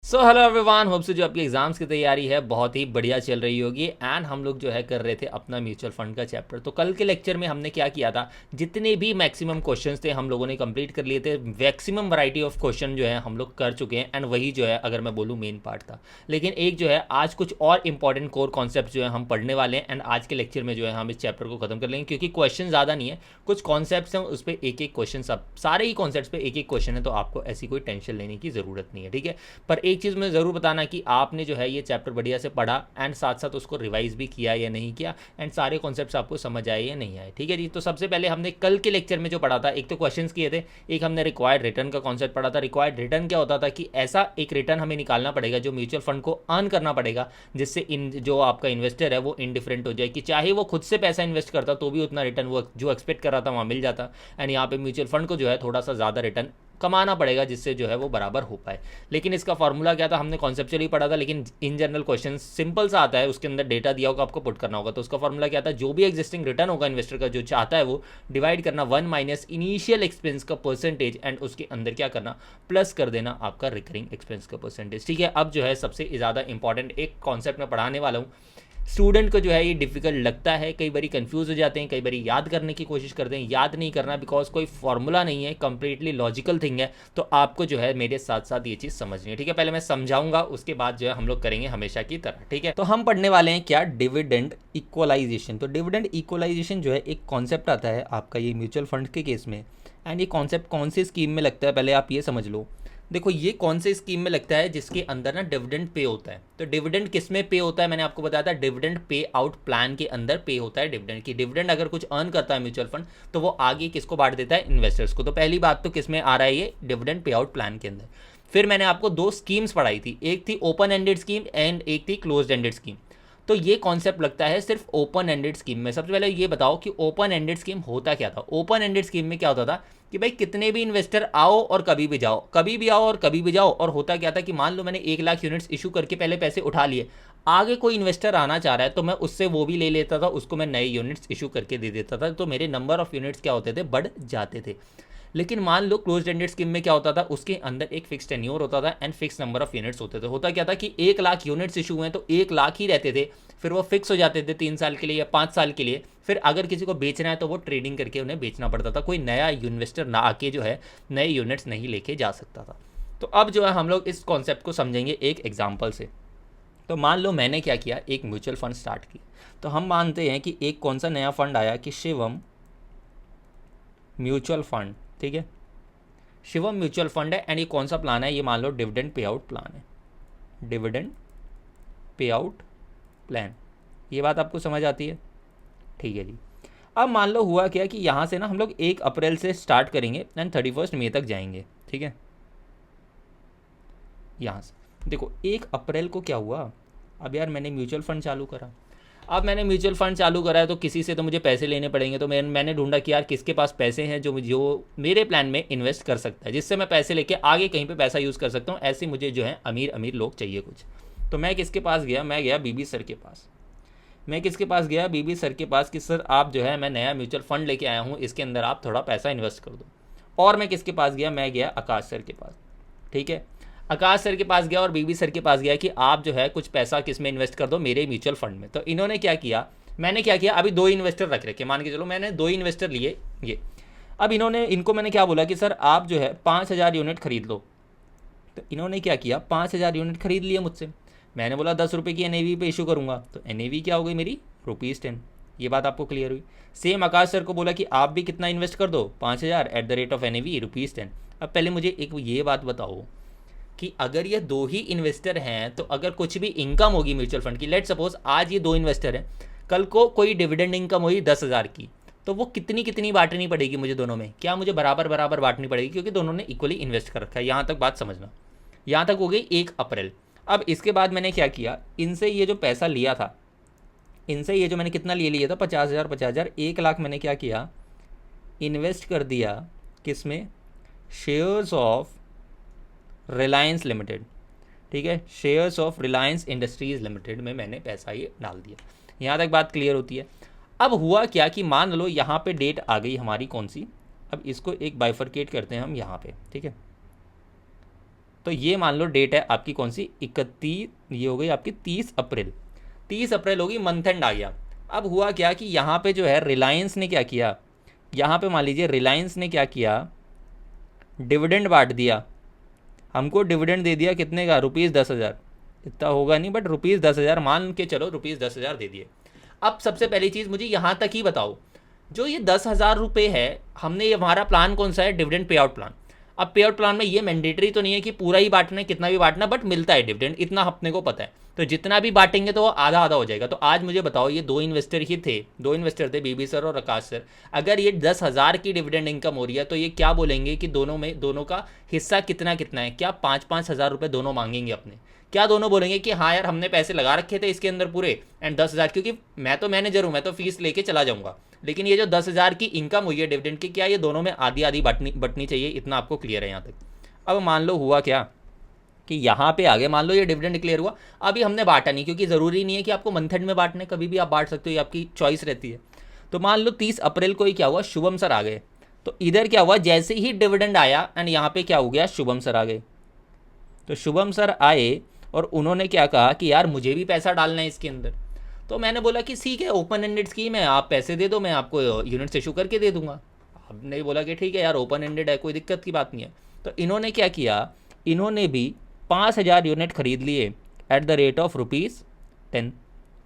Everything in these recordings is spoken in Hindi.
सो हेलो एवरीवन, होप से जो आपकी एग्जाम्स की तैयारी है बहुत ही बढ़िया चल रही होगी। एंड हम लोग जो है कर रहे थे अपना म्यूचुअल फंड का चैप्टर। तो कल के लेक्चर में हमने क्या किया था, जितने भी मैक्सिमम क्वेश्चंस थे हम लोगों ने कंप्लीट कर लिए थे। मैक्सिमम वैरायटी ऑफ क्वेश्चन जो है हम लोग कर चुके हैं। एंड वही जो है अगर मैं बोलूँ मेन पार्ट था। लेकिन एक जो है आज कुछ और इंपॉर्टेंट कोर कॉन्सेप्ट जो है हम पढ़ने वाले हैं। एंड आज के लेक्चर में जो है हम इस चैप्टर को खत्म कर लेंगे, क्योंकि क्वेश्चन ज़्यादा नहीं है, कुछ कॉन्सेप्ट्स हैं उस पर एक एक क्वेश्चन, सब सारे ही कॉन्सेप्ट पे एक एक क्वेश्चन है। तो आपको ऐसी कोई टेंशन लेने की ज़रूरत नहीं है, ठीक है। पर एक चीज़ मैं ज़रूर बताना कि आपने जो है ये चैप्टर बढ़िया से पढ़ा एंड साथ साथ उसको रिवाइज भी किया या नहीं किया, एंड सारे कॉन्सेप्ट्स आपको समझ आए या नहीं आए, ठीक है जी। तो सबसे पहले हमने कल के लेक्चर में जो पढ़ा था, एक तो क्वेश्चंस किए थे, एक हमने रिक्वायर्ड रिटर्न का कॉन्सेप्ट पढ़ा था। रिक्वायर्ड रिटर्न क्या होता था कि ऐसा एक रिटर्न हमें निकालना पड़ेगा जो म्यूचुअल फंड को अर्न करना पड़ेगा, जिससे इन जो आपका इन्वेस्टर है वो इनडिफरेंट हो जाए, कि चाहे वो खुद से पैसा इन्वेस्ट करता तो भी उतना रिटर्न वो जो एक्सपेक्ट कर रहा था वहाँ मिल जाता। एंड यहाँ पे म्यूचुअल फंड को जो है थोड़ा सा ज़्यादा रिटर्न कमाना पड़ेगा, जिससे जो है वो बराबर हो पाए। लेकिन इसका फॉर्मूला क्या था, हमने कॉन्सेप्चुअली पढ़ा था, लेकिन इन जनरल क्वेश्चन सिंपल सा आता है, उसके अंदर डेटा दिया होगा, आपको पुट करना होगा। तो उसका फॉर्मूला क्या था, जो भी एग्जिस्टिंग रिटर्न होगा इन्वेस्टर का जो चाहता है वो डिवाइड करना 1 माइनस इनिशियल एक्सपेंस का परसेंटेज, एंड उसके अंदर क्या करना, प्लस कर देना आपका रिकरिंग एक्सपेंस का परसेंटेज, ठीक है। अब जो है सबसे ज़्यादा इंपॉर्टेंट एक कॉन्सेप्ट मैं पढ़ाने वाला हूँ। स्टूडेंट को जो है ये डिफिकल्ट लगता है, कई बार कंफ्यूज हो जाते हैं, कई बार याद करने की कोशिश करते हैं, याद नहीं करना, बिकॉज कोई फॉर्मूला नहीं है, कंप्लीटली लॉजिकल थिंग है। तो आपको जो है मेरे साथ साथ ये चीज़ समझनी है, ठीक है। पहले मैं समझाऊंगा, उसके बाद जो है हम लोग करेंगे हमेशा की तरह, ठीक है। तो हम पढ़ने वाले हैं क्या, डिविडेंड इक्वलाइजेशन। तो डिविडेंड इक्वलाइजेशन जो है एक कॉन्सेप्ट आता है आपका ये म्यूचुअल फंड के केस में। एंड ये कॉन्सेप्ट कौन सी स्कीम में लगता है, पहले आप ये समझ लो। देखो ये कौन से स्कीम में लगता है, जिसके अंदर ना डिविडेंड पे होता है। तो डिविडेंड किस में पे होता है, मैंने आपको बताया था, डिविडेंड पे आउट प्लान के अंदर पे होता है डिविडेंड की। डिविडेंड अगर कुछ अर्न करता है म्यूचुअल फंड तो वो आगे किसको बांट देता है, इन्वेस्टर्स को। तो पहली बात तो किस में आ रहा है, ये डिविडेंड पे आउट प्लान के अंदर। फिर मैंने आपको दो स्कीम्स पढ़ाई थी, एक थी ओपन एंडेड स्कीम एंड एक थी क्लोज एंडेड स्कीम। तो ये कॉन्सेप्ट लगता है सिर्फ ओपन एंडेड स्कीम में। सबसे पहले ये बताओ कि ओपन एंडेड स्कीम होता क्या था। ओपन एंडेड स्कीम में क्या होता था कि भाई कितने भी इन्वेस्टर आओ और कभी भी जाओ, कभी भी आओ और कभी भी जाओ। और होता क्या था कि मान लो मैंने 1 लाख यूनिट्स इशू करके पहले पैसे उठा लिए, आगे कोई इन्वेस्टर आना चाह रहा है तो मैं उससे वो भी ले लेता था, उसको मैं नए यूनिट्स इशू करके दे देता था। तो मेरे नंबर ऑफ यूनिट्स क्या होते थे, बढ़ जाते थे। लेकिन मान लो क्लोज एंडेड स्कीम में क्या होता था, उसके अंदर एक फिक्स टेन्योर होता था and fix number of units होते थे। होता क्या था कि 1 लाख यूनिट्स इशू हुए तो 1 लाख ही रहते थे, फिर वो फिक्स हो जाते थे 3 साल के लिए या 5 साल के लिए। फिर अगर किसी को बेचना है तो वो ट्रेडिंग करके उन्हें बेचना पड़ता था, कोई नया इन्वेस्टर ना आके जो है नए यूनिट्स नहीं लेके जा सकता था। तो अब जो है हम लोग इस कॉन्सेप्ट को समझेंगे एक एग्जाम्पल से। तो मान लो मैंने क्या किया, एक म्यूचुअल फंड स्टार्ट किया। तो हम मानते हैं कि एक कौन सा नया फंड आया कि शिवम म्यूचुअल फंड, ठीक है। शिवम म्यूचुअल फंड है एंड ये कौन सा प्लान है, ये मान लो डिविडेंड पे आउट प्लान है, डिविडेंड पे आउट प्लान। ये बात आपको समझ आती है, ठीक है जी। अब मान लो हुआ क्या कि यहाँ से ना हम लोग 1 अप्रैल से स्टार्ट करेंगे एंड 31 मई तक जाएंगे, ठीक है। यहाँ से देखो 1 अप्रैल को क्या हुआ, अब यार मैंने म्यूचुअल फंड चालू करा। अब मैंने म्यूचुअल फंड चालू करा है तो किसी से तो मुझे पैसे लेने पड़ेंगे। तो मैंने ढूंढा कि यार किसके पास पैसे हैं जो मेरे प्लान में इन्वेस्ट कर सकता है, जिससे मैं पैसे लेके आगे कहीं पे पैसा यूज़ कर सकता हूँ। ऐसे मुझे जो है अमीर अमीर लोग चाहिए कुछ। तो मैं किसके पास गया, मैं गया बीबी सर के पास। मैं किसके पास गया, बीबी सर के पास कि सर आप जो है, मैं नया म्यूचुअल फंड लेके आया हूँ, इसके अंदर आप थोड़ा पैसा इन्वेस्ट कर दो। और मैं किसके पास गया, मैं गया आकाश सर के पास, ठीक है। आकाश सर के पास गया और बीबी सर के पास गया कि आप जो है कुछ पैसा किस में इन्वेस्ट कर दो, मेरे म्यूचुअल फंड में। तो इन्होंने क्या किया, मैंने क्या किया, अभी 2 इन्वेस्टर रख रखे, मान के चलो मैंने 2 इन्वेस्टर लिए ये। अब इनको मैंने क्या बोला कि सर आप जो है 5,000 यूनिट खरीद लो। तो इन्होंने क्या किया, 5,000 यूनिट खरीद लिए मुझसे। मैंने बोला 10 रुपये की एन पे इशू करूँगा, तो एन क्या हो गई मेरी, ₹10। ये बात आपको क्लियर हुई। सेम आकाश सर को बोला कि आप भी कितना इन्वेस्ट कर दो, 5,000 at the rate of an ₹10। अब पहले मुझे एक ये बात बताओ कि अगर ये 2 ही इन्वेस्टर हैं तो अगर कुछ भी इनकम होगी म्यूचुअल फंड की, लेट सपोज आज ये 2 इन्वेस्टर हैं, कल को कोई डिविडेंड इनकम हुई 10,000 की, तो वो कितनी कितनी बांटनी पड़ेगी मुझे दोनों में, क्या मुझे बराबर बराबर बांटनी पड़ेगी, क्योंकि दोनों ने इक्वली इन्वेस्ट कर रखा है। यहाँ तक बात समझना, यहाँ तक हो गई 1 अप्रैल। अब इसके बाद मैंने क्या किया, इनसे ये जो पैसा लिया था, इनसे ये जो मैंने कितना लिया था 50,000 50,000, 1 लाख मैंने क्या किया, इन्वेस्ट कर दिया किस में, शेयर्स ऑफ रिलायंस लिमिटेड, ठीक है। Shares of Reliance industries limited में मैंने पैसा ये डाल दिया। यहाँ तक बात क्लियर होती है। अब हुआ क्या कि मान लो यहाँ पे डेट आ गई हमारी कौन सी, अब इसको एक बाइफरकेट करते हैं हम यहाँ पे, ठीक है। तो ये मान लो डेट है आपकी कौन सी, 31, ये हो गई आपकी 30 अप्रैल, 30 अप्रैल होगी, मंथ एंड आ गया। अब हुआ क्या कि यहाँ पे जो है रिलायंस ने क्या किया, यहाँ पे मान लीजिए रिलायंस ने क्या किया, डिविडेंड बांट दिया, हमको डिविडेंड दे दिया कितने का, ₹10,000, इतना होगा नहीं बट ₹10,000 मान के चलो, ₹10,000 दे दिए। अब सबसे पहली चीज़ मुझे यहाँ तक ही बताओ, जो ये 10,000 रुपये है, हमने ये हमारा प्लान कौन सा है, डिविडेंड पे आउट प्लान। अब पे आउट प्लान में ये मैंडेटरी तो नहीं है कि पूरा ही बांटना है, कितना भी बांटना, बट मिलता है डिविडेंड, इतना अपने को पता है। तो जितना भी बांटेंगे तो वो आधा आधा हो जाएगा। तो आज मुझे बताओ, ये दो इन्वेस्टर ही थे, दो इन्वेस्टर थे, बीबी सर और आकाश सर। अगर ये 10,000 की डिविडेंड इनकम हो रही है तो ये क्या बोलेंगे कि दोनों में, दोनों का हिस्सा कितना कितना है, क्या 5-5 हज़ार रुपये दोनों मांगेंगे अपने, क्या दोनों बोलेंगे कि हाँ यार हमने पैसे लगा रखे थे इसके अंदर पूरे एंड 10,000, क्योंकि मैं तो मैनेजर हूँ, मैं तो फीस लेके चला जाऊंगा, लेकिन ये जो 10,000 की इनकम हुई है डिविडेंड की, क्या ये दोनों में आधी आधी बटनी चाहिए, इतना आपको क्लियर है यहाँ तक। अब मान लो हुआ क्या कि यहाँ पे आगे मान लो ये डिविडेंड डिक्लेयर हुआ, अभी हमने बांटा नहीं, क्योंकि ज़रूरी नहीं है कि आपको मंथ एंड में बांटने, कभी भी आप बांट सकते हो, ये आपकी चॉइस रहती है। तो मान लो 30 अप्रैल को ही क्या हुआ, शुभम सर आ गए। तो इधर क्या हुआ, जैसे ही डिविडेंड आया एंड यहाँ पे क्या हो गया, शुभम सर आ गए। तो शुभम सर आए और उन्होंने क्या कहा कि यार मुझे भी पैसा डालना है इसके अंदर। तो मैंने बोला कि ठीक है, ओपन एंडेड स्कीम है, आप पैसे दे दो, मैं आपको यूनिट्स इशू करके दे दूंगा। आपने बोला कि ठीक है यार, ओपन एंडेड है, कोई दिक्कत की बात नहीं है। तो इन्होंने क्या किया, इन्होंने भी 5,000 यूनिट खरीद लिए एट द रेट ऑफ ₹10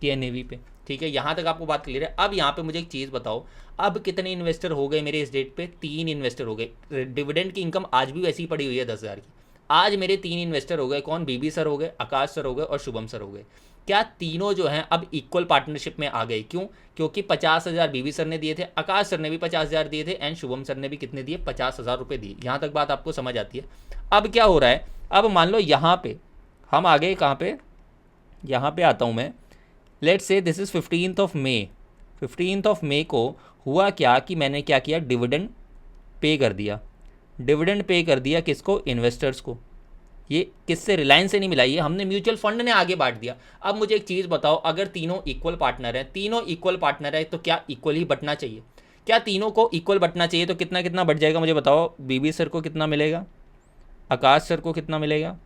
की NAV पे। ठीक है, यहाँ तक आपको बात क्लियर है। अब यहाँ पे मुझे एक चीज़ बताओ, अब कितने इन्वेस्टर हो गए मेरे इस डेट पे, 3 इन्वेस्टर हो गए। डिविडेंड की इनकम आज भी वैसी ही पड़ी हुई है 10,000 की। आज मेरे 3 इन्वेस्टर हो गए, कौन, बीबी सर हो गए, आकाश सर हो गए और शुभम सर हो गए। क्या तीनों जो हैं अब इक्वल पार्टनरशिप में आ गए, क्यों, क्योंकि 50,000 बीबी सर ने दिए थे, आकाश सर ने भी 50,000 दिए थे एंड शुभम सर ने भी कितने दिए, 50,000 रुपये दिए। यहाँ तक बात आपको समझ आती है। अब क्या हो रहा है, अब मान लो यहाँ पे हम आ गए, कहाँ पे, यहाँ पे आता हूँ मैं। लेट्स से दिस इज़ 15 मई। 15 मई को हुआ क्या कि मैंने क्या किया, डिविडेंड पे कर दिया। डिविडेंड पे कर दिया किसको, इन्वेस्टर्स को। ये किससे, रिलायंस से नहीं मिला, ये हमने म्यूचुअल फंड ने आगे बांट दिया। अब मुझे एक चीज़ बताओ, अगर तीनों इक्वल पार्टनर हैं, तीनों इक्वल पार्टनर है, तो क्या इक्वल ही बटना चाहिए, क्या तीनों को इक्वल बटना चाहिए, तो कितना कितना बट जाएगा मुझे बताओ। बीबी सर को कितना मिलेगा, आकाश सर को कितना मिलेगा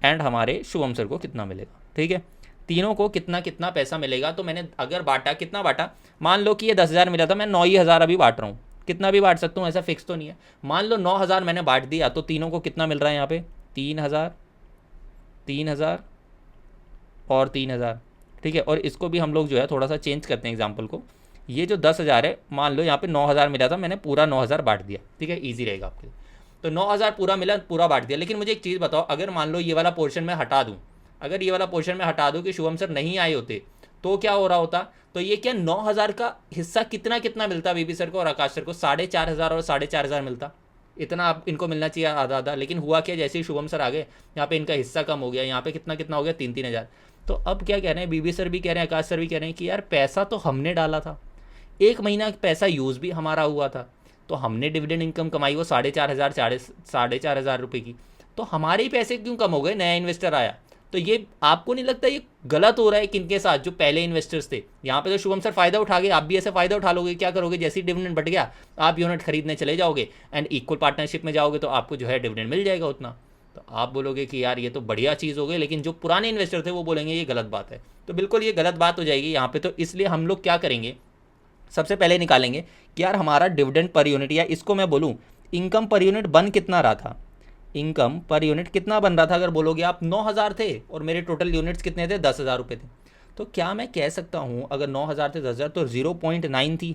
एंड हमारे शुभम सर को कितना मिलेगा। ठीक है, तीनों को कितना कितना पैसा मिलेगा। तो मैंने अगर बांटा, कितना बांटा, मान लो कि ये 10,000 मिला था, मैं 9,000 अभी बांट रहा हूँ, कितना भी बांट सकता हूँ, ऐसा फिक्स तो नहीं है। मान लो 9,000 मैंने बांट दिया, तो तीनों को कितना मिल रहा है यहाँ पे, 3,000, 3,000 और 3,000। ठीक है, और इसको भी हम लोग जो है थोड़ा सा चेंज करते हैं एग्जाम्पल को। ये जो 10,000 है, मान लो यहाँ पे 9,000 मिला था, मैंने पूरा 9,000 बांट दिया। ठीक है, ईजी रहेगा आपके लिए। तो 9,000 पूरा मिला, पूरा बांट दिया। लेकिन मुझे एक चीज़ बताओ, अगर मान लो ये वाला पोर्शन मैं हटा दूँ, अगर ये वाला पोर्शन में हटा दूँ कि शुभम सर नहीं आए होते, तो क्या हो रहा होता, तो ये क्या 9,000 का हिस्सा कितना कितना मिलता बीबी सर को और आकाश सर को, 4,500 और 4,500 मिलता। इतना आप इनको मिलना चाहिए, आधा आधा। लेकिन हुआ क्या, जैसे ही शुभम सर आ गए, यहाँ पे इनका हिस्सा कम हो गया, यहाँ पे कितना कितना हो गया, 3-3 हज़ार। तो अब क्या कह रहे हैं, बीबी सर भी कह रहे हैं, आकाश सर भी कह रहे हैं कि यार पैसा तो हमने डाला था, 1 महीना पैसा यूज़ भी हमारा हुआ था, तो हमने डिविडेंड इनकम कमाई वो 4,500, 4,500 रुपये की, तो हमारे ही पैसे क्यों कम हो गए, नया इन्वेस्टर आया। तो ये आपको नहीं लगता ये गलत हो रहा है किनके साथ, जो पहले इन्वेस्टर्स थे। यहाँ पे तो शुभम सर फायदा उठा गए, आप भी ऐसे फायदा उठा लोगे। क्या करोगे, जैसे ही डिविडेंड बढ़ गया आप यूनिट खरीदने चले जाओगे एंड इक्वल पार्टनरशिप में जाओगे, तो आपको जो है डिविडेंड मिल जाएगा उतना। तो आप बोलोगे कि यार ये तो बढ़िया चीज़ हो गई, लेकिन जो पुराने इन्वेस्टर थे वो बोलेंगे ये गलत बात है। तो बिल्कुल ये गलत बात हो जाएगी यहाँ पे। तो इसलिए हम लोग क्या करेंगे, सबसे पहले निकालेंगे कि यार हमारा डिविडेंड पर यूनिट, या इसको मैं बोलूँ इनकम पर यूनिट बन कितना रहा था, इनकम पर यूनिट कितना बन रहा था। अगर बोलोगे आप 9,000 थे और मेरे टोटल यूनिट्स कितने थे, 10,000 रुपये थे, तो क्या मैं कह सकता हूँ अगर 9,000 थे 10,000 तो 0.9 थी,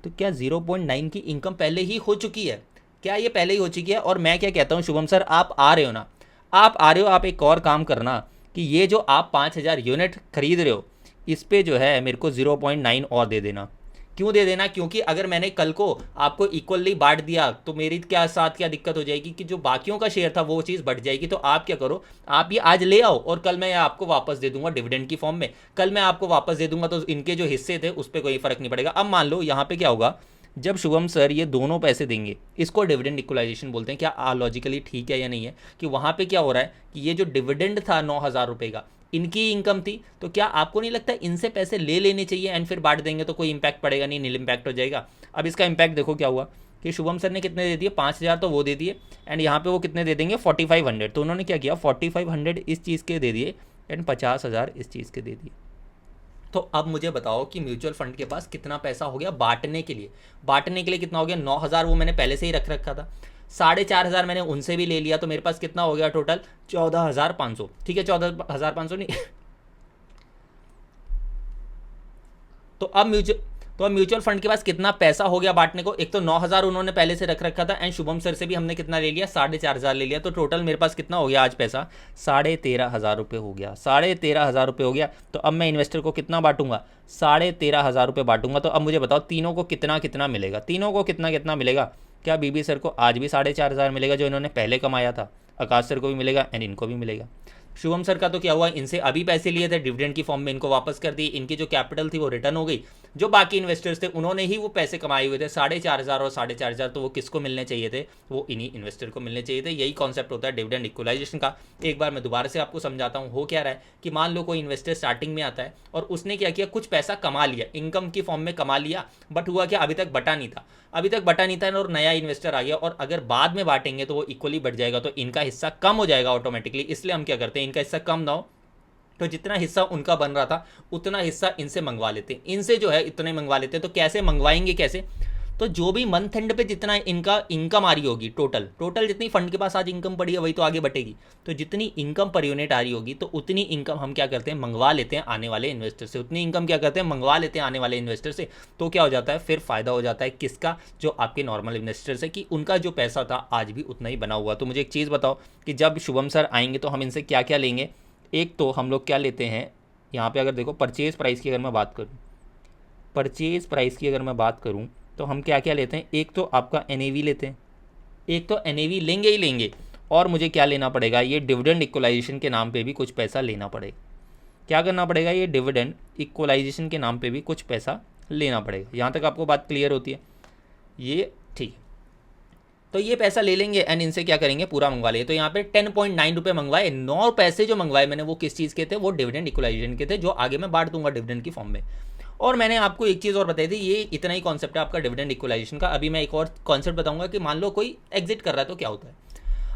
तो क्या 0.9 की इनकम पहले ही हो चुकी है, क्या ये पहले ही हो चुकी है। और मैं क्या कहता हूँ, शुभम सर आप आ रहे हो ना, आप आ रहे हो, आप एक और काम करना कि ये जो आप 5,000 यूनिट खरीद रहे हो, इस पर जो है मेरे को 0.9 और दे देना। क्यों दे देना, क्योंकि अगर मैंने कल को आपको इक्वली बांट दिया तो मेरी क्या साथ क्या दिक्कत हो जाएगी कि जो बाकियों का शेयर था वो चीज़ बढ़ जाएगी। तो आप क्या करो, आप ये आज ले आओ और कल मैं आपको वापस दे दूंगा डिविडेंड की फॉर्म में, कल मैं आपको वापस दे दूंगा, तो इनके जो हिस्से थे उस पर कोई फर्क नहीं पड़ेगा। अब मान लो यहाँ पे क्या होगा, जब शुभम सर ये दोनों पैसे देंगे, इसको डिविडेंड इक्वलाइजेशन बोलते हैं। क्या लॉजिकली ठीक है या नहीं है, कि वहाँ पे क्या हो रहा है कि ये जो डिविडेंड था 9,000 रुपये का, इनकी इनकम थी, तो क्या आपको नहीं लगता इनसे पैसे ले लेने चाहिए एंड फिर बांट देंगे तो कोई इंपैक्ट पड़ेगा नहीं, नील इंपैक्ट हो जाएगा। अब इसका इंपैक्ट देखो क्या हुआ, कि शुभम सर ने कितने दे दिए, 5,000 तो वो दे दिए, एंड यहाँ पे वो कितने दे देंगे, 4,500। तो उन्होंने क्या किया, 4,500 इस चीज़ के दे दिए एंड 50,000 इस चीज़ के दे दिए। तो अब मुझे बताओ कि म्यूचुअल फंड के पास कितना पैसा हो गया बांटने के लिए। बांटने के लिए कितना हो गया, 9,000 वो मैंने पहले से ही रख रखा था, 4,500 मैंने उनसे भी ले लिया, तो मेरे पास कितना हो गया टोटल, 14,500। ठीक है, 14,500 नहीं तो अब म्यूचुअल फंड के पास कितना पैसा हो गया बांटने को। एक तो 9,000 उन्होंने पहले से रख रखा था एंड शुभम सर से भी हमने कितना ले लिया, 4,500 ले लिया। तो टोटल मेरे पास कितना हो गया आज पैसा, 13,500 रुपये हो गया, 13,500 रुपये हो गया। तो अब मैं इन्वेस्टर को कितना बांटूंगा, 13,500 रुपये बांटूंगा। तो अब मुझे बताओ तीनों को कितना कितना मिलेगा, तीनों को कितना कितना मिलेगा। क्या बीबी सर को आज भी 4,500 मिलेगा जो इन्होंने पहले कमाया था, आकाश सर को भी मिलेगा एंड इनको भी मिलेगा। शुभम सर का तो क्या हुआ, इनसे अभी पैसे लिए थे डिविडेंड की फॉर्म में, इनको वापस कर दिए, इनकी जो कैपिटल थी वो रिटर्न हो गई। जो बाकी इन्वेस्टर्स थे उन्होंने ही वो पैसे कमाए हुए थे, 4,500 और 4,500, तो वो किसको मिलने चाहिए थे, वो इन्हीं इन्वेस्टर को मिलने चाहिए थे। यही कॉन्सेप्ट होता है डिविडेंड इक्वलाइजेशन का। एक बार मैं दोबारा से आपको समझाता हूँ। हो क्या रहा है कि मान लो कोई इन्वेस्टर स्टार्टिंग में आता है और उसने क्या किया, कुछ पैसा कमा लिया, इनकम की फॉर्म में कमा लिया, बट हुआ क्या, अभी तक बटा नहीं था, और नया इन्वेस्टर आ गया, और अगर बाद में बांटेंगे तो वो इक्वली बढ़ जाएगा, तो इनका हिस्सा कम हो जाएगा ऑटोमेटिकली। इसलिए हम क्या करते हैं, इनका हिस्सा कम ना हो, तो जितना हिस्सा उनका बन रहा था उतना हिस्सा इनसे मंगवा लेते हैं, इनसे जो है इतने मंगवा लेते हैं। तो कैसे मंगवाएंगे, कैसे, तो जो भी मंथ एंड पे जितना इनका इनकम आ रही होगी, टोटल जितनी फंड के पास आज इनकम पड़ी है वही तो आगे बटेगी। तो जितनी इनकम पर यूनिट आ रही होगी तो उतनी इनकम हम क्या करते हैं, मंगवा लेते हैं आने वाले इन्वेस्टर से, उतनी इनकम क्या करते हैं, मंगवा लेते हैं आने वाले इन्वेस्टर से। तो क्या हो जाता है, फिर फायदा हो जाता है किसका, जो आपके नॉर्मल इन्वेस्टर से, कि उनका जो पैसा था आज भी उतना ही बना हुआ। तो मुझे एक चीज़ बताओ कि जब शुभम सर आएंगे तो हम इनसे क्या क्या लेंगे। एक तो हम लोग क्या लेते हैं, यहाँ पे अगर देखो परचेज़ प्राइस की अगर मैं बात करूँ, परचेज़ प्राइस की अगर मैं बात करूँ तो हम क्या क्या लेते हैं। एक तो आपका NAV लेते हैं, एक तो NAV लेंगे ही लेंगे, और मुझे क्या लेना पड़ेगा, ये डिविडेंड इक्वलाइजेशन के नाम पे भी कुछ पैसा लेना पड़ेगा। क्या करना पड़ेगा, ये डिविडेंड इक्वलाइजेशन के नाम पे भी कुछ पैसा लेना पड़ेगा। यहाँ तक आपको बात क्लियर होती है, ये ठीक। तो ये पैसा ले लेंगे एंड इनसे क्या करेंगे, पूरा मंगवा लेंगे। तो यहाँ पे 10.9 रुपये मंगवाए, 9 पैसे जो मंगवाए मैंने वो किस चीज़ के थे, वो डिविडेंड इक्वलाइजेशन के थे, जो आगे मैं बांट दूंगा डिविडेंड की फॉर्म में। और मैंने आपको एक चीज़ और बताई थी, ये इतना ही कॉन्सेप्ट है आपका डिविडेंड इक्वलाइजेशन का। अभी मैं एक और कॉन्सेप्ट बताऊंगा कि मान लो कोई एग्जिट कर रहा है तो क्या होता है।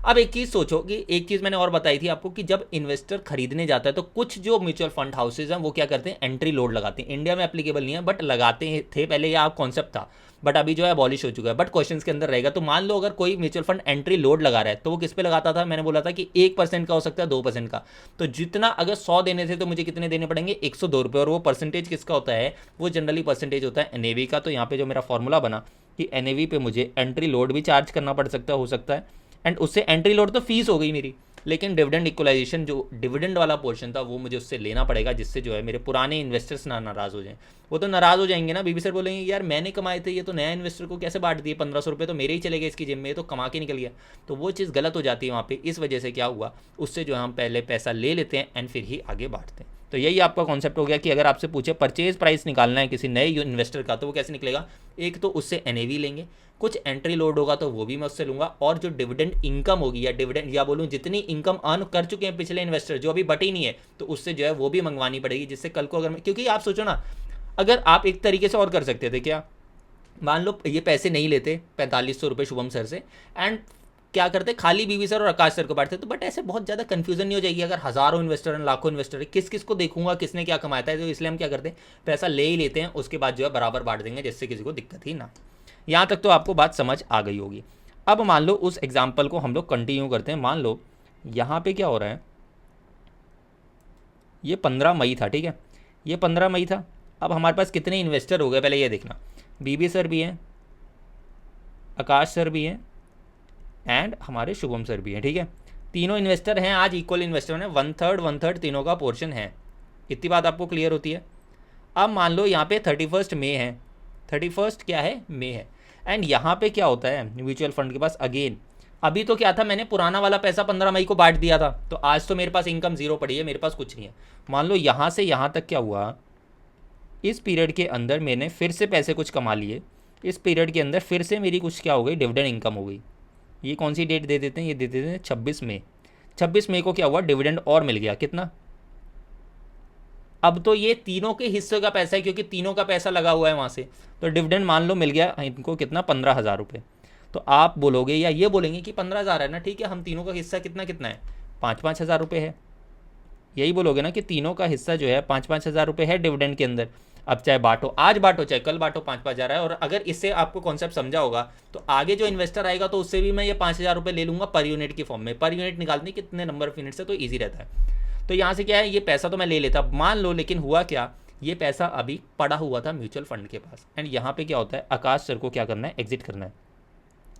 अब एक चीज़ सोचो कि एक चीज़ मैंने और बताई थी आपको कि जब इन्वेस्टर खरीदने जाता है तो कुछ जो म्यूचुअल फंड हाउसेज हैं वो क्या करते हैं, एंट्री लोड लगाते हैं। इंडिया में एप्लीकेबल नहीं है बट लगाते थे पहले, यह कॉन्सेप्ट था, बट अभी जो है अबॉलिश हो चुका है, बट क्वेश्चंस के अंदर रहेगा। तो मान लो अगर कोई म्यूचुअल फंड एंट्री लोड लगा रहा है तो वो किस पे लगाता था, मैंने बोला था कि 1% का हो सकता है, 2% का। तो जितना अगर 100 देने थे तो मुझे कितने देने पड़ेंगे, 102 रुपये। और वो परसेंटेज किसका होता है, वो जनरली परसेंटेज होता है NAV का। तो यहाँ पे जो मेरा फॉर्मूला बना कि NAV पे मुझे एंट्री लोड भी चार्ज करना पड़ सकता है, हो सकता है, एंड उससे एंट्री लोड तो फीस हो गई मेरी, लेकिन डिविडेंड इक्वलाइजेशन जो डिविडेंड वाला पोर्शन था वो मुझे उससे लेना पड़ेगा, जिससे जो है मेरे पुराने इन्वेस्टर्स ना नाराज़ हो जाएं। वो तो नाराज़ हो जाएंगे ना, बीबी सर बोलेंगे यार मैंने कमाए थे, ये तो नया इन्वेस्टर को कैसे बांट दिए, 1,500 रुपये तो मेरे ही चले गए इसकी जेब में, ये तो कमा के निकल गया। तो वो चीज़ गलत हो जाती है वहाँ पे। इस वजह से क्या हुआ, उससे जो हम पहले पैसा ले लेते हैं एंड फिर ही आगे बांटते हैं। तो यही आपका कॉन्सेप्ट हो गया कि अगर आपसे पूछे परचेज प्राइस निकालना है किसी नए इन्वेस्टर का तो वो कैसे निकलेगा। एक तो उससे NAV लेंगे, कुछ एंट्री लोड होगा तो वो भी मैं उससे लूँगा, और जो डिविडेंड इनकम होगी या डिविडेंड या बोलूँ जितनी इनकम अर्न कर चुके हैं पिछले इन्वेस्टर जो अभी बटी नहीं है, तो उससे जो है वो भी मंगवानी पड़ेगी, जिससे कल को अगर मैं, क्योंकि आप सोचो ना, अगर आप एक तरीके से और कर सकते थे क्या, मान लो ये पैसे नहीं लेते 4,500 रुपये शुभम सर से एंड क्या करते, खाली बीबी सर और आकाश सर को बांटते, तो बट ऐसे बहुत ज़्यादा कंफ्यूजन नहीं हो जाएगी। अगर हज़ारों इन्वेस्टर हैं, लाखों इन्वेस्टर है, किस किस को देखूंगा किसने क्या कमाया था। तो इसलिए हम क्या करते हैं, पैसा ले ही लेते हैं, उसके बाद जो है बराबर बांट देंगे, जिससे किसी को दिक्कत ही ना। यहाँ तक तो आपको बात समझ आ गई होगी। अब मान लो उस एग्जाम्पल को हम लोग कंटिन्यू करते हैं। मान लो यहाँ पे क्या हो रहा है, ये 15 मई था, ठीक है, ये 15 मई था। अब हमारे पास कितने इन्वेस्टर हो गए पहले ये देखना, बीबी सर भी हैं, आकाश सर भी हैं एंड हमारे शुभम सर भी हैं, ठीक है। तीनों इन्वेस्टर हैं आज, इक्वल इन्वेस्टर हैं, 1/3 तीनों का पोर्शन है। इतनी बात आपको क्लियर होती है। अब मान लो यहाँ पे 31 मई है, 31 क्या है, मई है, एंड यहाँ पे क्या होता है म्यूचुअल फंड के पास, अगेन अभी तो क्या था, मैंने पुराना वाला पैसा 15 मई को बांट दिया था, तो आज तो मेरे पास इनकम जीरो पड़ी है, मेरे पास कुछ नहीं है। मान लो यहाँ से यहाँ तक क्या हुआ, इस पीरियड के अंदर मैंने फिर से पैसे कुछ कमा लिए, इस पीरियड के अंदर फिर से मेरी कुछ क्या हो गई, डिविडेंड इनकम हो गई। ये कौन सी डेट दे देते हैं, ये दे देते हैं 26 मई। 26 मई को क्या हुआ, डिविडेंड और मिल गया, कितना, अब तो ये तीनों के हिस्से का पैसा है क्योंकि तीनों का पैसा लगा हुआ है वहाँ से, तो डिविडेंड मान लो मिल गया इनको कितना, 15,000 रुपये। तो आप बोलोगे या ये बोलेंगे कि 15,000 है ना, ठीक है, हम तीनों का हिस्सा कितना कितना है, 5-5 हज़ार रुपये है। यही बोलोगे ना कि तीनों का हिस्सा जो है 5-5 हज़ार रुपये है डिविडेंड के अंदर। अब चाहे बांटो, आज बांटो चाहे कल बांटो, 5-5 हज़ार है। और अगर इससे आपको कॉन्सेप्ट समझा होगा तो आगे जो इन्वेस्टर आएगा तो उससे भी मैं ये 5,000 रुपये ले लूँगा पर यूनिट की फॉर्म में। पर यूनिट निकालने कितने नंबर ऑफ यूनिट से, तो ईजी रहता है। तो यहाँ से क्या है, ये पैसा तो मैं ले लेता, मान लो, लेकिन हुआ क्या, ये पैसा अभी पड़ा हुआ था म्यूचुअल फंड के पास। एंड यहाँ पे क्या होता है, आकाश सर को क्या करना है, एग्जिट करना है।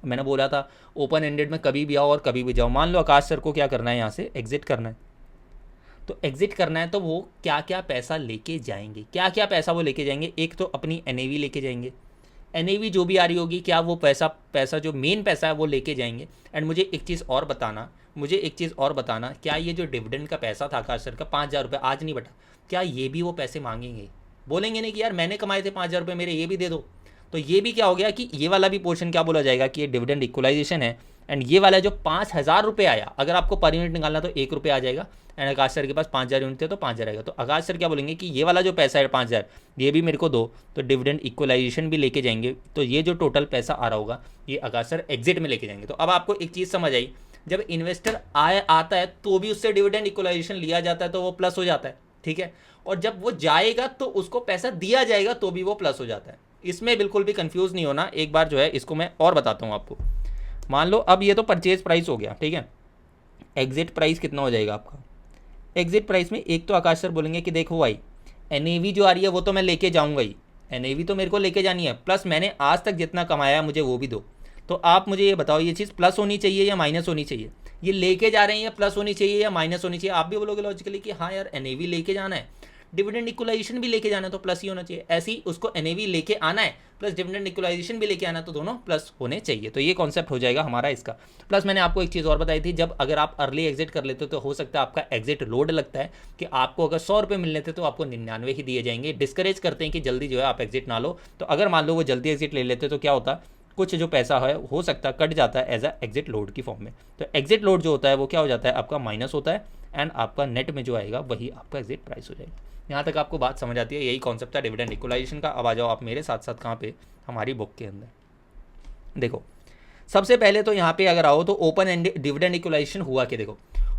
मैंने बोला था ओपन एंडेड में कभी भी आओ और कभी भी जाओ। मान लो आकाश सर को क्या करना है, यहाँ से एग्जिट करना है। तो एग्जिट करना है तो वो क्या क्या पैसा लेके जाएंगे, क्या क्या पैसा वो लेके जाएंगे। एक तो अपनी एनएवी लेके जाएंगे, एनएवी जो भी आ रही होगी, क्या वो पैसा जो मेन पैसा है वो लेके जाएंगे। एंड मुझे एक चीज़ और बताना, क्या ये जो डिविडेंड का पैसा था आकाश सर का 5,000 रुपये आज नहीं बटा, क्या ये भी वो पैसे मांगेंगे? बोलेंगे नहीं कि यार मैंने कमाए थे 5,000 रुपये, मेरे ये भी दे दो। तो ये भी क्या हो गया कि ये वाला भी पोर्शन क्या बोला जाएगा कि ये डिविडेंड इक्वलाइजेशन है। एंड ये वाला जो 5,000 रुपये आया, अगर आपको पर यूनिट निकालना तो 1 रुपये आ जाएगा। एंड आकाश सर के पास 5,000 यूनिट थे तो 5,000 आएगा। तो आकाश सर क्या बोलेंगे कि ये वाला जो पैसा है 5,000, ये भी मेरे को दो। तो डिविडेंड इक्वलाइजेशन भी लेके जाएंगे। तो ये जो टोटल पैसा आ रहा होगा ये आकाश सर एग्जिट में लेके जाएंगे। तो अब आपको एक चीज़ समझ आई, जब इन्वेस्टर आता है तो भी उससे डिविडेंड इक्वलाइजेशन लिया जाता है तो वो प्लस हो जाता है, ठीक है। और जब वो जाएगा तो उसको पैसा दिया जाएगा तो भी वो प्लस हो जाता है। इसमें बिल्कुल भी कंफ्यूज नहीं होना। एक बार जो है इसको मैं और बताता हूँ आपको। मान लो अब ये तो परचेज प्राइस हो गया, ठीक है। एग्जिट प्राइस कितना हो जाएगा आपका? एग्जिट प्राइस में एक तो आकाश सर बोलेंगे कि देखो भाई एनएवी जो आ रही है वो तो मैं लेके जाऊंगा ही, एनएवी तो मेरे को लेके जानी है, प्लस मैंने आज तक जितना कमाया मुझे वो भी दो। तो आप मुझे ये बताओ ये चीज़ प्लस होनी चाहिए या माइनस होनी चाहिए? ये लेके जा रहे हैं या प्लस होनी चाहिए या माइनस होनी चाहिए? आप भी बोलोगे लॉजिकली कि हाँ यार एनएवी लेके जाना है, डिविडेंड इक्वलाइजेशन भी लेके जाना है तो प्लस ही होना चाहिए। ऐसे ही उसको एनएवी लेके आना है प्लस डिविडेंड इक्वलाइजेशन भी लेके आना है तो दोनों प्लस होने चाहिए। तो ये कॉन्सेप्ट हो जाएगा हमारा इसका। प्लस मैंने आपको एक चीज़ और बताई थी, जब अगर आप अर्ली एग्जिट कर लेते हो तो हो सकता है आपका एग्जिट लोड लगता है कि आपको अगर 100 रुपये मिलने थे तो आपको 99 ही दिए जाएंगे। डिस्करेज करते हैं कि जल्दी जो है आप एग्जिट ना लो। तो अगर मान लो वो जल्दी एग्जिट ले लेते तो क्या होता, कुछ जो पैसा है हो सकता है कट जाता है एज अ एग्जिट लोड की फॉर्म में। तो एग्जिट लोड जो होता है वो क्या हो जाता है, आपका माइनस होता है। एंड आपका नेट में जो आएगा वही आपका एग्जिट प्राइस हो जाएगा। यहाँ तक आपको बात समझ आती है? यही कॉन्सेप्ट था डिविडेंड इक्वलाइजेशन का। अब आ जाओ आप मेरे साथ साथ कहाँ पे, हमारी बुक के अंदर। देखो सबसे पहले तो यहाँ पे अगर आओ तो ओपन एंडेड डिविडेंड इक्वलाइजेशन हुआ कि देखो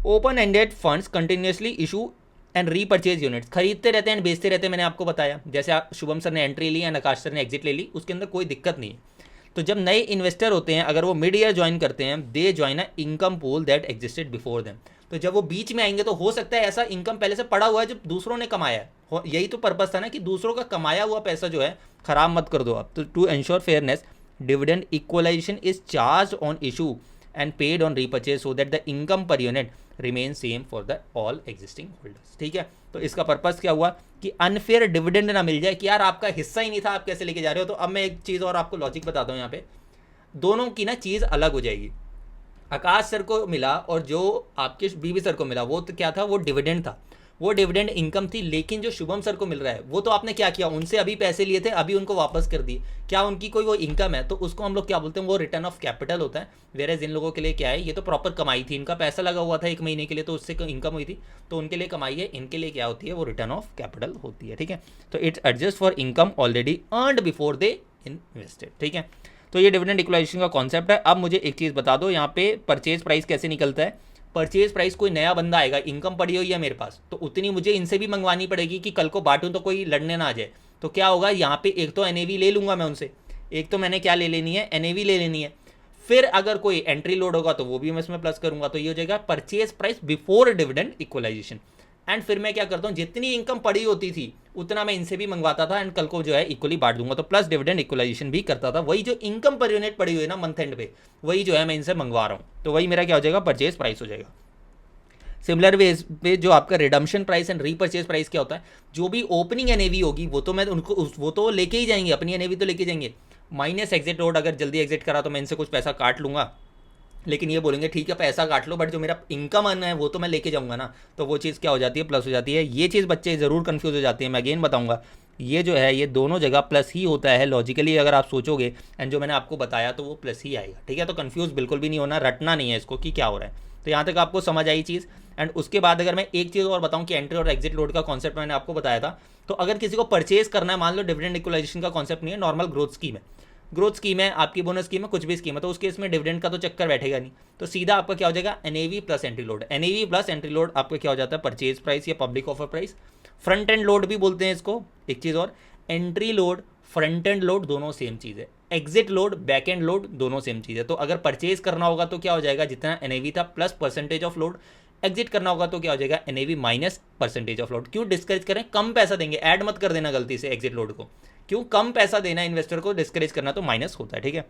open ended funds continuously issue and repurchase units, खरीदते रहते हैं बेचते रहते हैं। मैंने आपको बताया जैसे शुभम सर ने एंट्री ली एंड आकाश सर ने एग्जिट ले ली, उसके अंदर कोई दिक्कत नहीं है। तो जब नए इन्वेस्टर होते हैं अगर वो मिड ईयर ज्वाइन करते हैं, they join a income pool that existed before them. तो जब वो बीच में आएंगे तो हो सकता है ऐसा इनकम पहले से पड़ा हुआ है जो दूसरों ने कमाया है। यही तो पर्पस था ना कि दूसरों का कमाया हुआ पैसा जो है खराब मत कर दो आप। तो to ensure fairness dividend equalization is charge on issue and paid on repurchase so that the income per unit remain same for the all existing holders, ठीक है। तो इसका पर्पस क्या हुआ कि अनफेयर डिविडेंड ना मिल जाए कि यार आपका हिस्सा ही नहीं था आप कैसे लेके जा रहे हो। तो अब मैं एक चीज़ और आपको लॉजिक बताता हूँ, यहाँ पे दोनों की ना चीज़ अलग हो जाएगी। आकाश सर को मिला और जो आपके बीबी सर को मिला वो तो क्या था, वो डिविडेंड था, वो डिविडेंड इनकम थी। लेकिन जो शुभम सर को मिल रहा है वो तो आपने क्या किया, उनसे अभी पैसे लिए थे अभी उनको वापस कर दिए, क्या उनकी कोई वो इनकम है? तो उसको हम लोग क्या बोलते हैं, वो रिटर्न ऑफ कैपिटल होता है। वेरेज इन लोगों के लिए क्या है, ये तो प्रॉपर कमाई थी, इनका पैसा लगा हुआ था 1 महीने के लिए तो उससे इनकम हुई थी तो उनके लिए कमाई है। इनके लिए क्या होती है, वो रिटर्न ऑफ कैपिटल होती है, ठीक है। तो it's adjust for income already earned before they invested, ठीक है। तो ये डिविडेंड इक्वलाइजेशन का कॉन्सेप्ट है। अब मुझे एक चीज़ बता दो, यहाँ पे परचेज प्राइस कैसे निकलता है? परचेज प्राइस कोई नया बंदा आएगा, इनकम पड़ी हुई है मेरे पास तो उतनी मुझे इनसे भी मंगवानी पड़ेगी कि कल को बांटूं तो कोई लड़ने ना आ जाए। तो क्या होगा, यहाँ पे एक तो एनएवी ले लूँगा मैं उनसे, एक तो मैंने क्या ले लेनी है, एनएवी ले लेनी है। फिर अगर कोई एंट्री लोड होगा तो वो भी मैं इसमें प्लस करूँगा। तो ये हो जाएगा purchase price before dividend equalization. And फिर मैं क्या करता हूँ, जितनी इनकम पड़ी होती थी उतना मैं इनसे भी मंगवाता था एंड कल को जो है इक्वली बांट दूंगा। तो प्लस डिविडेंड इक्वलाइजेशन भी करता था। वही जो इनकम पर यूनिट पड़ी हुई है ना मंथ एंड पे, वही जो है मैं इनसे मंगवा रहा हूँ। तो वही मेरा क्या हो जाएगा, परचेज प्राइस हो जाएगा। सिमिलर वेज पे जो आपका redemption price and repurchase price क्या होता है, जो भी ओपनिंग एनएवी होगी वो तो मैं उनको वो तो लेके ही जाएंगे, अपनी एनएवी तो लेके जाएंगे। माइनस एग्जिट लोड, अगर जल्दी एग्जिट करा तो मैं इनसे कुछ पैसा काट लूँगा, लेकिन ये बोलेंगे ठीक है पैसा काट लो बट जो मेरा इनकम आना है वो तो मैं लेके जाऊंगा ना। तो वो चीज़ क्या हो जाती है, प्लस हो जाती है। ये चीज़ बच्चे ज़रूर कंफ्यूज हो जाती है। मैं अगेन बताऊंगा ये जो है ये दोनों जगह प्लस ही होता है लॉजिकली, अगर आप सोचोगे एंड जो मैंने आपको बताया तो वो प्लस ही आएगा, ठीक है। तो कंफ्यूज बिल्कुल भी नहीं होना, रटना नहीं है इसको कि क्या हो रहा है। तो यहाँ तक आपको समझ आई चीज़। एंड उसके बाद अगर मैं एक चीज़ और बताऊँ कि एंट्री और एग्जिट लोड का कॉन्सेप्ट मैंने आपको बताया था। तो अगर किसी को परचेज करना है, मान लो डिविडेंड इक्वलाइजेशन का कॉन्सेप्ट नहीं है, नॉर्मल ग्रोथ स्कीम है, ग्रोथ स्कीम है, आपकी बोनस स्कीम है, कुछ भी स्कीम है, तो उस केस में डिविडेंड का तो चक्कर बैठेगा नहीं। तो सीधा आपका क्या हो जाएगा, NAV plus entry load. NAV plus entry load आपका क्या हो जाता है, परचेज प्राइस या public offer price. Front end load भी बोलते हैं इसको। एक चीज़ और, entry load front end load दोनों सेम चीज़ है, exit load back and load दोनों सेम चीज़ है। तो अगर परचेज करना होगा तो क्या हो जाएगा, जितना एनएवी था plus percentage of load. Exit करना होगा तो क्या हो जाएगा, NAV minus percentage of load. क्यों डिस्करेज करें, कम पैसा देंगे, ऐड मत कर देना गलती से एग्जिट लोड को। क्यों, कम पैसा देना इन्वेस्टर को, डिस्करेज करना तो माइनस होता है, ठीक है।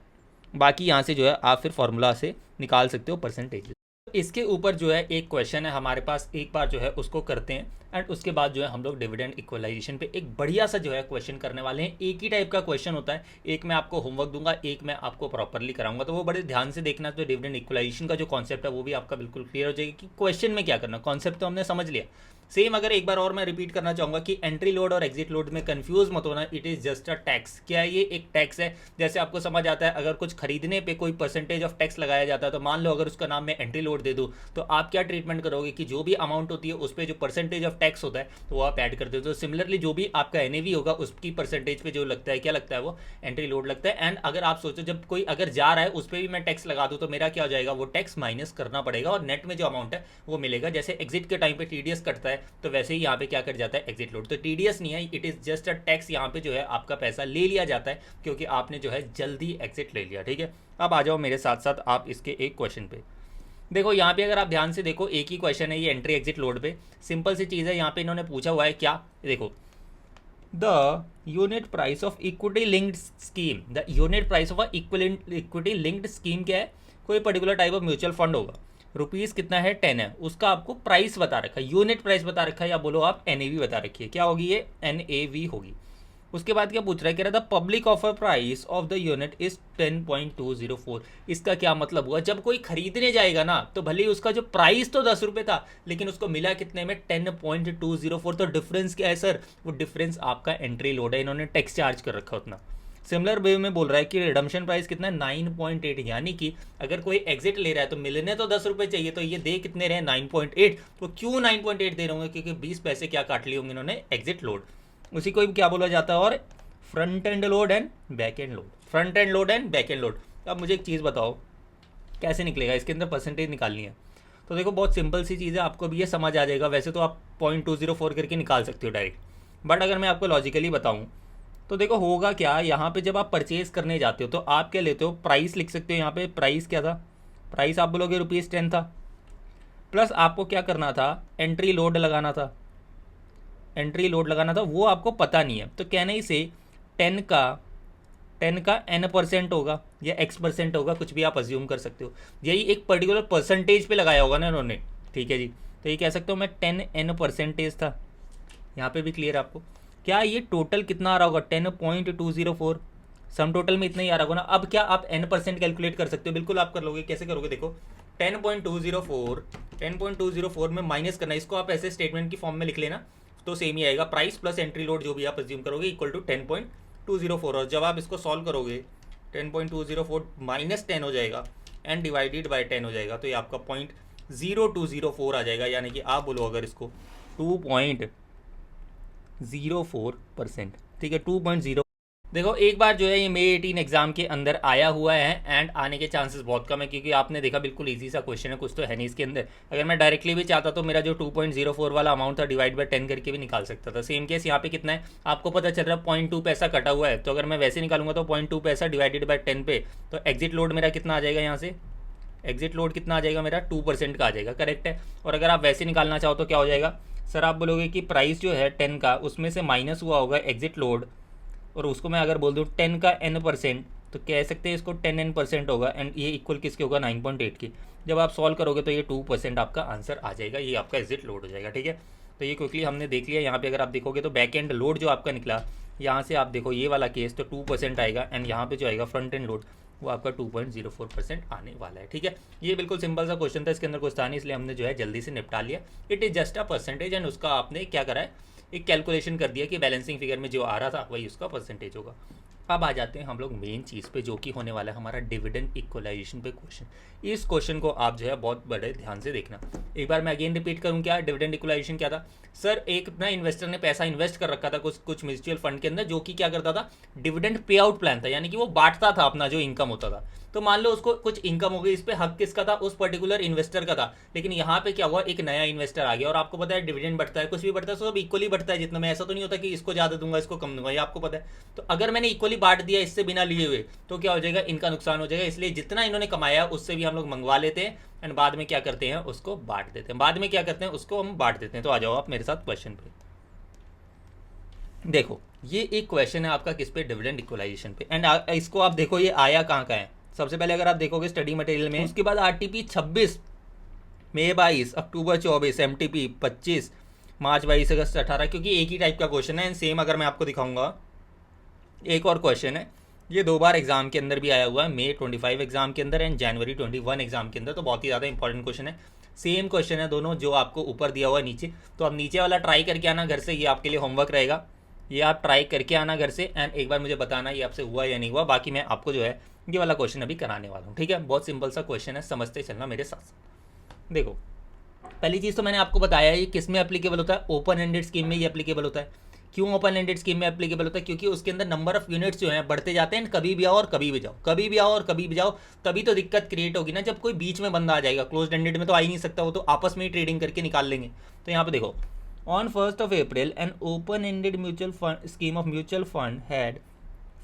बाकी यहाँ से जो है आप फिर फॉर्मूला से निकाल सकते हो परसेंटेज। इसके ऊपर जो है एक क्वेश्चन है हमारे पास, एक बार जो है उसको करते हैं एंड उसके बाद जो है हम लोग डिविडेंड इक्वलाइजेशन पे एक बढ़िया सा जो है क्वेश्चन करने वाले हैं। एक ही टाइप का क्वेश्चन होता है, एक मैं आपको होमवर्क दूंगा, एक मैं आपको प्रॉपरली कराऊंगा, तो वो बड़े ध्यान से देखना। तो डिविडेंड इक्वलाइजेशन का जो कॉन्सेप्ट है वो भी आपका बिल्कुल क्लियर हो जाएगा कि क्वेश्चन में क्या करना। कॉन्सेप्ट तो हमने समझ लिया। सेम अगर एक बार और मैं रिपीट करना चाहूँगा कि एंट्री लोड और एग्जिट लोड में कंफ्यूज मत होना, it is just a tax. क्या ये एक टैक्स है, जैसे आपको समझ आता है अगर कुछ खरीदने पे कोई परसेंटेज ऑफ टैक्स लगाया जाता है, तो मान लो अगर उसका नाम मैं एंट्री लोड दे दूँ, तो आप क्या ट्रीटमेंट करोगे कि जो भी अमाउंट होती है उस पर जो परसेंटेज ऑफ टैक्स होता है तो वो आप ऐड कर देते हो। तो सिमिलरली जो भी आपका एनएवी होगा उसकी परसेंटेज पे जो लगता है, क्या लगता है, वो एंट्री लोड लगता है। एंड अगर आप सोचो जब कोई अगर जा रहा है उस पर भी मैं टैक्स लगा दूँ तो मेरा क्या हो जाएगा, वो टैक्स माइनस करना पड़ेगा और नेट में जो अमाउंट है वो मिलेगा। जैसे एग्जिट के टाइम पे टीडीएस कटता है तो वैसे ही यहाँ पे क्या कट जाता है, एग्जिट लोड। तो टीडीएस नहीं है, it is just a tax. यहाँ पे जो है आपका पैसा ले लिया जाता है क्योंकि आपने जो है जल्दी एग्जिट ले लिया, ठीक है। अब आ जाओ मेरे साथ साथ आप इसके एक क्वेश्चन पे। देखो यहाँ पे अगर आप ध्यान से देखो, एक ही क्वेश्चन है ये एंट्री एग्जिट लोड पे। सिंपल सी चीज़ है, यहाँ पे इन्होंने पूछा हुआ है क्या, देखो, the unit price of equity linked scheme. The unit price of equity linked scheme क्या है, कोई particular type of mutual fund होगा, रुपीज़ कितना है 10 है, उसका आपको प्राइस बता रखा है, यूनिट प्राइस बता रखा है, या बोलो आप एनएवी बता रखी है। क्या होगी ये, एनएवी होगी। उसके बाद क्या पूछ रहा है, कह रहा था public offer price of the unit is 10.204। इसका क्या मतलब हुआ, जब कोई खरीदने जाएगा ना तो भले ही उसका जो प्राइस तो 10 रुपये था लेकिन उसको मिला कितने में, 10.204। तो डिफरेंस क्या है सर, वो डिफरेंस आपका एंट्री लोड है, इन्होंने टैक्स चार्ज कर रखा उतना। सिमिलर वे में बोल रहा है कि रिडम्पशन प्राइस कितना है, 9.8। यानी कि अगर कोई एग्जिट ले रहा है तो मिलने तो 10 रुपये चाहिए, तो ये दे कितने रहे, 9.8। तो क्यों 9.8 दे रहे होंगे, क्योंकि 20 पैसे क्या काट लिए होंगे इन्होंने एग्जिट लोड। उसी को क्या बोला जाता है, और front end load and back and load. Front end load and back and load. अब मुझे एक चीज़ बताओ कैसे निकलेगा, इसके अंदर परसेंटेज निकालनी है। तो देखो बहुत सिंपल सी चीज़ है, आपको भी ये समझ आ जाएगा। वैसे तो आप 0.204 करके निकाल सकते हो डायरेक्ट, बट अगर मैं आपको लॉजिकली बताऊँ तो देखो होगा क्या, यहाँ पे जब आप परचेज करने जाते हो तो आप क्या लेते हो, प्राइस लिख सकते हो। यहाँ पे प्राइस क्या था, प्राइस आप बोलोगे ₹10 था, प्लस आपको क्या करना था, एंट्री लोड लगाना था। एंट्री लोड लगाना था वो आपको पता नहीं है, तो कहने से 10 का n% होगा या x% होगा, कुछ भी आप अज्यूम कर सकते हो। यही एक पर्टिकुलर परसेंटेज पे लगाया होगा ना इन्होंने, ठीक है जी। तो ये कह सकते हो मैं 10n% था। यहाँ पे भी क्लियर आपको, क्या ये टोटल कितना आ रहा होगा, 10.204। सम टोटल में इतना ही आ रहा होगा ना। अब क्या आप n% कैलकुलेट कर सकते हो, बिल्कुल आप कर लोगे। कैसे करोगे, देखो 10.204 में माइनस करना, इसको आप ऐसे स्टेटमेंट की फॉर्म में लिख लेना तो सेम ही आएगा। प्राइस प्लस एंट्री लोड जो भी आप अज्यूम करोगे इक्वल टू 10.204। और जब आप इसको सॉल्व करोगे 10.204 माइनस 10 हो जाएगा एंड डिवाइडेड बाय 10 हो जाएगा, तो ये आपका 0.0204 आ जाएगा। यानी कि आप बोलो अगर इसको 2.04%, ठीक है, 2.0। देखो एक बार जो है ये May 18 एग्जाम के अंदर आया हुआ है एंड आने के चांसेस बहुत कम है, क्योंकि आपने देखा बिल्कुल इजी सा क्वेश्चन है, कुछ तो है नहीं इसके अंदर। अगर मैं डायरेक्टली भी चाहता तो मेरा जो 2.04 वाला अमाउंट था डिवाइड बाय 10 करके भी निकाल सकता था। सेम केस यहाँ पे कितना है आपको पता चल रहा है, 0.2 पैसा कटा हुआ है, तो अगर मैं वैसे निकालूंगा तो 0.2 पैसा डिवाइडेड बाय 10 पे, तो एग्जिट लोड मेरा कितना आ जाएगा, यहाँ से एग्जिट लोड कितना आ जाएगा मेरा, 2% का आ जाएगा, करेक्ट है। और अगर आप वैसे निकालना चाहो तो क्या हो जाएगा सर, आप बोलोगे कि प्राइस जो है 10 का उसमें से माइनस हुआ होगा एग्जिट लोड, और उसको मैं अगर बोल दूँ 10 का n%, तो कह सकते हैं इसको 10n% होगा एंड ये इक्वल किसके होगा, 9.8 की। जब आप सॉल्व करोगे तो ये 2% आपका आंसर आ जाएगा, ये आपका एग्जिट लोड हो जाएगा, ठीक है। तो ये क्विकली हमने देख लिया। यहाँ पे अगर आप देखोगे तो बैक एंड लोड जो आपका निकला, यहाँ से आप देखो ये वाला केस तो 2% आएगा एंड यहाँ पे जो आएगा फ्रंट एंड लोड वो आपका 2.04% आने वाला है, ठीक है। ये बिल्कुल सिंपल सा क्वेश्चन था, इसके अंदर कुछ था नहीं, इसलिए हमने जो है जल्दी से निपटा लिया। It is just a percentage and उसका आपने क्या करा है, एक कैलकुलेशन कर दिया कि बैलेंसिंग फिगर में जो आ रहा था वही उसका परसेंटेज होगा। अब आ जाते हैं हम लोग मेन चीज़ पे, जो कि होने वाला है हमारा डिविडेंड इक्वलाइजेशन पे क्वेश्चन। इस क्वेश्चन को आप जो है बहुत बड़े ध्यान से देखना। एक बार मैं अगेन रिपीट करूँ, क्या डिविडेंड इक्वलाइजेशन क्या था सर? एक ना इन्वेस्टर ने पैसा इन्वेस्ट कर रखा था कुछ म्यूचुअल फंड के अंदर, जो कि क्या करता था, डिविडेंड पे आउट प्लान था, यानी कि वो बांटता था अपना जो इनकम होता था। तो मान लो उसको कुछ इनकम हो गई, इस पे हक किसका था? उस पर्टिकुलर इन्वेस्टर का था। लेकिन यहाँ पे क्या हुआ, एक नया इन्वेस्टर आ गया, और आपको पता है डिविडेंड बढ़ता है, कुछ भी बढ़ता है सब इक्वली बढ़ता है जितना। में ऐसा तो नहीं होता कि इसको ज़्यादा दूंगा इसको कम दूंगा, ये आपको पता है। तो अगर मैंने इक्वली बांट दिया इससे बिना लिए हुए, तो क्या हो जाएगा, इनका नुकसान हो जाएगा। इसलिए जितना इन्होंने कमाया उससे भी हम लोग मंगवा लेते हैं, एंड बाद में क्या करते हैं, उसको बांट देते हैं। बाद में क्या करते हैं, उसको हम बांट देते हैं। तो आ जाओ आप मेरे साथ क्वेश्चन पे। देखो ये एक क्वेश्चन है आपका किस पे, डिविडेंड इक्वलाइजेशन पे। एंड इसको आप देखो ये आया कहाँ का है। सबसे पहले अगर आप देखोगे स्टडी मटेरियल में, उसके बाद आरटीपी 26, मई 22, अक्टूबर 24, एमटीपी 25, मार्च 22, अगस्त 18, क्योंकि एक ही टाइप का क्वेश्चन है। एंड सेम अगर मैं आपको दिखाऊंगा, एक और क्वेश्चन है, ये 2 बार एग्जाम के अंदर भी आया हुआ है, मई 25 एग्जाम के अंदर एंड जनवरी 21 एग्जाम के अंदर। तो बहुत ही ज़्यादा इंपॉर्टेंट क्वेश्चन है। सेम क्वेश्चन है दोनों, जो आपको ऊपर दिया हुआ है नीचे। तो अब नीचे वाला ट्राई करके आना घर से, ये आपके लिए होमवर्क रहेगा। ये आप ट्राई करके आना घर से, एंड एक बार मुझे बताना ये आपसे हुआ या नहीं हुआ। बाकी मैं आपको जो है ये वाला क्वेश्चन अभी कराने वाला हूँ, ठीक है। बहुत सिंपल सा क्वेश्चन है, समझते चलना मेरे साथ साथ। देखो पहली चीज़ तो मैंने आपको बताया ये किस में एप्लीकेबल होता है, ओपन एंडेड स्कीम में ये एप्लीकेबल होता है। क्यों ओपन एंडेड स्कीम में एप्लीकेबल होता है? क्योंकि उसके अंदर नंबर ऑफ यूनिट्स जो हैं बढ़ते जाते हैं, कभी भी आओ और कभी भी जाओ, कभी भी आओ और कभी भी जाओ। तभी तो दिक्कत क्रिएट होगी ना, जब कोई बीच में बंदा आ जाएगा। क्लोज एंडेड में तो आ ही नहीं सकता, वो तो आपस में ही ट्रेडिंग करके निकाल लेंगे। तो यहाँ पे देखो, on 1st of April an open ended mutual fund scheme of mutual fund had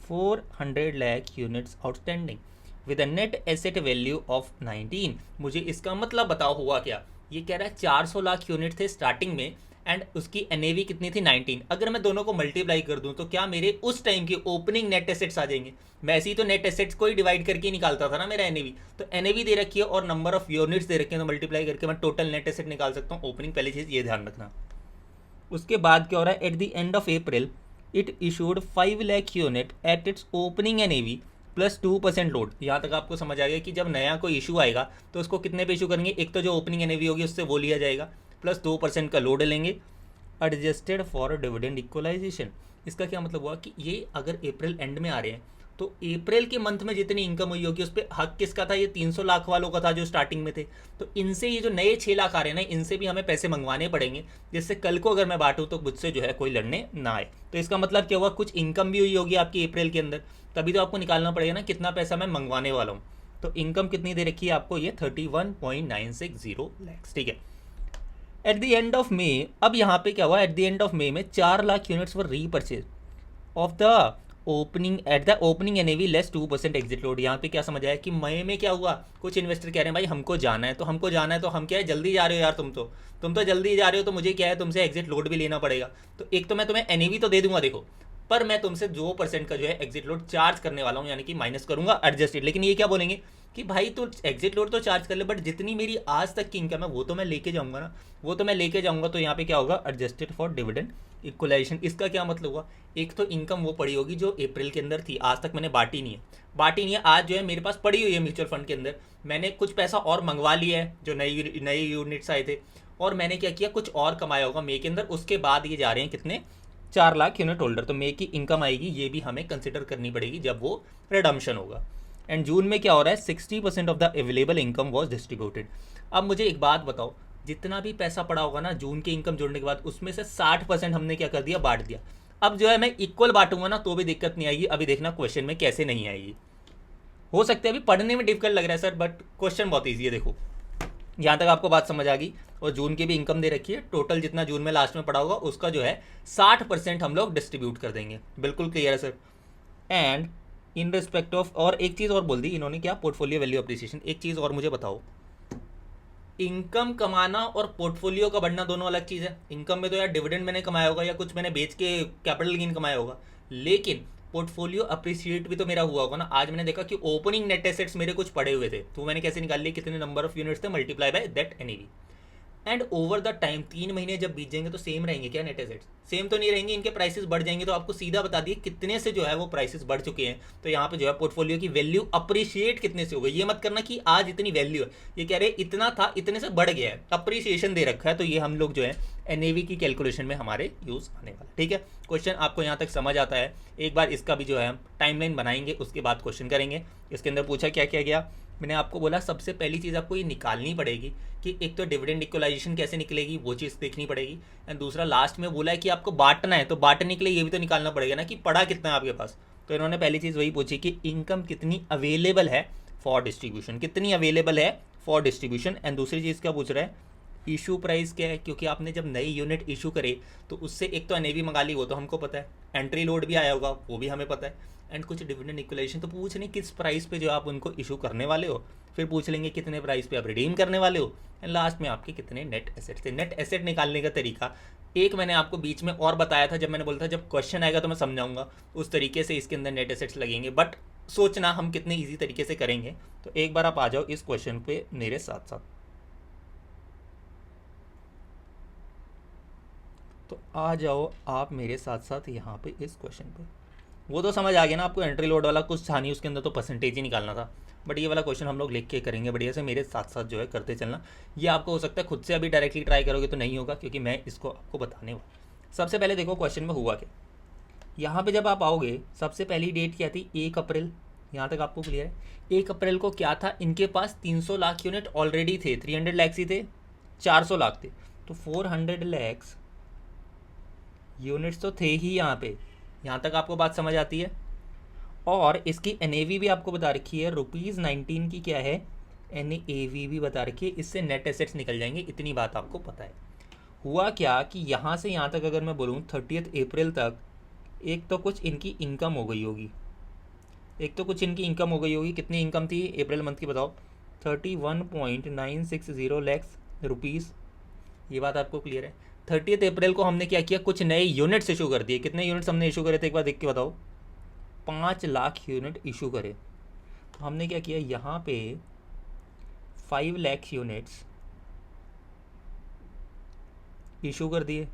400 lakh units outstanding with a net asset value of 19। मुझे इसका मतलब बताओ हुआ क्या। ये कह रहा है 400 लाख यूनिट थे स्टार्टिंग में, एंड उसकी एनएवी कितनी थी, 19। अगर मैं दोनों को मल्टीप्लाई कर दूं तो क्या मेरे उस टाइम के ओपनिंग नेट एसेट्स आ जाएंगे। मैं ऐसे ही तो नेट एसेट्स को ही डिवाइड करके निकालता था ना मेरा एनएवी। तो एनएवी दे रखी है और नंबर ऑफ यूनिट्स दे रखे हैं, तो मल्टीप्लाई करके मैं टोटल नेट एसेट निकाल सकता हूँ। ओपनिंग पहली चीज़ ये ध्यान रखना। उसके बाद क्या हो रहा है, at the end of April it issued 5 lakh unit at its opening NAV plus 2% load. यहाँ तक आपको समझ आ गया कि जब नया कोई इशू आएगा तो उसको कितने पे इशू करेंगे, एक तो जो ओपनिंग एनएवी होगी उससे वो लिया जाएगा, प्लस 2% का लोड लेंगे, एडजस्टेड फॉर डिविडेंड इक्वलाइजेशन। इसका क्या मतलब हुआ कि ये अगर अप्रैल एंड में आ रहे हैं तो अप्रैल के मंथ में जितनी इनकम हुई होगी उस पर हक किसका था, ये 300 लाख वालों का था जो स्टार्टिंग में थे। तो इनसे ये जो नए 6 लाख आ रहे हैं ना, इनसे भी हमें पैसे मंगवाने पड़ेंगे, जिससे कल को अगर मैं बांटूँ तो मुझसे जो है कोई लड़ने ना आए। तो इसका मतलब क्या हुआ, कुछ इनकम भी हुई होगी आपकी अप्रैल के अंदर, तभी तो आपको निकालना पड़ेगा ना कितना पैसा मैं मंगवाने वाला हूँ। तो इनकम कितनी दे रखी है आपको, ये 31.960 लैक्स, ठीक है। At the end of May, अब यहाँ पे क्या हुआ, at the end of May में 4 lakh units were repurchase of the opening at the opening NAV less 2% exit load. यहाँ पे क्या समझ आया कि मई में क्या हुआ, कुछ इन्वेस्टर कह रहे हैं भाई हमको जाना है, तो हमको जाना है तो हम क्या है, जल्दी जा रहे हो यार, तुम तो जल्दी जा रहे हो, तो मुझे क्या है तुमसे एग्जिट लोड भी लेना पड़ेगा। तो एक तो मैं तुम्हें एनएवी तो दे दूंगा देखो, पर मैं तुमसे 2% का जो है एग्जिट लोड चार्ज करने वाला हूँ, यानी कि माइनस करूंगा एडजस्टेड। लेकिन ये क्या बोलेंगे कि भाई तू एग्जिट लोड तो चार्ज कर ले, बट जितनी मेरी आज तक की इनकम है वो तो मैं लेके जाऊंगा ना, वो तो मैं लेके जाऊंगा। तो यहाँ पे क्या होगा, एडजस्टेड फॉर डिविडेंड इक्वलाइजेशन। इसका क्या मतलब हुआ, एक तो इनकम वो पड़ी होगी जो अप्रैल के अंदर थी, आज तक मैंने बांटी नहीं है, आज जो है मेरे पास पड़ी हुई है म्यूचुअल फंड के अंदर। मैंने कुछ पैसा और मंगवा लिया है जो नए यूनिट्स आए थे, और मैंने क्या किया, कुछ और कमाया होगा मे के अंदर। उसके बाद ये जा रहे हैं कितने, 4 लाख यूनिट होल्डर। तो मे की इनकम आएगी, ये भी हमें कंसिडर करनी पड़ेगी जब वो रिडम्पशन होगा। एंड जून में क्या हो रहा है, 60% of the available income was distributed. अब मुझे एक बात बताओ, जितना भी पैसा पड़ा होगा ना जून के इनकम जोड़ने के बाद, उसमें से 60% हमने क्या कर दिया, बांट दिया। अब जो है मैं इक्वल बांटूंगा ना तो भी दिक्कत नहीं आएगी। अभी देखना क्वेश्चन में कैसे नहीं आएगी। हो सकता है अभी पढ़ने में डिफिकल्ट लग रहा है सर, बट क्वेश्चन बहुत ईजी है। देखो यहाँ तक आपको बात समझ आ गई, और जून की भी इनकम दे रखी है। टोटल जितना जून में लास्ट में पड़ा होगा उसका जो है 60% हम लोग डिस्ट्रीब्यूट कर देंगे। बिल्कुल क्लियर है sir. And in respect of, और एक चीज़ और बोल दी इन्होंने, क्या, पोर्टफोलियो वैल्यू अप्रिसिएशन। एक चीज़ और मुझे बताओ, इनकम कमाना और पोर्टफोलियो का बढ़ना दोनों अलग चीज़ है। इनकम में तो यार डिविडेंड मैंने कमाया होगा या कुछ मैंने बेच के कैपिटल गेन कमाया होगा, लेकिन पोर्टफोलियो अप्रिशिएट भी तो मेरा हुआ होगा ना। आज मैंने देखा कि ओपनिंग नेट एसेट्स मेरे कुछ पड़े हुए थे, तो मैंने कैसे निकाल लिए, कितने नंबर ऑफ यूनिट्स थे, multiply by that NAV. And over the time 3 महीने जब बीत जाएंगे तो सेम रहेंगे क्या नेट एसेट्स, सेम तो नहीं रहेंगे, इनके प्राइसेस बढ़ जाएंगे। तो आपको सीधा बता दिए कितने से जो है वो प्राइसेस बढ़ चुके हैं। तो यहाँ पे जो है पोर्टफोलियो की वैल्यू अप्रिशिएट कितने से हो गई। ये मत करना कि आज इतनी वैल्यू है, ये कह रहे इतना था इतने से बढ़ गया है, अप्रिसिएशन दे रखा है। तो ये हम लोग जो है एनएवी की कैलकुलेशन में हमारे यूज़ आने वाला। ठीक है, क्वेश्चन आपको यहाँ तक समझ आता है। एक बार इसका भी जो है हम टाइमलाइन बनाएंगे, उसके बाद क्वेश्चन करेंगे। इसके अंदर पूछा क्या क्या गया, मैंने आपको बोला सबसे पहली चीज़ आपको ये निकालनी पड़ेगी कि एक तो डिविडेंड इक्वलाइजेशन कैसे निकलेगी, वो चीज़ देखनी पड़ेगी। एंड दूसरा लास्ट में बोला है कि आपको बांटना है, तो बांटने के लिए ये भी तो निकालना पड़ेगा ना कि पड़ा कितना है आपके पास। तो इन्होंने पहली चीज़ वही पूछी कि इनकम कितनी अवेलेबल है फॉर डिस्ट्रीब्यूशन, कितनी अवेलेबल है फॉर डिस्ट्रीब्यूशन। एंड दूसरी चीज़ क्या पूछ रहा है, इशू प्राइस क्या है, क्योंकि आपने जब नई यूनिट इशू करे तो उससे एक तो एनएवी मंगा ली, वो तो हमको पता है, एंट्री लोड भी आया होगा वो भी हमें पता है। एंड कुछ डिविडेंड इक्वलाइजेशन तो पूछ नहीं किस प्राइस पे जो आप उनको इशू करने वाले हो, फिर पूछ लेंगे कितने प्राइस पे आप रिडीम करने वाले हो, एंड लास्ट में आपके कितने नेट एसेट थे। नेट एसेट निकालने का तरीका एक मैंने आपको बीच में और बताया था, जब मैंने बोला था जब क्वेश्चन आएगा तो मैं समझाऊंगा, उस तरीके से इसके अंदर नेट एसेट्स लगेंगे, बट सोचना हम कितने ईजी तरीके से करेंगे। तो एक बार आप आ जाओ इस क्वेश्चन पे मेरे साथ साथ, तो आ जाओ आप मेरे साथ साथ यहाँ पे इस क्वेश्चन पे। वो तो समझ आ गया ना आपको, एंट्री लोड वाला कुछ था नहीं, उसके अंदर तो परसेंटेज ही निकालना था। बट ये वाला क्वेश्चन हम लोग लिख के करेंगे बढ़िया से, मेरे साथ साथ जो है करते चलना। ये आपको हो सकता है खुद से अभी डायरेक्टली ट्राई करोगे तो नहीं होगा, क्योंकि मैं इसको आपको बताने वाला। सबसे पहले देखो क्वेश्चन में हुआ क्या, यहाँ पे जब आप आओगे सबसे पहली डेट क्या थी, 1 अप्रैल। यहाँ तक आपको क्लियर है। 1 अप्रैल को क्या था, इनके पास 300 लाख यूनिट ऑलरेडी थे, 300 लैक्स ही थे, 400 लाख थे, तो 400 लैक्स यूनिट्स तो थे ही यहाँ पे। यहाँ तक आपको बात समझ आती है। और इसकी एनएवी भी आपको बता रखी है, ₹19 की क्या है, एनएवी भी बता रखी है, इससे नेट एसेट्स निकल जाएंगे, इतनी बात आपको पता है। हुआ क्या कि यहाँ से यहाँ तक अगर मैं बोलूँ 30 अप्रैल तक, एक तो कुछ इनकी इनकम हो गई होगी, कितनी इनकम थी अप्रैल मंथ की बताओ, 31.960 लैक्स रुपीज़। ये बात आपको क्लियर है। 30 अप्रैल को हमने क्या किया, कुछ नए यूनिट्स इशू कर दिए। कितने यूनिट्स हमने इशू करे थे एक बार देख के बताओ, 5 लाख यूनिट इशू करे। तो हमने क्या किया, यहाँ पे 5 लाख यूनिट्स इशू कर दिए।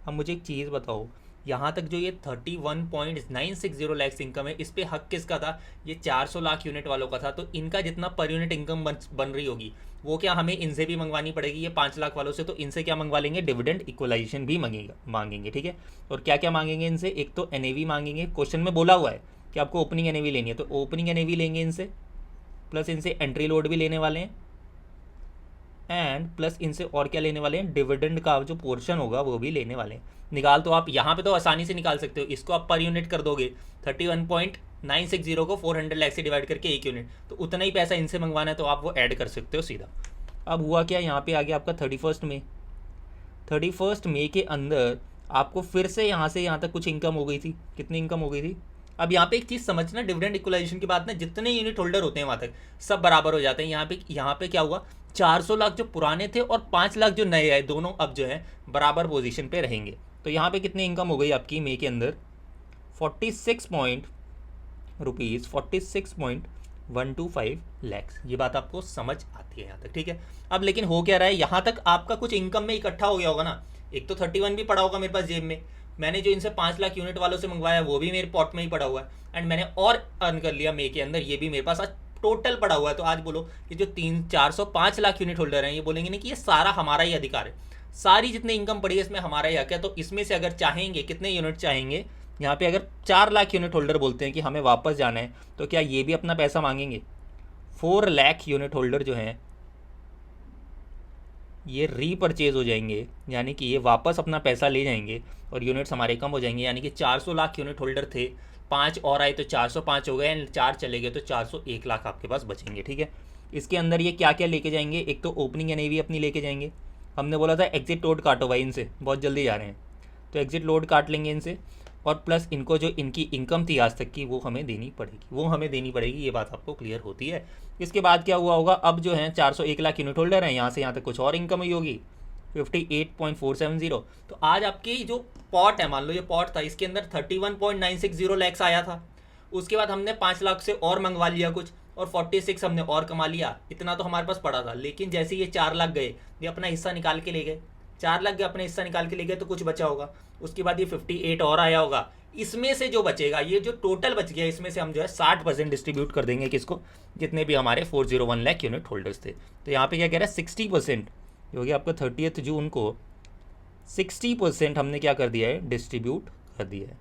अब मुझे एक चीज़ बताओ, यहाँ तक जो ये 31.960 लैक्स इनकम है, इस पे हक किसका था, ये 400 लाख यूनिट वालों का था। तो इनका जितना पर यूनिट इनकम बन रही होगी वो क्या हमें इनसे भी मंगवानी पड़ेगी, ये 5 लाख वालों से। तो इनसे क्या मंगवा लेंगे, डिविडेंड इक्वलाइजेशन भी मांगेंगे। ठीक है, और क्या क्या मांगेंगे इनसे, एक तो एनएवी मांगेंगे, क्वेश्चन में बोला हुआ है कि आपको ओपनिंग एनएवी लेनी है, तो ओपनिंग एनएवी लेंगे इनसे, प्लस इनसे एंट्री लोड भी लेने वाले हैं, एंड प्लस इनसे और क्या लेने वाले हैं, डिविडेंड का जो पोर्शन होगा वो भी लेने वाले हैं। निकाल तो आप यहाँ पे तो आसानी से निकाल सकते हो, इसको आप पर यूनिट कर दोगे, 31.960 को 400 लाख से डिवाइड करके 1 यूनिट, तो उतना ही पैसा इनसे मंगवाना है, तो आप वो ऐड कर सकते हो सीधा। अब हुआ क्या, यहाँ पे आ गया आपका 31 मई के अंदर आपको फिर से यहाँ से यहाँ तक कुछ इनकम हो गई थी। कितनी इनकम हो गई थी, अब यहाँ पे एक चीज़ समझना, डिविडेंड इक्वलाइजेशन की बात ना, जितने यूनिट होल्डर होते हैं वहाँ तक सब बराबर हो जाते हैं। यहाँ पे क्या हुआ, 400 लाख जो पुराने थे और 5 लाख जो नए आए, दोनों अब जो है बराबर पोजीशन पे रहेंगे। तो यहाँ पे कितनी इनकम हो गई आपकी मई के अंदर, 46.125 लैक्स। ये बात आपको समझ आती है यहाँ तक, ठीक है। अब लेकिन हो क्या रहा है, यहाँ तक आपका कुछ इनकम में इकट्ठा हो गया होगा ना, एक तो 31 भी पड़ा होगा मेरे पास जेब में, मैंने जो इनसे 5 लाख यूनिट वालों से मंगवाया वो भी मेरे पॉट में ही पड़ा हुआ है, एंड मैंने और अर्न कर लिया मई के अंदर, ये भी मेरे पास आज टोटल पड़ा हुआ है। तो आज बोलो कि जो 405 लाख यूनिट होल्डर हैं, ये बोलेंगे नहीं कि ये सारा हमारा ही अधिकार है, सारी जितनी इनकम पड़ी है इसमें हमारा ही हक है। तो इसमें से अगर चाहेंगे, कितने यूनिट चाहेंगे, यहाँ पे अगर 4 लाख यूनिट होल्डर बोलते हैं कि हमें वापस जाना है, तो क्या ये भी अपना पैसा मांगेंगे। 4 लाख यूनिट होल्डर जो हैं ये रीपरचेज हो जाएंगे, यानी कि ये वापस अपना पैसा ले जाएंगे और यूनिट्स हमारे कम हो जाएंगे। यानी कि 400 लाख यूनिट होल्डर थे, 5 और आए तो 405 हो गए, एंड 4 चले गए तो 401 लाख आपके पास बचेंगे। ठीक है, इसके अंदर ये क्या क्या लेके जाएंगे, एक तो ओपनिंग एनएवी अपनी लेके जाएंगे। हमने बोला था एग्जिट लोड काटो भाई इनसे, बहुत जल्दी जा रहे हैं, तो एग्जिट लोड काट लेंगे इनसे, और प्लस इनको जो इनकी इनकम थी आज तक की वो हमें देनी पड़ेगी, ये बात आपको क्लियर होती है। इसके बाद क्या हुआ होगा, अब जो है 401 लाख यूनिट होल्डर हैं, यहाँ से यहाँ तक कुछ और इनकम हुई होगी 58.470। तो आज आपकी जो पॉट है, मान लो ये पॉट था, इसके अंदर 31.960 लैक्स आया था, उसके बाद हमने 5 लाख से और मंगवा लिया कुछ, और 46 हमने और कमा लिया, इतना तो हमारे पास पड़ा था। लेकिन जैसे ये 4 लाख गए, ये अपना हिस्सा निकाल के ले गए, 4 लाख गए अपना हिस्सा निकाल के ले गए, तो कुछ बचा होगा। उसके बाद ये 58 और आया होगा, इसमें से जो बचेगा, ये जो टोटल बच गया, इसमें से हम जो है 60% डिस्ट्रीब्यूट कर देंगे किसको, जितने भी हमारे 401 लाख यूनिट होल्डर्स थे। तो यहाँ पे क्या कह रहा है, 60% हो गया आपका 30 जून को 60% हमने क्या कर दिया है, डिस्ट्रीब्यूट कर दिया है।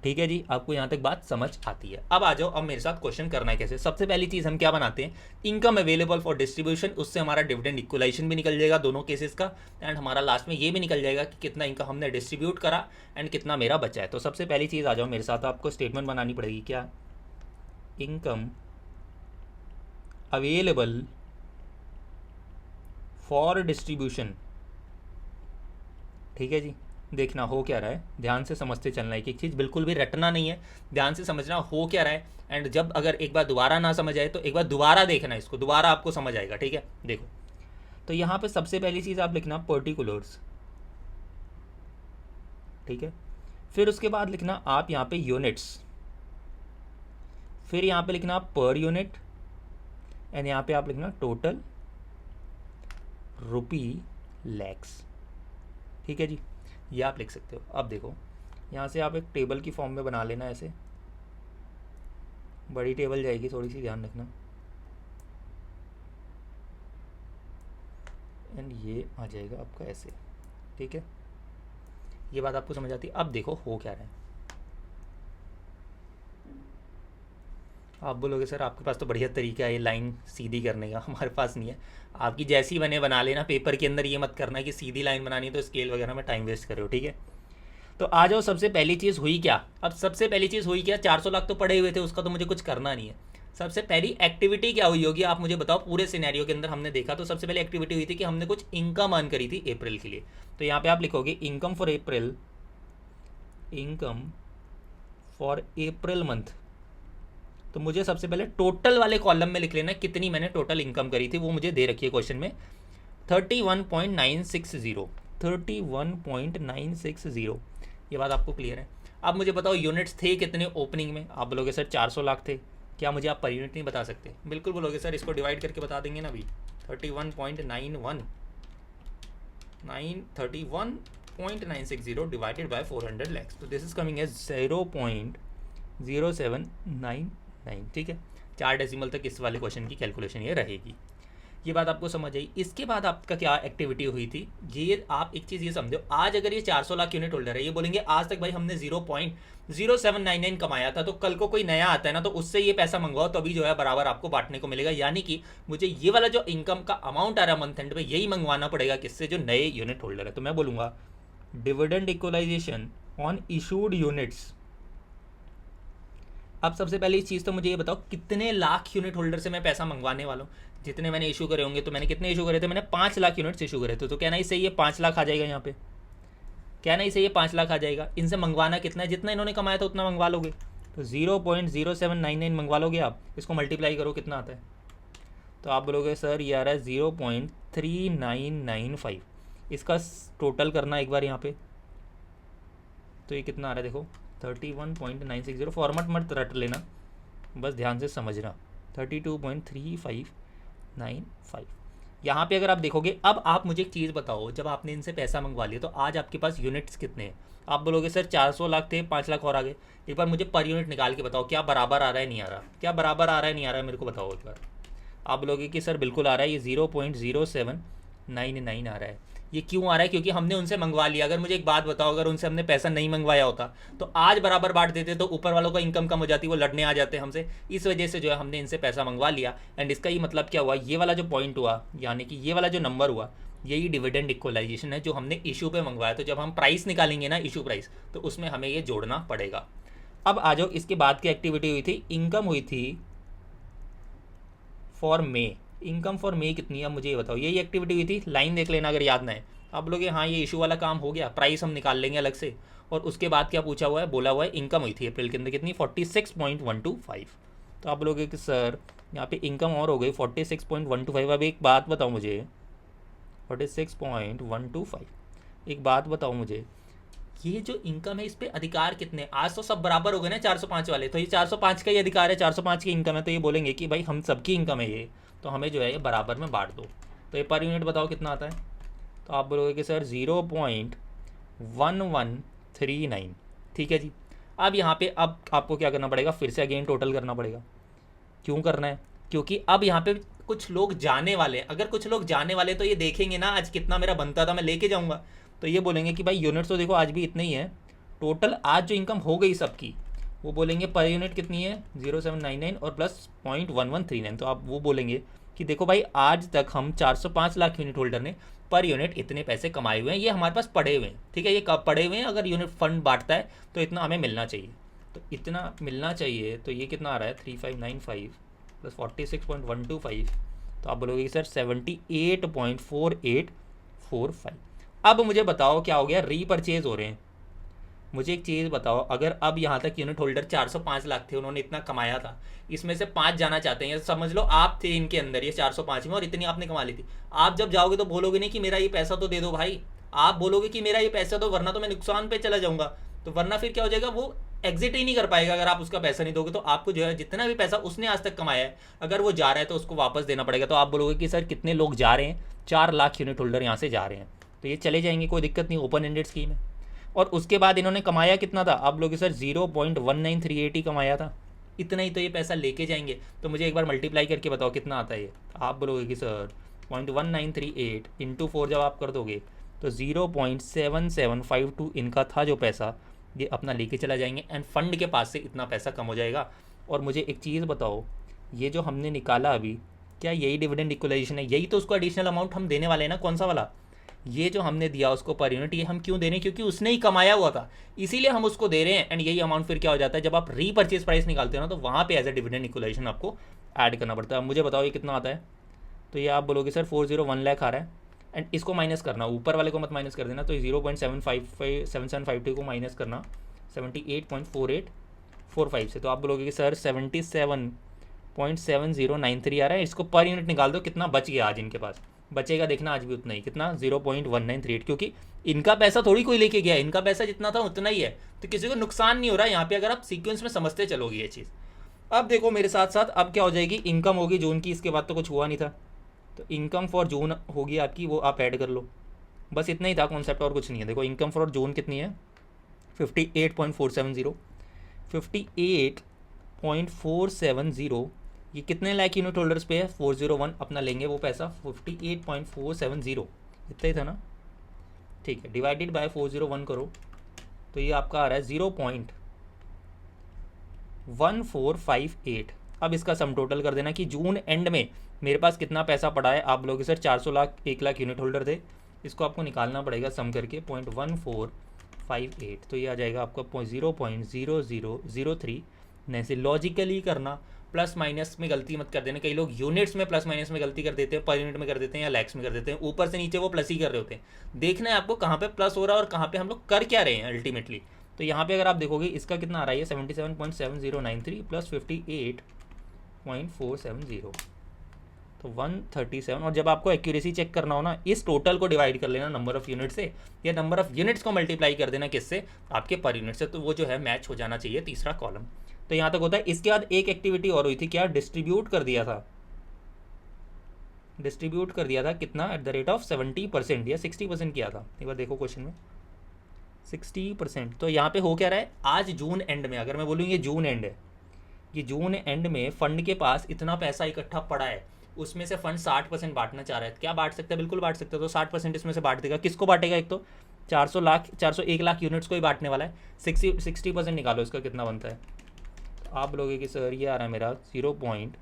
ठीक है जी, आपको यहाँ तक बात समझ आती है। अब आ जाओ, अब मेरे साथ क्वेश्चन करना है कैसे। सबसे पहली चीज़ हम क्या बनाते हैं, इनकम अवेलेबल फॉर डिस्ट्रीब्यूशन, उससे हमारा डिविडेंड इक्वलाइजेशन भी निकल जाएगा दोनों केसेस का, एंड हमारा लास्ट में ये भी निकल जाएगा कि कितना इनकम हमने डिस्ट्रीब्यूट करा एंड कितना मेरा बचा है। तो सबसे पहली चीज़ आ जाओ मेरे साथ, आपको स्टेटमेंट बनानी पड़ेगी, क्या, इनकम अवेलेबल फॉर डिस्ट्रीब्यूशन। ठीक है जी, देखना हो क्या रहा है, ध्यान से समझते चलना है, एक एक चीज़ बिल्कुल भी रटना नहीं है, ध्यान से समझना हो क्या रहा है। एंड जब अगर एक बार दोबारा ना समझ आए तो एक बार दोबारा देखना, इसको दोबारा आपको समझ आएगा। ठीक है, देखो, तो यहाँ पे सबसे पहली चीज़ आप लिखना पर्टिकुलर्स। ठीक है, फिर उसके बाद लिखना आप यहाँ पे यूनिट्स, फिर यहाँ पे लिखना पर यूनिट, एंड यहाँ पे आप लिखना टोटल रुपी लैक्स। ठीक है जी, ये आप लिख सकते हो। अब देखो, यहाँ से आप एक टेबल की फॉर्म में बना लेना, ऐसे बड़ी टेबल जाएगी थोड़ी सी, ध्यान रखना, एंड ये आ जाएगा आपका ऐसे। ठीक है, ये बात आपको समझ आती है। अब देखो हो क्या रहा है, आप बोलोगे सर आपके पास तो बढ़िया तरीका है ये लाइन सीधी करने का, हमारे पास नहीं है। आपकी जैसी बने बना लेना, पेपर के अंदर ये मत करना कि सीधी लाइन बनानी है तो स्केल वगैरह में टाइम वेस्ट करो। ठीक है, तो आ जाओ, सबसे पहली चीज़ हुई क्या, अब सबसे पहली चीज़ हुई क्या, 400 लाख तो पड़े हुए थे, उसका तो मुझे कुछ करना नहीं है। सबसे पहली एक्टिविटी क्या हुई होगी, आप मुझे बताओ, पूरे सिनेरियो के अंदर हमने देखा तो सबसे पहले एक्टिविटी हुई थी कि हमने कुछ इनकम अर्न करी थी अप्रैल के लिए। तो यहाँ पे आप लिखोगे income for April, income for April month. तो मुझे सबसे पहले टोटल वाले कॉलम में लिख लेना कितनी मैंने टोटल इनकम करी थी, वो मुझे दे रखी है क्वेश्चन में 31.960, 31.960। ये बात आपको क्लियर है। अब मुझे बताओ यूनिट्स थे कितने ओपनिंग में, आप बोलोगे सर 400 लाख थे, क्या मुझे आप पर यूनिट नहीं बता सकते, बिल्कुल बोलोगे सर, इसको डिवाइड करके बता देंगे ना अभी, 31.960 डिवाइडेड बाय 400 लैक्स, तो दिस इज कमिंग एज 0.0799। ठीक है, 4 डेसिमल तक इस वाले क्वेश्चन की कैलकुलेशन ये रहेगी। ये बात आपको समझ आई। इसके बाद आपका क्या एक्टिविटी हुई थी, ये आप एक चीज़ ये समझो, आज अगर ये 400 लाख यूनिट होल्डर है, ये बोलेंगे आज तक भाई हमने 0.0799 कमाया था, तो कल को कोई नया आता है ना, तो उससे ये पैसा मंगवाओ, तो अभी जो है बराबर आपको बांटने को मिलेगा। यानी कि मुझे ये वाला जो इनकम का अमाउंट आ रहा है मंथ एंड में, यही मंगवाना पड़ेगा किससे, जो नए यूनिट होल्डर है। तो मैं बोलूँगा dividend equalization on issued units. अब सबसे पहली चीज़ तो मुझे ये बताओ कितने लाख यूनिट होल्डर से मैं पैसा मंगवाने वाला हूँ, जितने मैंने इशू करे होंगे। तो मैंने कितने इशू करे थे, मैंने 5 लाख यूनिट्स इशू करे थे, तो कहना ही सही है 5 लाख आ जाएगा यहाँ पे, कहना ही सही है 5 लाख आ जाएगा। इनसे मंगवाना कितना है, जितना इन्होंने कमाया था उतना मंगवा लोगे, तो 0.0799 मंगवा लोगे आप। इसको मल्टीप्लाई करो कितना आता है, तो आप बोलोगे सर ये आ रहा है 0.3995। इसका टोटल करना एक बार यहाँ पे, तो ये कितना आ रहा है देखो 31.960। फॉर्मेट मत रट लेना, बस ध्यान से समझना, 32.3595। यहाँ पे अगर आप देखोगे, अब आप मुझे एक चीज़ बताओ, जब आपने इनसे पैसा मंगवा लिया तो आज आपके पास यूनिट्स कितने हैं। आप बोलोगे सर 400 लाख थे, 5 लाख और आ गए। एक बार मुझे पर यूनिट निकाल के बताओ, क्या बराबर आ रहा है नहीं आ रहा, क्या बराबर आ रहा है नहीं आ रहा है, मेरे को बताओ एक बार। आप बोलोगे कि सर बिल्कुल आ रहा है, ये 0.0799 आ रहा है। ये क्यों आ रहा है, क्योंकि हमने उनसे मंगवा लिया। अगर मुझे एक बात बताओ, अगर उनसे हमने पैसा नहीं मंगवाया होता तो आज बराबर बांट देते, तो ऊपर वालों का इनकम कम हो जाती, वो लड़ने आ जाते हमसे। इस वजह से जो है हमने इनसे पैसा मंगवा लिया। एंड इसका ये मतलब क्या हुआ, ये वाला जो पॉइंट हुआ, यानी कि ये वाला जो नंबर हुआ, यही डिविडेंड इक्वलाइजेशन है जो हमने इशू पे मंगवाया। तो जब हम प्राइस निकालेंगे ना, इशू प्राइस, तो उसमें हमें ये जोड़ना पड़ेगा। अब आ जाओ, इसके बाद की एक्टिविटी हुई थी, इनकम हुई थी फॉर मे। इनकम फॉर मे कितनी है, मुझे ये बताओ। यही एक्टिविटी हुई थी, लाइन देख लेना अगर याद ना है। आप लोग हाँ ये इशू वाला काम हो गया, प्राइस हम निकाल लेंगे अलग से। और उसके बाद क्या पूछा हुआ है, बोला हुआ है इनकम हुई थी अप्रैल के अंदर कितनी, 46.125। तो आप लोग कि सर यहाँ पे इनकम और हो गई 46.125। अब एक बात बताओ मुझे, 46.125, एक बात बताओ मुझे, ये जो इनकम है इस पे अधिकार कितने। आज तो सब बराबर हो गए ना 405 वाले, तो ये 405 का ही अधिकार है, 405 की इनकम है, तो ये बोलेंगे कि भाई हम सबकी इनकम है ये, तो हमें जो है ये बराबर में बांट दो। तो ये पर यूनिट बताओ कितना आता है, तो आप बोलोगे कि सर 0.1139। ठीक है जी। अब यहाँ पे अब आपको क्या करना पड़ेगा, फिर से अगेन टोटल करना पड़ेगा। क्यों करना है, क्योंकि अब यहाँ पे कुछ लोग जाने वाले हैं। अगर कुछ लोग जाने वाले तो ये देखेंगे ना आज कितना मेरा बनता था, मैं लेके जाऊँगा। तो ये बोलेंगे कि भाई यूनिट तो देखो आज भी इतने ही है, टोटल आज जो इनकम हो गई सबकी, वो बोलेंगे पर यूनिट कितनी है 0799 और प्लस 0.1139। तो आप वो बोलेंगे कि देखो भाई आज तक हम 405 लाख यूनिट होल्डर ने पर यूनिट इतने पैसे कमाए हुए हैं, ये हमारे पास पड़े हुए हैं, ठीक है, ये कब पड़े हुए हैं, अगर यूनिट फंड बांटता है तो इतना हमें मिलना चाहिए, तो इतना मिलना चाहिए। तो ये कितना आ रहा है 3595 प्लस 46.125, तो आप बोलोगे कि सर 78.4845। अब मुझे बताओ क्या हो गया, रीपरचेज हो रहे हैं। मुझे एक चीज़ बताओ, अगर अब यहाँ तक यूनिट होल्डर 405 लाख थे, उन्होंने इतना कमाया था, इसमें से 5 जाना चाहते हैं, समझ लो आप थे इनके अंदर ये 405 में और इतनी आपने कमा ली थी। आप जब जाओगे तो बोलोगे नहीं कि मेरा ये पैसा तो दे दो भाई, आप बोलोगे कि मेरा ये पैसा दो, वरना तो मैं नुकसान पे चला जाऊंगा। तो वरना फिर क्या हो जाएगा, वो एग्जिट ही नहीं कर पाएगा अगर आप उसका पैसा नहीं दोगे। तो आपको जो है जितना भी पैसा उसने आज तक कमाया है, अगर वो जा रहा है तो उसको वापस देना पड़ेगा। तो आप बोलोगे कि सर कितने लोग जा रहे हैं, 4 लाख यूनिट होल्डर यहाँ से जा रहे हैं, तो ये चले जाएंगे, कोई दिक्कत नहीं, ओपन एंडेड स्कीम है। और उसके बाद इन्होंने कमाया कितना था, आप लोग सर 0.1938 ही कमाया था, इतना ही तो ये पैसा लेके जाएंगे। तो मुझे एक बार मल्टीप्लाई करके बताओ कितना आता है ये। आप बोलोगे कि सर 0.1938 इंटू 4 जब आप कर दोगे तो 0.7752 इनका था जो पैसा, ये अपना लेके चला जाएंगे एंड फंड के पास से इतना पैसा कम हो जाएगा। और मुझे एक चीज़ बताओ, ये जो हमने निकाला अभी, क्या यही डिविडेंड इक्वलाइजेशन है, यही तो उसको एडिशनल अमाउंट हम देने वाले हैं ना, कौन सा वाला, ये जो हमने दिया उसको पर यूनिट, ये हम क्यों दे रहे हैं, क्योंकि उसने ही कमाया हुआ था, इसीलिए हम उसको दे रहे हैं। एंड यही अमाउंट फिर क्या हो जाता है, जब आप रीपरचेज प्राइस निकालते हो ना, तो वहाँ पे एज ए डिविडेंड इक्वलाइजेशन आपको ऐड करना पड़ता है। अब मुझे बताओ ये कितना आता है, तो ये आप बोलोगे सर 401 लाख आ रहा है, एंड इसको माइनस करना, ऊपर वाले को मत माइनस कर देना, तो 0.7752 को माइनस करना 78.4845 से, तो आप बोलोगे कि सर 77.7093 आ रहा है। इसको पर यूनिट निकाल दो, कितना बच गया आज इनके पास, बचेगा देखना आज भी उतना ही, कितना 0.1938, क्योंकि इनका पैसा थोड़ी कोई लेके गया, इनका पैसा जितना था उतना ही है, तो किसी को नुकसान नहीं हो रहा है यहाँ पे, अगर आप सीक्वेंस में समझते चलोगे ये चीज़। अब देखो मेरे साथ साथ, अब क्या हो जाएगी, इनकम होगी जून की, इसके बाद तो कुछ हुआ नहीं था, तो इनकम फॉर जून होगी आपकी, वो आप ऐड कर लो, बस इतना ही था कॉन्सेप्ट और कुछ नहीं है। देखो इनकम फॉर जून कितनी है 58.470, 58.470, ये कितने लाख यूनिट होल्डर्स पे है 401, अपना लेंगे वो पैसा 58.470, इतना ही था ना, ठीक है, डिवाइडेड बाय 401 करो, तो ये आपका आ रहा है 0.1458। अब इसका सम टोटल कर देना कि जून एंड में मेरे पास कितना पैसा पड़ा है। आप लोग sir 400 lakh 1 lakh unit holder थे, इसको आपको निकालना पड़ेगा सम करके 0.1458, तो ये आ जाएगा आपका 0.0003। ऐसे लॉजिकली करना, प्लस माइनस में गलती मत कर देना, कई लोग यूनिट्स में प्लस माइनस में गलती कर देते हैं, पर यूनिट में कर देते हैं या लैक्स में कर देते हैं, ऊपर से नीचे वो प्लस ही कर रहे होते हैं। देखना है आपको कहाँ पे प्लस हो रहा है और कहाँ पे हम लोग कर क्या रहे हैं अल्टीमेटली। तो यहाँ पे अगर आप देखोगे इसका कितना आ रहा है 77.7093 प्लस 58.470, तो 137। और जब आपको एक्यूरेसी चेक करना हो ना, इस टोटल को डिवाइड कर लेना नंबर ऑफ यूनिट से, या नंबर ऑफ यूनिट्स को मल्टीप्लाई कर देना किससे, आपके पर यूनिट से, तो वो जो है मैच हो जाना चाहिए तीसरा कॉलम। तो यहाँ तक होता है। इसके बाद एक एक्टिविटी और हुई थी, क्या, डिस्ट्रीब्यूट कर दिया था, डिस्ट्रीब्यूट कर दिया था कितना, एट द रेट ऑफ 70% या 60% किया था। एक बार देखो क्वेश्चन में 60%। तो यहाँ पे हो क्या रहा है, आज जून एंड में, अगर मैं बोलूँ ये जून एंड है, ये जून एंड में फंड के पास इतना पैसा इकट्ठा पड़ा है, उसमें से फंड 60% बांटना चाह रहा है। क्या बांट सकता है, बिल्कुल बांट सकता है, तो 60% इसमें से बांट देगा। किसको बांटेगा, एक तो 401 लाख यूनिट्स को ही बांटने वाला है। 60% निकालो, इसका कितना बनता है, आप बोलोगे कि सर ये आ रहा है मेरा 0 पॉइंट,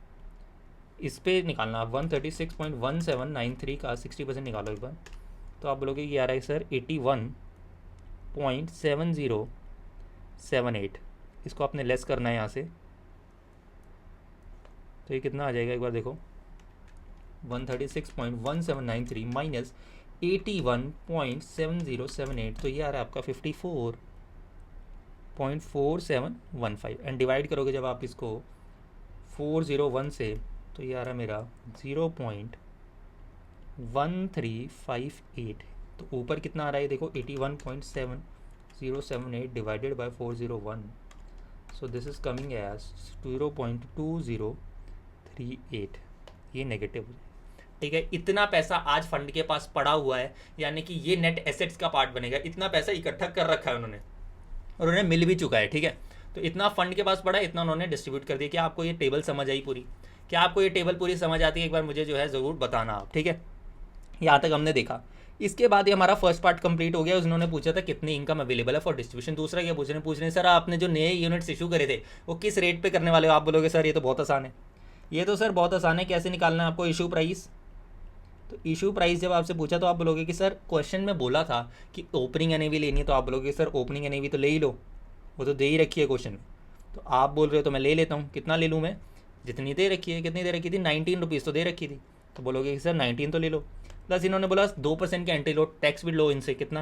इस पर निकालना 136.1793 का 60% निकालो एक बार, तो आप बोलोगे कि आ रहा है सर 81.7078, इसको आपने लेस करना है यहाँ से, तो ये कितना आ जाएगा एक बार देखो, 136.1793 माइनस 81.7078, तो ये आ रहा है आपका 54.4715, एंड डिवाइड करोगे जब आप इसको 401 से, तो ये आ रहा है मेरा 0.1358, तो ऊपर कितना आ रहा है देखो 81.7078 divided by 401, so this is coming as 0.2038, ये नेगेटिव, ठीक है। इतना पैसा आज फंड के पास पड़ा हुआ है, यानी कि ये नेट एसेट्स का पार्ट बनेगा। इतना पैसा इकट्ठा कर रखा है उन्होंने और उन्हें मिल भी चुका है, ठीक है। तो इतना फंड के पास पड़ा है, इतना उन्होंने डिस्ट्रीब्यूट कर दिया। क्या आपको ये टेबल समझ आई पूरी, क्या आपको ये टेबल पूरी समझ आती है, एक बार मुझे जो है ज़रूर बताना आप, ठीक है। यहाँ तक हमने देखा। इसके बाद ये हमारा फर्स्ट पार्ट कंप्लीट हो गया। उन्होंने पूछा था कितनी इनकम अवेलेबल है फॉर डिस्ट्रीब्यूशन। दूसरा क्या पूछ रहे हैं सर आपने जो नए यूनिट्स इशू करे थे वो किस रेट पे करने वाले हो। आप बोलोगे सर ये तो बहुत आसान है। ये तो सर बहुत आसान है, कैसे निकालना है आपको इशू प्राइस। तो इशू प्राइस जब आपसे पूछा तो आप बोलोगे कि सर क्वेश्चन में बोला था कि ओपनिंग एनएवी लेनी है, तो आप बोलोगे सर ओपनिंग एनएवी तो ले ही लो, वो तो दे ही रखी है क्वेश्चन में। तो आप बोल रहे हो तो मैं ले लेता हूँ। कितना ले लूँ मैं, जितनी दे रखी है। कितनी दे रखी थी, 19 रुपीज़ तो दे रखी थी। तो बोलोगे कि सर 19 तो ले लो। प्लस इन्होंने बोला 2% का एंट्री लोड, टैक्स भी लो इनसे कितना,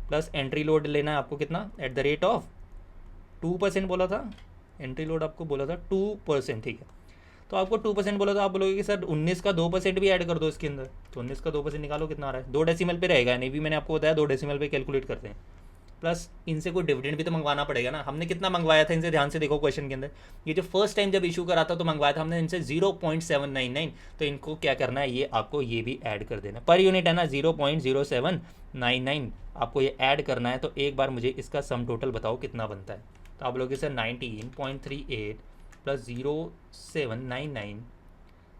प्लस एंट्री लोड लेना है आपको कितना एट द रेट ऑफ 2% बोला था। एंट्री लोड आपको बोला था 2%, ठीक है। तो आपको 2% बोला तो आप बोलोगे कि सर 19 का 2% भी ऐड कर दो इसके अंदर। तो 19 का 2% निकालो कितना आ रहा है, 2 डेसिमल पे रहेगा। नहीं भी मैंने आपको बताया 2 डेसिमल पे कैलकुलेट करते हैं। प्लस इनसे कोई डिविडेंड भी तो मंगवाना पड़ेगा ना। हमने कितना मंगवाया था इनसे, ध्यान से देखो क्वेश्चन के अंदर। ये जो फर्स्ट टाइम जब इशू करा था तो मंगवाया था हमने इनसे 0.799। तो इनको क्या करना है, ये आपको ये भी ऐड कर देना पर यूनिट है ना, 0.0799 आपको ये ऐड करना है। तो एक बार मुझे इसका सम टोटल बताओ कितना बनता है। तो आप लोग सर 19.38 प्लस 0.799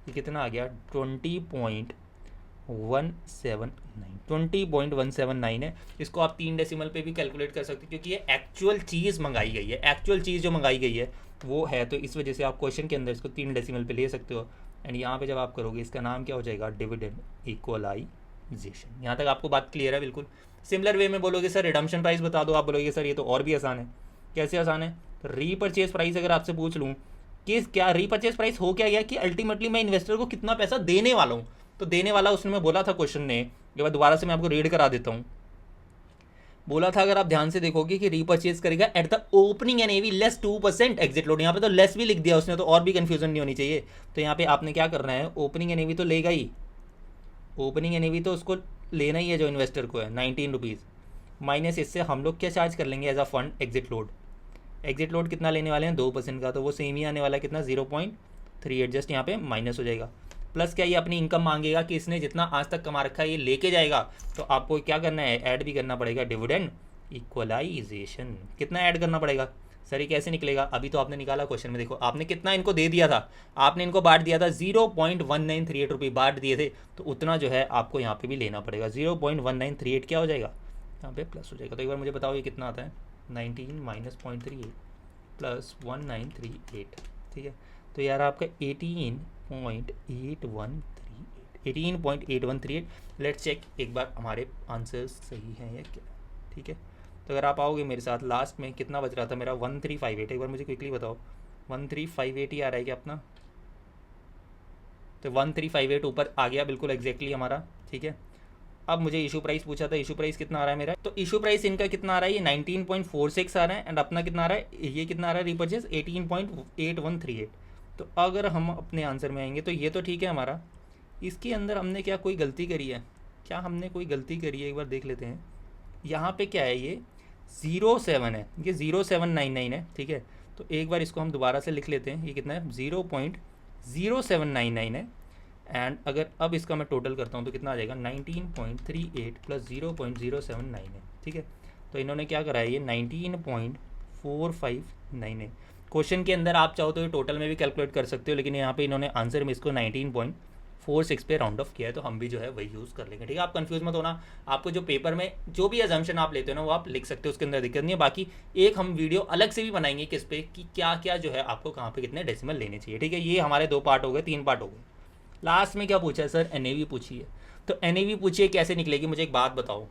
ये कितना आ गया, 20.179 है। इसको आप 3 डेसिमल पे भी कैलकुलेट कर सकते हो क्योंकि ये एक्चुअल चीज़ मंगाई गई है। एक्चुअल चीज़ जो मंगाई गई है वो है, तो इस वजह से आप क्वेश्चन के अंदर इसको 3 डेसिमल पे ले सकते हो। एंड यहाँ पे जब आप करोगे इसका नाम क्या हो जाएगा, डिविडेंड इक्वलाइजेशन। यहाँ तक आपको बात क्लियर है बिल्कुल। सिमिलर वे में बोलोगे सर रिडम्पशन प्राइस बता दो, आप बोलोगे सर ये तो और भी आसान है। कैसे आसान है, तो रीपरचेज प्राइस अगर आपसे पूछ लूँ कि क्या रीपरचेज प्राइस हो क्या गया कि अल्टीमेटली मैं इन्वेस्टर को कितना पैसा देने वाला हूँ। तो देने वाला उसने मैं बोला था क्वेश्चन ने, एक बार दोबारा से मैं आपको रीड करा देता हूँ। बोला था अगर आप ध्यान से देखोगे कि रीपरचेज करेगा at the opening NAV less 2% exit load. यहाँ पे तो लेस भी लिख दिया उसने, तो और भी कंफ्यूजन नहीं होनी चाहिए। तो यहाँ पे आपने क्या करना है, ओपनिंग एनएवी तो लेगा ही, ओपनिंग एनएवी तो उसको लेना ही है जो इन्वेस्टर को है 19 रुपीज़, माइनस इससे हम लोग क्या चार्ज कर लेंगे as a fund exit load. Exit load कितना लेने वाले हैं, 2% का, तो वो सेम ही आने वाला है कितना, 0.38 जस्ट यहाँ पे माइनस हो जाएगा। प्लस क्या ये अपनी इनकम मांगेगा कि इसने जितना आज तक कमा रखा है ये लेके जाएगा। तो आपको क्या करना है, ऐड भी करना पड़ेगा डिविडेंड इक्वलाइजेशन। कितना ऐड करना पड़ेगा सर, ये कैसे निकलेगा, अभी तो आपने निकाला क्वेश्चन में। देखो आपने कितना इनको दे दिया था, आपने इनको बांट दिया था 0.1938 रुपये बांट दिए थे, तो उतना जो है आपको यहाँ पे भी लेना पड़ेगा। 0.1938 क्या हो जाएगा, यहाँ पे प्लस हो जाएगा। तो एक बार मुझे बताओ ये कितना आता है, 19 माइनस 0.38 प्लस 1938, ठीक है। तो यार आपका 18.8138। लेट्स चेक एक बार हमारे आंसर्स सही हैं या क्या, ठीक है। तो अगर आप आओगे मेरे साथ, लास्ट में कितना बच रहा था मेरा, 1358। एक बार मुझे क्विकली बताओ 1358 ही आ रहा है क्या अपना। तो 1358 ऊपर आ गया बिल्कुल एग्जैक्टली हमारा, ठीक है। अब मुझे इशू प्राइस पूछा था, इशू प्राइस कितना आ रहा है मेरा, तो इशू प्राइस इनका कितना आ रहा है, ये 19.46 आ रहा है। एंड अपना कितना आ रहा है, ये कितना आ रहा है रीपरचेज 18.8138। तो अगर हम अपने आंसर में आएंगे तो ये तो ठीक है हमारा, इसके अंदर हमने क्या कोई गलती करी है, क्या हमने कोई गलती करी है, एक बार देख लेते हैं। यहाँ पे क्या है, ये 07 है, ये 0799 है, ठीक है। तो एक बार इसको हम दोबारा से लिख लेते हैं, ये कितना है 0.0799 है। एंड अगर अब इसका मैं टोटल करता हूँ तो कितना आ जाएगा, 19.38 प्लस 0.079 है, ठीक है। तो इन्होंने क्या करा है, ये 19.459 है। क्वेश्चन के अंदर आप चाहो तो ये टोटल में भी कैलकुलेट कर सकते हो, लेकिन यहाँ पे इन्होंने आंसर में इसको 19.46 पे राउंड ऑफ किया है, तो हम भी जो है वही यूज़ कर लेंगे, ठीक है। आप कंफ्यूज मत होना, आपको जो पेपर में जो भी अजम्पशन आप लेते हो ना वो आप लिख सकते हो, उसके अंदर दिक्कत नहीं है। बाकी एक हम वीडियो अलग से भी बनाएंगे किस पे कि क्या क्या जो है आपको कहाँ पे कितने डेसिमल लेने चाहिए, ठीक है। ये हमारे 2 पार्ट हो गए, 3 पार्ट हो गए। लास्ट में क्या पूछा है सर, एनएवी पूछी है। तो एनएवी पूछिए कैसे निकलेगी, मुझे एक बात बताओ,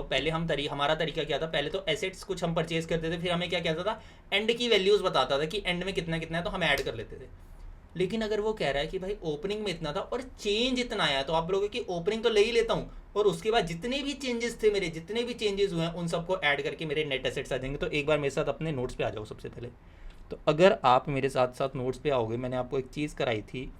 पहले हमारा तरीका क्या था, पहले तो एसेट्स कुछ हम परचेज करते थे, फिर हमें क्या कहता था, एंड की वैल्यूज़ बताता था कि एंड में कितना कितना है, तो हम ऐड कर लेते थे। लेकिन अगर वो कह रहा है कि भाई ओपनिंग में इतना था और चेंज इतना आया, तो आप बोलोगे कि ओपनिंग तो ले ही लेता हूँ और उसके बाद जितने भी चेंजेस थे मेरे, जितने भी चेंजेस हुए हैं उन सबको ऐड करके मेरे नेट एसेट्स आ जाएंगे। तो एक बार मेरे साथ अपने नोट्स पे आ जाओ सबसे पहले। तो अगर आप मेरे साथ साथ नोट्स पे आओगे, मैंने आपको एक चीज़ कराई थी,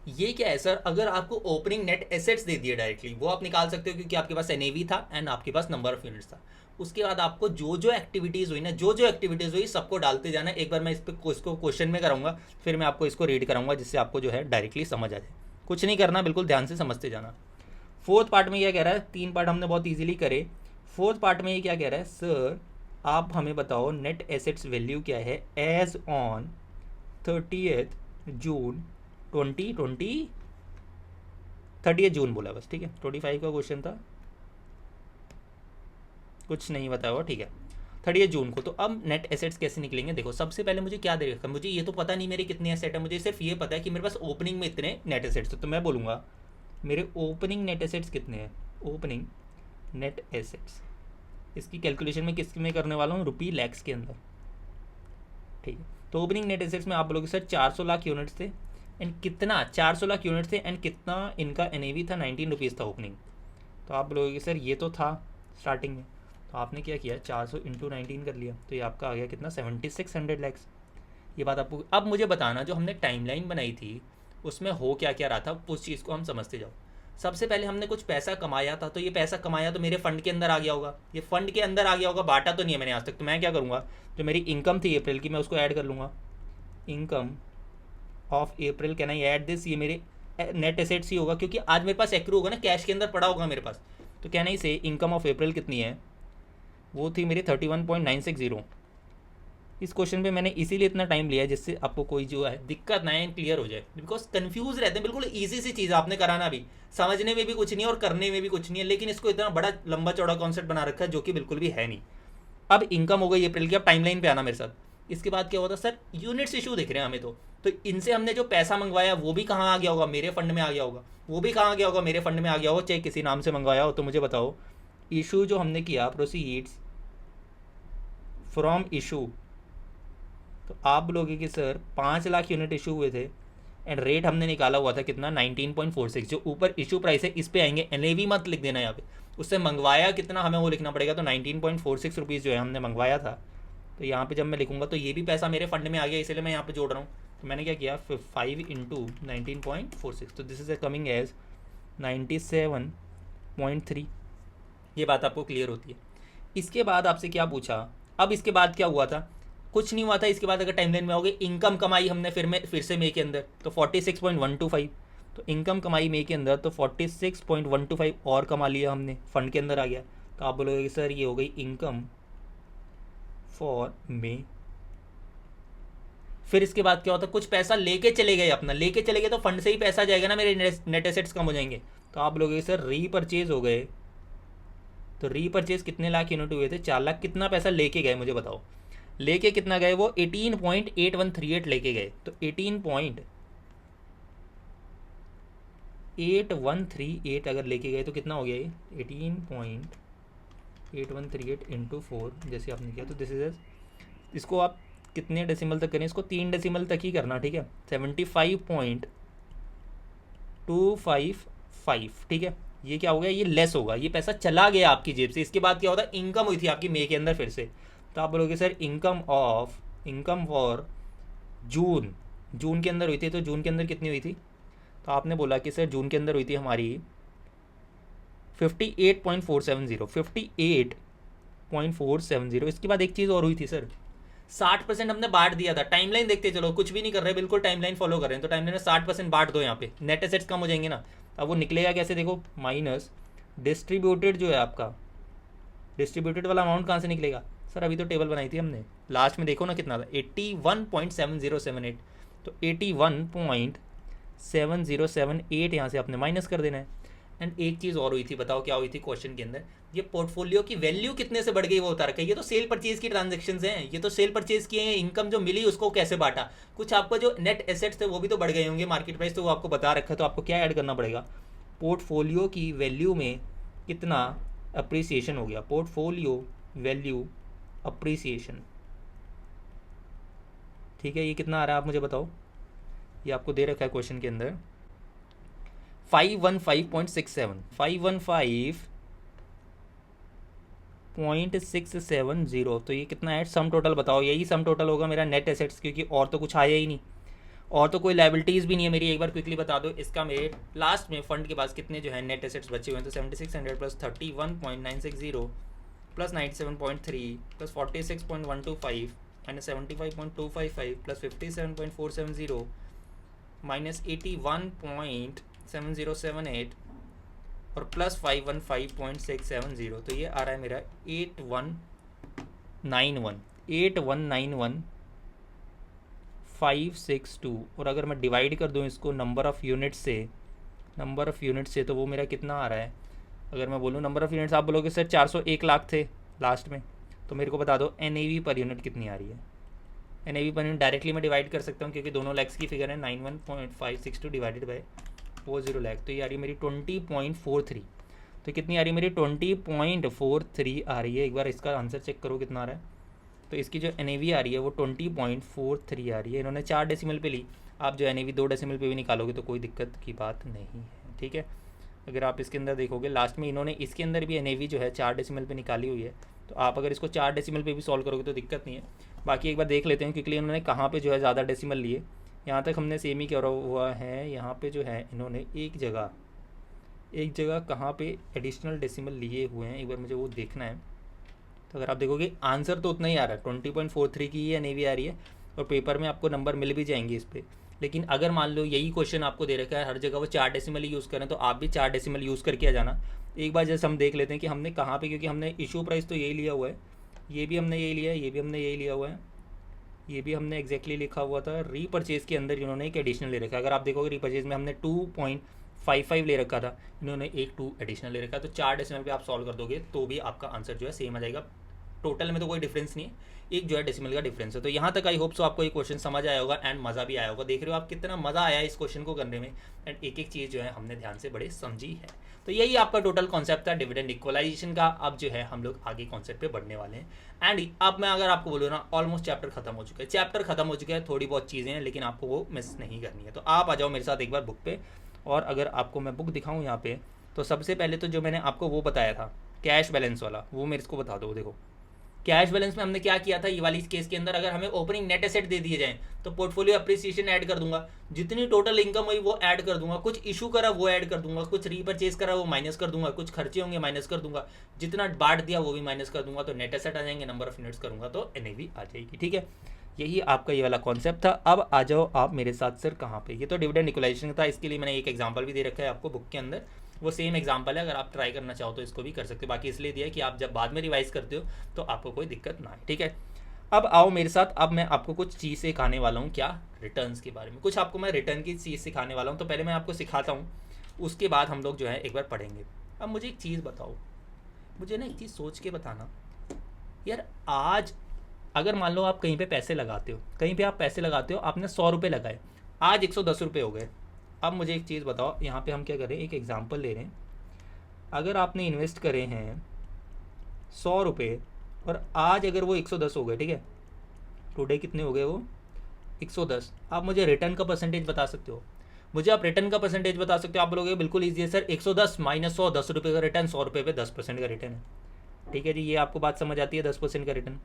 ये क्या है सर, अगर आपको ओपनिंग नेट एसेट्स दे दिए डायरेक्टली, वो आप निकाल सकते हो क्योंकि आपके पास एनएवी था एंड आपके पास नंबर ऑफ यूनिट्स था। उसके बाद आपको जो जो एक्टिविटीज़ हुई ना, जो जो एक्टिविटीज़ हुई सबको डालते जाना। एक बार मैं इसको क्वेश्चन में कराऊंगा, फिर मैं आपको इसको रीड कराऊंगा जिससे आपको जो है डायरेक्टली समझ आ जाए। कुछ नहीं करना, बिल्कुल ध्यान से समझते जाना। फोर्थ पार्ट में क्या कह रहा है, 3 पार्ट हमने बहुत ईजिली करे। फोर्थ पार्ट में ये क्या कह रहा है, सर आप हमें बताओ नेट एसेट्स वैल्यू क्या है एज ऑन 30 जून 2023। 30 जून बोला बस, ठीक है। 25 का क्वेश्चन था, कुछ नहीं बताया हुआ, ठीक है। 30 जून को। तो अब नेट एसेट्स कैसे निकलेंगे, देखो सबसे पहले मुझे क्या दे रखा है, मुझे ये तो पता नहीं मेरे कितने एसेट है, मुझे सिर्फ ये पता है कि मेरे पास ओपनिंग में इतने नेट एसेट्स है। तो मैं बोलूँगा मेरे ओपनिंग नेट एसेट्स कितने हैं, ओपनिंग नेट एसेट्स, इसकी कैलकुलेशन में किस में करने वाला हूँ, रुपी लैक्स के अंदर, ठीक है। तो ओपनिंग नेट एसेट्स में आप बोलोगे सर 400 लाख यूनिट्स थे, एंड कितना 400 लाख यूनिट्स थे, एंड कितना इनका NAV था, 19 रुपीज़ था ओपनिंग। तो आप बोलोगे सर ये तो था स्टार्टिंग में, तो आपने क्या किया 400 इंटू 19 कर लिया, तो ये आपका आ गया कितना 7600 लैक्स। ये बात आपको, अब मुझे बताना जो हमने टाइमलाइन बनाई थी उसमें हो क्या क्या रहा था, उस चीज़ को हम समझते जाओ। सबसे पहले हमने कुछ पैसा कमाया था, तो ये पैसा कमाया तो मेरे फंड के अंदर आ गया होगा, ये फंड के अंदर आ गया होगा, बांटा तो नहीं है मैंने आज तक। तो मैं क्या करूँगा, जो मेरी इनकम थी अप्रैल की मैं उसको ऐड कर लूँगा, income of April, can I add this, ये मेरे नेट एसेट्स ही होगा, क्योंकि आज मेरे पास एक्रू होगा ना, कैश के अंदर पड़ा होगा मेरे पास। तो कैन आई से इनकम ऑफ अप्रैल कितनी है, वो थी मेरी 31.960। इस क्वेश्चन पे मैंने इसीलिए इतना टाइम लिया है जिससे आपको कोई जो है दिक्कत ना है, क्लियर हो जाए, बिकॉज कंफ्यूज रहते हैं। बिल्कुल इजी सी चीज़ आपने कराना भी, समझने में भी कुछ नहीं है और करने में भी कुछ नहीं है, लेकिन इसको इतना बड़ा लंबा चौड़ा कॉन्सेप्ट बना रखा है जो कि बिल्कुल भी है नहीं। अब इनकम हो गई अप्रैल की, अब टाइमलाइन पे आना मेरे साथ। इसके बाद क्या होता सर, यूनिट्स इशू दिख रहे हैं हमें, तो इनसे हमने जो पैसा मंगवाया वो भी कहाँ आ गया होगा, मेरे फंड में आ गया होगा, वो भी कहाँ आ गया होगा, मेरे फंड में आ गया होगा, चाहे किसी नाम से मंगवाया हो। तो मुझे बताओ इशू जो हमने किया, प्रोसीड्स फ्रॉम इशू, तो आप बोलोगे कि सर 5 लाख यूनिट इशू हुए थे, एंड रेट हमने निकाला हुआ था कितना 19.46, जो ऊपर इशू प्राइस है इस पे आएंगे, NAV मत लिख देना यहाँ पे, उससे मंगवाया कितना हमें वो लिखना पड़ेगा। तो 19.46 रुपीज़ जो है हमने मंगवाया था, तो यहाँ पे जब मैं लिखूंगा तो ये भी पैसा मेरे फंड में आ गया, इसलिए मैं यहाँ पे जोड़ रहा हूँ। तो मैंने क्या किया 5 इंटू 19.46, तो this is a coming as 97.3। ये बात आपको क्लियर होती है। इसके बाद आपसे क्या पूछा, अब इसके बाद क्या हुआ था, कुछ नहीं हुआ था। इसके बाद अगर टाइमलाइन में आओगे, इनकम कमाई हमने फिर से मई के अंदर, तो 46.125, तो इनकम कमाई मई के अंदर, तो 46.125 और कमा लिया हमने, फंड के अंदर आ गया। तो आप बोलोगे सर ये हो गई इनकम फॉर मई। फिर इसके बाद क्या होता है, कुछ पैसा लेके चले गए, अपना लेके चले गए, तो फंड से ही पैसा जाएगा ना, मेरे नेट एसेट्स कम हो जाएंगे। तो आप बोलोगे सर रीपरचेज हो गए, तो रीपरचेज कितने लाख यूनिट हुए थे, 4 लाख। कितना पैसा लेके गए मुझे बताओ, लेके कितना गए, वो 18.8138 लेके गए। तो 18.8138 अगर लेके गए तो कितना हो गया ये 18.8138 इंटू 4 जैसे आपने किया। तो दिस इज, इसको आप कितने डेसिमल तक करें, इसको 3 डेसिमल तक ही करना, ठीक है। 75.255, ठीक है। ये क्या हो गया, ये लेस होगा, ये पैसा चला गया आपकी जेब से। इसके बाद क्या होता है, इनकम हुई थी आपकी मई के अंदर फिर से। तो आप बोलोगे सर इनकम फॉर जून के अंदर हुई थी, तो जून के अंदर कितनी हुई थी, तो आपने बोला कि सर जून के अंदर हुई थी हमारी 58.470, 58.470। इसके बाद एक चीज़ और हुई थी सर, 60% हमने बांट दिया था। टाइमलाइन देखते चलो, कुछ भी नहीं कर रहे, बिल्कुल टाइमलाइन फॉलो कर रहे हैं। तो टाइमलाइन में 60% बांट दो, यहाँ पे नेट एसेट्स कम हो जाएंगे ना। अब वो निकलेगा कैसे, देखो माइनस डिस्ट्रीब्यूटेड जो है आपका, डिस्ट्रीब्यूटेड वाला अमाउंट कहाँ से निकलेगा सर, अभी तो टेबल बनाई थी हमने, लास्ट में देखो ना कितना था 81.7078। तो 81.7078 यहाँ से आपने माइनस कर देना है। एंड एक चीज़ और हुई थी, बताओ क्या हुई थी क्वेश्चन के अंदर, ये पोर्टफोलियो की वैल्यू कितने से बढ़ गई वो बता रखा है। ये तो सेल परचेज की ट्रांजेक्शन हैं, ये तो सेल परचेज किए हैं, इनकम जो मिली उसको कैसे बांटा, कुछ आपको जो नेट एसेट्स थे वो भी तो बढ़ गए होंगे, मार्केट प्राइस तो वो आपको बता रखा है। तो आपको क्या ऐड करना पड़ेगा, पोर्टफोलियो की वैल्यू में कितना अप्रिसिएशन हो गया, पोर्टफोलियो वैल्यू अप्रिसिएशन, ठीक है। ये कितना आ रहा है आप मुझे बताओ, ये आपको दे रखा है क्वेश्चन के अंदर 515.67, 515.670। तो ये कितना है, सम टोटल बताओ, यही सम टोटल होगा मेरा नेट एसेट्स, क्योंकि और तो कुछ आया ही नहीं, और तो कोई लाइबिलिटीज़ भी नहीं है मेरी। एक बार क्विकली बता दो इसका, मेरे लास्ट में फंड के पास कितने जो है नेट एसेट्स बचे हुए हैं। तो 7600 plus 31.960 plus 97.3 plus 46.125 minus 75.255 plus 57.470 minus 81.7078 और प्लस 515.670। तो ये आ रहा है मेरा 8191,562। और अगर मैं डिवाइड कर दूं इसको नंबर ऑफ़ यूनिट से, नंबर ऑफ़ यूनिट से तो वो मेरा कितना आ रहा है, अगर मैं बोलूँ नंबर ऑफ़ यूनिट्स, आप बोलोगे सर 401 लाख थे लास्ट में, तो मेरे को बता दो NAV पर यूनिट कितनी आ रही है। NAV पर यूनिट डायरेक्टली मैं डिवाइड कर सकता हूँ क्योंकि दोनों लैक्स की फिगर है, 91.562 डिवाइडेड बाई 40 लाख, तो ये आ रही है मेरी 20.43। तो कितनी आ रही है मेरी 20.43 आ रही है। एक बार इसका आंसर चेक करो कितना आ रहा है। तो इसकी जो NAV आ रही है वो 20.43 आ रही है। इन्होंने 4 डेसिमल पे ली, आप जो NAV 2 डेसिमल पे भी निकालोगे तो कोई दिक्कत की बात नहीं है, ठीक है। अगर आप इसके अंदर देखोगे लास्ट में इन्होंने इसके अंदर भी NAV जो है 4 डेसिमल पे निकाली हुई है, तो आप अगर इसको 4 डेसिमल पे भी सॉल्व करोगे तो दिक्कत नहीं है। बाकी एक बार देख लेते हैं क्योंकि इन्होंने कहाँ पे जो है ज़्यादा डेसिमल लिए। यहाँ तक हमने सेम ही करा हुआ है, यहाँ पे जो है इन्होंने एक जगह कहाँ पे एडिशनल डेसिमल लिए हुए हैं, एक बार मुझे वो देखना है। तो अगर आप देखोगे आंसर तो उतना ही आ रहा है, 20.43 की ही NAV आ रही है, और पेपर में आपको नंबर मिल भी जाएंगे इस पर। लेकिन अगर मान लो यही क्वेश्चन आपको दे रखा है हर जगह वो 4 डेसिमल ही यूज़ करें, तो आप भी 4 डेसिमल यूज़ करके आ जाना। एक बार जैसे हम देख लेते हैं कि हमने कहाँ पे, क्योंकि हमने इशू प्राइस तो यही लिया हुआ है, ये भी हमने यही लिया है, ये भी हमने यही लिया हुआ है, ये भी हमने एग्जैक्टली लिखा हुआ था। रीपर्चेज के अंदर इन्होंने एक एडिशनल ले रखा है। अगर आप देखोगे रीपर्चेज में हमने 2.55 ले रखा था, इन्होंने एक 2 एडिशनल ले रखा है। तो 4 डेसिमल पे आप सॉल्व कर दोगे तो भी आपका आंसर जो है सेम आ जाएगा। टोटल में तो कोई डिफरेंस नहीं है, एक जो है डेसिमल का डिफरेंस है। तो यहाँ तक आई होप सो आपको ये क्वेश्चन समझ आया होगा एंड मज़ा भी आया होगा। देख रहे हो आप कितना मज़ा आया इस क्वेश्चन को करने में, एंड एक एक चीज़ जो है हमने ध्यान से बड़े समझी है। तो यही आपका टोटल कॉन्सेप्ट था डिविडेंड इक्वलाइजेशन का। अब जो है हम लोग आगे कॉन्सेप्ट पे बढ़ने वाले हैं। एंड अब मैं अगर आपको बोलूँ ना, ऑलमोस्ट चैप्टर खत्म हो चुका है, थोड़ी बहुत चीज़ें हैं लेकिन आपको वो मिस नहीं करनी है। तो आप आ जाओ मेरे साथ एक बार बुक पे, और अगर आपको मैं बुक दिखाऊँ यहाँ पे, तो सबसे पहले तो जो मैंने आपको वो बताया था कैश बैलेंस वाला, वो मेरे को बता दो। देखो कैश बैलेंस में हमने क्या किया था, ये वाली केस के अंदर अगर हमें ओपनिंग नेट एसेट दे दिए जाए तो पोर्टफोलियो अप्रिसिएशन ऐड कर दूंगा, जितनी टोटल इनकम हुई वो ऐड कर दूंगा, कुछ इशू करा वो ऐड कर दूंगा, कुछ रीपरचेज करा वो माइनस कर दूंगा, कुछ खर्चे होंगे माइनस कर दूंगा, जितना बांट दिया वो भी माइनस कर दूंगा, तो नेट एसेट आ जाएंगे, नंबर ऑफ यूनिट्स करूंगा तो NAV आ जाएगी, ठीक है। यही आपका ये वाला कॉन्सेप्ट था। अब आ जाओ आप मेरे साथ सर कहाँ पे, ये तो डिविडेंड इक्वलाइजेशन था, इसके लिए मैंने एक एग्जाम्पल भी दे रखा है आपको बुक के अंदर, वो सेम एग्जाम्पल है, अगर आप ट्राई करना चाहो तो इसको भी कर सकते हो। बाकी इसलिए दिया कि आप जब बाद में रिवाइज करते हो तो आपको कोई दिक्कत ना आए, ठीक है। अब आओ मेरे साथ, अब मैं आपको कुछ चीज़ सिखाने वाला हूँ, क्या, रिटर्न्स के बारे में कुछ आपको मैं रिटर्न की चीज़ सिखाने वाला हूँ। तो पहले मैं आपको सिखाता हूँ, उसके बाद हम लोग जो है एक बार पढ़ेंगे। अब मुझे एक चीज़ बताओ, मुझे ना एक चीज़ सोच के बताना यार, आज अगर मान लो आप कहीं पे पैसे लगाते हो, कहीं पे आप पैसे लगाते हो, आपने 100 रुपये लगाए, आज 110 रुपये हो गए। अब मुझे एक चीज़ बताओ, यहाँ पे हम क्या करें, एक एग्जांपल ले रहे हैं। अगर आपने इन्वेस्ट करे हैं 100 रुपये और आज अगर वो 110 हो गए, ठीक है, टुडे कितने हो गए वो 110, आप मुझे रिटर्न का परसेंटेज बता सकते हो? मुझे आप रिटर्न का परसेंटेज बता सकते हो? आप बोलोगे बिल्कुल ईजी है सर, 110 माइनस 100, 10 रुपये का रिटर्न, 100 रुपये पे 10% का रिटर्न है, ठीक है जी, ये आपको बात समझ आती है, 10% का रिटर्न,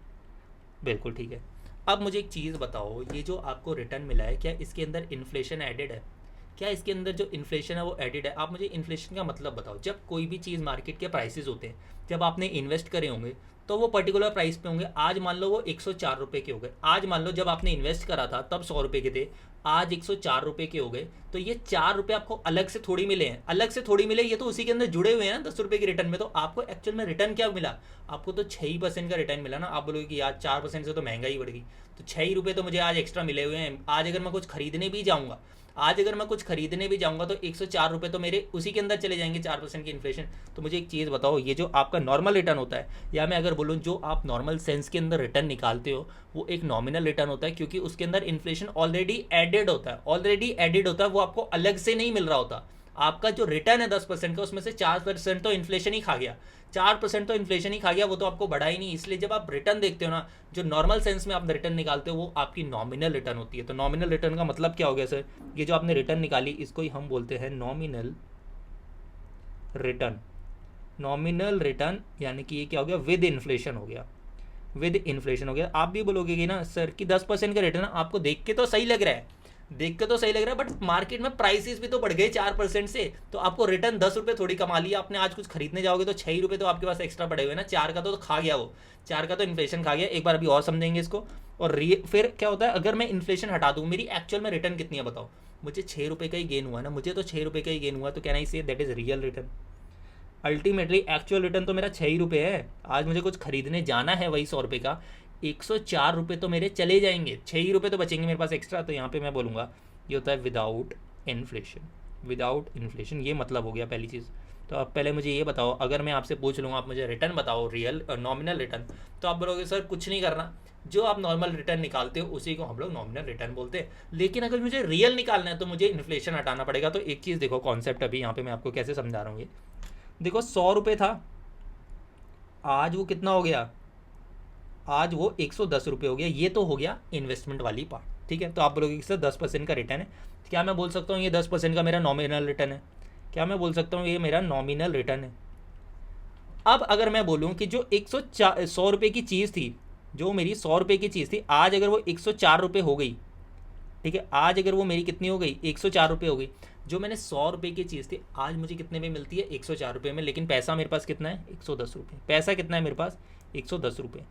बिल्कुल ठीक है। अब मुझे एक चीज़ बताओ, ये जो आपको रिटर्न मिला है, क्या इसके अंदर इन्फ्लेशन एडेड है? क्या इसके अंदर जो इन्फ्लेशन है वो एडेड है? आप मुझे इन्फ्लेशन का मतलब बताओ। जब कोई भी चीज़ मार्केट के प्राइसेस होते हैं, जब आपने इन्वेस्ट करे होंगे तो वो पर्टिकुलर प्राइस पे होंगे। आज मान लो वो 104 रुपये के हो गए, आज मान लो जब आपने इन्वेस्ट करा था तब 100 रुपये के थे, आज 104 रुपये के हो गए, तो ये 4 रुपये आपको अलग से थोड़ी मिले हैं, अलग से थोड़ी मिले, ये तो उसी के अंदर जुड़े हुए हैं ना 10 रुपये के रिटर्न में। तो आपको एक्चुअल में रिटर्न क्या मिला? आपको तो 6% का रिटर्न मिला ना। आप बोलोगे कि यार 4% से तो महंगाई बढ़ गई, तो 6 रुपये तो मुझे आज एक्स्ट्रा मिले हुए हैं। आज अगर मैं कुछ खरीदने भी जाऊँगा, तो 104 रुपये तो मेरे उसी के अंदर चले जाएंगे, 4% की इन्फ्लेशन। तो मुझे एक चीज़ बताओ, ये जो आपका नॉर्मल रिटर्न होता है, या मैं अगर बोलूँ जो आप नॉर्मल सेंस के अंदर रिटर्न निकालते हो, वो एक नॉमिनल रिटर्न होता है, क्योंकि उसके अंदर इन्फ्लेशन ऑलरेडी एडेड होता है, वो आपको अलग से नहीं मिल रहा होता। आपका जो रिटर्न है 10% का, उसमें से 4% तो इन्फ्लेशन ही खा गया, 4% तो इन्फ्लेशन ही खा गया, वो तो आपको बढ़ा ही नहीं। इसलिए जब आप रिटर्न देखते हो ना, जो नॉर्मल सेंस में आप रिटर्न निकालते हो, वो आपकी नॉमिनल रिटर्न होती है। तो नॉमिनल रिटर्न का मतलब क्या हो गया सर? ये जो आपने रिटर्न निकाली, इसको ही हम बोलते हैं नॉमिनल रिटर्न। नॉमिनल रिटर्न यानी कि ये क्या हो गया, विद इन्फ्लेशन हो गया, विद इन्फ्लेशन हो गया। आप भी बोलोगे कि ना सर कि 10% का रिटर्न आपको देख के तो सही लग रहा है, बट मार्केट में प्राइसेस भी तो बढ़ गए 4% से, तो आपको रिटर्न 10 रुपये थोड़ी कमा लिया आपने। आज कुछ खरीदने जाओगे तो 6 रुपये तो आपके पास एक्स्ट्रा पड़े हुए ना, 4 का तो खा गया, वो 4 का तो इन्फ्लेशन खा गया। एक बार अभी और समझेंगे इसको। और फिर क्या होता है, अगर मैं इन्फ्लेशन हटा दूँ, मेरी एक्चुअल में रिटर्न कितनी है बताओ? मुझे 6 रुपये का ही गेन हुआ ना, मुझे तो 6 रुपये का ही गेन हुआ, तो can I say that is real return? Ultimately actual return तो मेरा 6 ही रुपये है। आज मुझे कुछ खरीदने जाना है वही 100 रुपये का, 104 रुपये तो मेरे चले जाएंगे, 6 ही रुपये तो बचेंगे मेरे पास एक्स्ट्रा। तो यहाँ पे मैं बोलूँगा ये होता है विदाउट इन्फ्लेशन। विदाउट इन्फ्लेशन, ये मतलब हो गया पहली चीज़। तो अब पहले मुझे ये बताओ, अगर मैं आपसे पूछ लूँगा आप मुझे रिटर्न बताओ, रियल नॉमिनल रिटर्न, तो आप बोलोगे सर कुछ नहीं करना, जो आप नॉर्मल रिटर्न निकालते हो उसी को हम लोग नॉमिनल रिटर्न बोलते हैं। लेकिन अगर मुझे रियल निकालना है तो मुझे इन्फ्लेशन हटाना पड़ेगा। तो एक चीज़ देखो, कॉन्सेप्ट अभी यहाँ पे मैं आपको कैसे समझा रहा हूँ। ये देखो, 100 रुपये था, आज वो कितना हो गया, आज वो 110 रुपये हो गया। ये तो हो गया इन्वेस्टमेंट वाली पार्ट, ठीक है। तो आप बोलोगे कि सर 10% का रिटर्न है, क्या मैं बोल सकता हूँ ये 10% का मेरा नॉमिनल रिटर्न है? क्या मैं बोल सकता हूँ ये मेरा नॉमिनल रिटर्न है? अब अगर मैं बोलूँ कि जो 100 रुपये की चीज़ थी, जो मेरी 100 रुपये की चीज़ थी, आज अगर वो 104 रुपये हो गई, ठीक है, आज अगर वो मेरी कितनी हो गई, 104 रुपये हो गई। जो मैंने 100 रुपये की चीज़ थी आज मुझे कितने में मिलती है, 104 रुपये में, लेकिन पैसा मेरे पास कितना है, 110 रुपये। पैसा कितना है मेरे पास, 110 रुपये,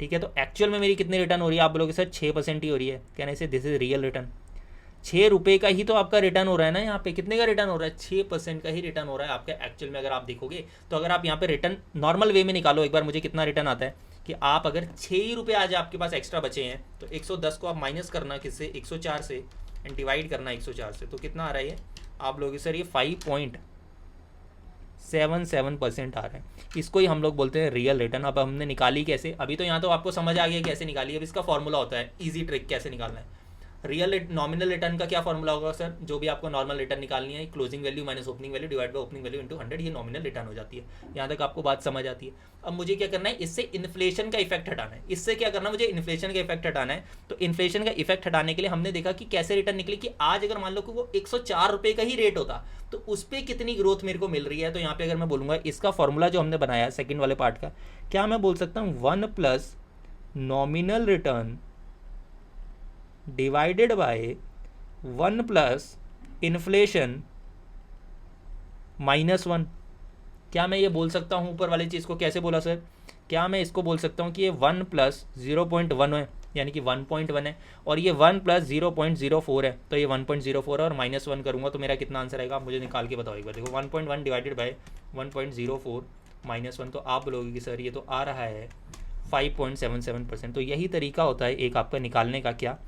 ठीक है। तो एक्चुअल में मेरी कितनी रिटर्न हो रही है? आप बोलोगे सर 6% ही हो रही है। कहने से दिस इज रियल रिटर्न। 6 रुपये का ही तो आपका रिटर्न हो रहा है ना। यहाँ पे कितने का रिटर्न हो रहा है, 6% का ही रिटर्न हो रहा है आपका एक्चुअल में, अगर आप देखोगे तो। अगर आप यहाँ पे रिटर्न नॉर्मल वे में निकालो एक बार, मुझे कितना रिटर्न आता है कि आप अगर 6 रुपये आज आपके पास एक्स्ट्रा बचे हैं तो 110 को आप माइनस करना किससे, 104 से, एंड डिवाइड करना 104 से, तो कितना आ रहा है ये? आप लोग सर ये 5.77% आ रहा है। इसको ही हम लोग बोलते हैं रियल रिटर्न। अब हमने निकाली कैसे, अभी तो यहाँ तो आपको समझ आ गया कैसे निकाली। अब इसका फॉर्मूला होता है, इजी ट्रिक कैसे निकालना है। रियल नॉमिनल रिटर्न का क्या फॉर्मूला होगा सर? जो भी आपको नॉर्मल रिटर्न निकालनी है, closing value minus opening value divide by opening value into 100, ये नॉमिनल रिटर्न हो जाती है। यहाँ तक आपको बात समझ आती है। अब मुझे क्या करना है, इससे इन्फ्लेशन का इफेक्ट हटाना है। इससे क्या करना है, मुझे इन्फ्लेशन का इफेक्ट हटाना है। तो इन्फ्लेशन का इफेक्ट हटाने के लिए हमने देखा कि कैसे रिटर्न निकली, कि आज अगर मान लो कि वो 104 रुपये का ही रेट होता तो उस पर कितनी ग्रोथ मेरे को मिल रही है। तो यहाँ पे अगर मैं बोलूँगा इसका फॉर्मूला जो हमने बनाया सेकंड वाले पार्ट का, क्या मैं बोल सकता हूँ 1 plus nominal return divided by 1 plus inflation -1। क्या मैं ये बोल सकता हूँ ऊपर वाली चीज़ को? कैसे बोला सर? क्या मैं इसको बोल सकता हूँ कि ये 1 प्लस 0.1 है, यानी कि 1.1 है, और ये 1 प्लस 0.04 है, तो ये 1.04 है, और -1 करूँगा तो मेरा कितना आंसर आएगा? आप मुझे निकाल के बताओ एक बार। देखो 1.1 डिवाइडेड बाय 1.04 -1, तो आप बोलोगे कि सर ये तो आ रहा है 5.77%। तो यही तरीका होता है एक आपका निकालने का, क्या,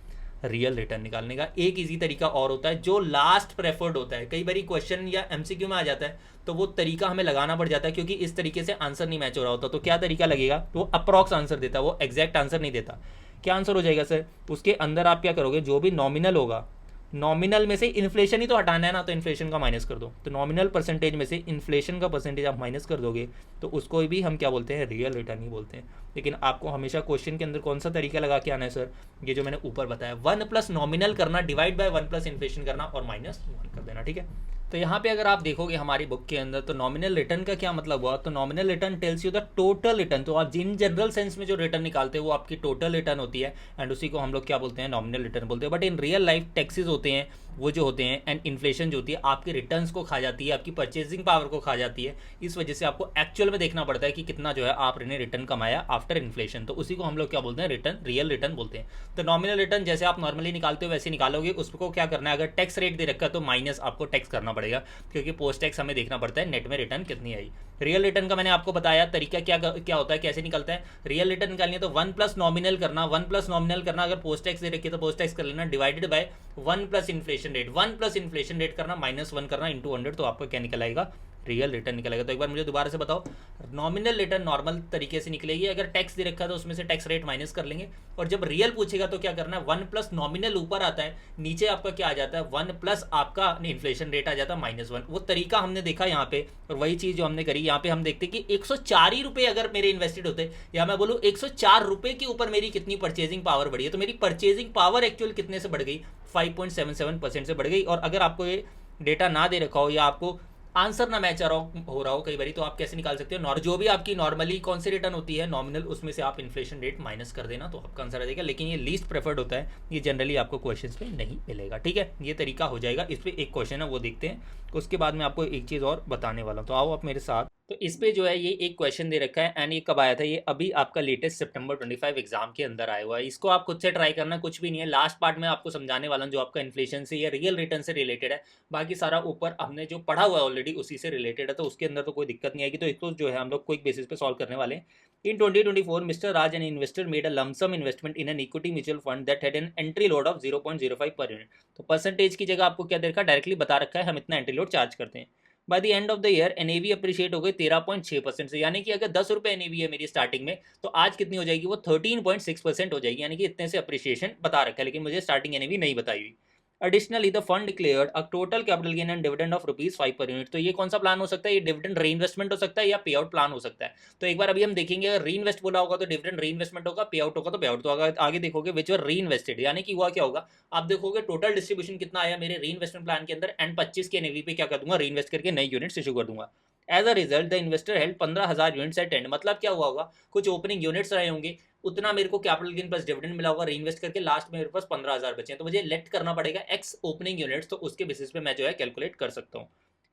रियल रिटर्न निकालने का। एक इजी तरीका और होता है जो लास्ट प्रेफर्ड होता है। कई बार क्वेश्चन या एमसीक्यू में आ जाता है तो वो तरीका हमें लगाना पड़ जाता है, क्योंकि इस तरीके से आंसर नहीं मैच हो रहा होता। तो क्या तरीका लगेगा? वो अप्रॉक्स आंसर देता है, वो एग्जैक्ट आंसर नहीं देता। क्या आंसर हो जाएगा सर? उसके अंदर आप क्या करोगे, जो भी नॉमिनल होगा, नॉमिनल में से इन्फ्लेशन ही तो हटाना है ना, तो इन्फ्लेशन का माइनस कर दो। तो नॉमिनल परसेंटेज में से इन्फ्लेशन का परसेंटेज आप माइनस कर दोगे तो उसको भी हम क्या बोलते हैं, रियल रिटर्न ही बोलते हैं। लेकिन आपको हमेशा क्वेश्चन के अंदर कौन सा तरीका लगा के आना है सर? ये जो मैंने ऊपर बताया, 1 प्लस नॉमिनल करना डिवाइड बाय 1 प्लस इन्फ्लेशन करना और -1 कर देना, ठीक है। तो यहाँ पे अगर आप देखोगे हमारी बुक के अंदर, तो नॉमिनल रिटर्न का क्या मतलब हुआ? तो nominal return tells you the total return. तो आप जिन जनरल सेंस में जो रिटर्न निकालते हैं वो आपकी टोटल रिटर्न होती है, एंड उसी को हम लोग क्या बोलते हैं, नॉमिनल रिटर्न बोलते हैं। But in real life taxes होते हैं वो जो होते हैं, एंड इन्फ्लेशन जो होती है आपके रिटर्न्स को खा जाती है, आपकी परचेजिंग पावर को खा जाती है। इस वजह से आपको एक्चुअल में देखना पड़ता है कि कितना जो है आपने रिटर्न कमाया आफ्टर इन्फ्लेशन। तो उसी को हम लोग क्या बोलते हैं, रिटर्न, रियल रिटर्न बोलते हैं। तो नॉमिनल रिटर्न जैसे आप नॉर्मली निकालते हो वैसे निकालोगे। उसको क्या करना है, अगर टैक्स रेट दे रखा है तो माइनस आपको टैक्स करना पड़ेगा, क्योंकि पोस्ट टैक्स हमें देखना पड़ता है नेट में रिटर्न कितनी आई। रियल रिटर्न का मैंने आपको बताया तरीका क्या होता है, कैसे निकलता है। रियल रिटर्न निकालनी है तो 1 प्लस नॉमिनल करना, 1 प्लस नॉमिनल करना, अगर पोस्ट टैक्स दे रखी है तो पोस्ट टैक्स कर लेना, divided by 1 plus inflation rate, 1 plus inflation rate करना, -1 करना इंटू 100, तो आपका क्या निकल आएगा, रियल रिटर्न निकलेगा। तो एक बार मुझे दोबारा से बताओ, नॉमिनल रिटर्न नॉर्मल तरीके से निकलेगी, अगर टैक्स दे रखा है तो उसमें से टैक्स रेट माइनस कर लेंगे, और जब रियल पूछेगा तो क्या करना है, 1 प्लस नॉमिनल ऊपर आता है, नीचे आपका क्या आ जाता है, 1 प्लस आपका इन्फ्लेशन रेट आ जाता है -1। वो तरीका हमने देखा यहाँ पे, और वही चीज़ जो हमने करी यहाँ पे। हम देखते कि 104 ही रुपये अगर मेरे इन्वेस्टेड होते, या मैं बोलूँ 104 रुपये के ऊपर मेरी कितनी परचेजिंग पावर बढ़ी है, तो मेरी परचेजिंग पावर एक्चुअल कितने से बढ़ गई, 5.77% से बढ़ गई। और अगर आपको ये डेटा ना दे रखा हो या आपको आंसर ना मैच हो रहा हो कई बार, तो आप कैसे निकाल सकते हो, जो भी आपकी नॉर्मली कौन सी रिटर्न होती है नॉमिनल, उसमें से आप इन्फ्लेशन रेट माइनस कर देना तो आपका आंसर आ जाएगा। लेकिन ये लीस्ट प्रेफर्ड होता है, ये जनरली आपको क्वेश्चंस पे नहीं मिलेगा, ठीक है। ये तरीका हो जाएगा। इस पर एक क्वेश्चन है वो देखते हैं, उसके बाद मैं आपको एक चीज़ और बताने वाला हूँ, तो आओ आप मेरे साथ। तो इस पे जो है ये एक क्वेश्चन दे रखा है, एंड ये कब आया था, ये अभी आपका लेटेस्ट सितंबर 25 एग्जाम के अंदर आया हुआ है। इसको आप खुद से ट्राई करना, कुछ भी नहीं है। लास्ट पार्ट में आपको समझाने वाला हूं जो आपका इन्फ्लेशन से या रियल रिटर्न से रिलेटेड है, बाकी सारा ऊपर हमने जो पढ़ा हुआ है ऑलरेडी उसी से रिलेटेड है, तो उसके अंदर तो कोई दिक्कत नहीं आएगी। तो इसको जो है हम लोग क्विक बेसिस पे सॉल्व करने वाले हैं। In 2024, Mr. Raj, an investor, made a lump sum investment in an equity mutual fund that had an entry load of 0.05 per unit. तो परसेंटेज की जगह आपको क्या दे रखा है, डायरेक्टली बता रखा है हम इतना एंट्री लोड चार्ज करते हैं। By the end of the year NAV appreciate हो गई 13.6% से, यानी कि अगर 10 रुपये एनएवी है मेरी स्टार्टिंग में, तो आज कितनी हो जाएगी, वो 13.6% हो जाएगी, यानी कि इतने से अप्रिशिएशन बता रखा है, लेकिन मुझे स्टार्टिंग एनएवी नहीं बताई हुई। Additionally, the fund declared a total capital gain and dividend of ₹5 per unit। तो ये कौन सा प्लान हो सकता है, ये डिविडेंड री इन्वेस्टमेंट हो सकता है या पे आउट प्लान हो सकता है। तो एक बार अभी हम देखेंगे, अगर री इन्वेस्ट बोला होगा तो डिविडेंड री इन्वेस्टमेंट होगा, पे आउट होगा तो पे आउट। तो अगर आगे देखोगे विच वर री इन्वेस्टेड, यानी कि हुआ क्या होगा, आप देखोगे टोटल डिस्ट्रीब्यूशन कितना आया मेरे री इन्वेस्टमेंट प्लान के अंदर, एंड 25 के एनएवी पे क्या कर दूंगा, री इन्वेस्ट करके नई यूनिट्स इशू कर दूंगा। As a result the investor held 15,000 units at end. मतलब क्या हुआ होगा, कुछ ओपनिंग यूनिट्स रहे होंगे, उतना मेरे को कैपिटल गेन प्लस डिविडेंड मिला होगा, री इन्वेस्ट करके लास्ट में मेरे पास 15,000 बचे हैं, तो मुझे लेट करना पड़ेगा एक्स ओपनिंग यूनिट्स, तो उसके बेसिस पे मैं जो है कैलकुलेट कर सकता हूँ।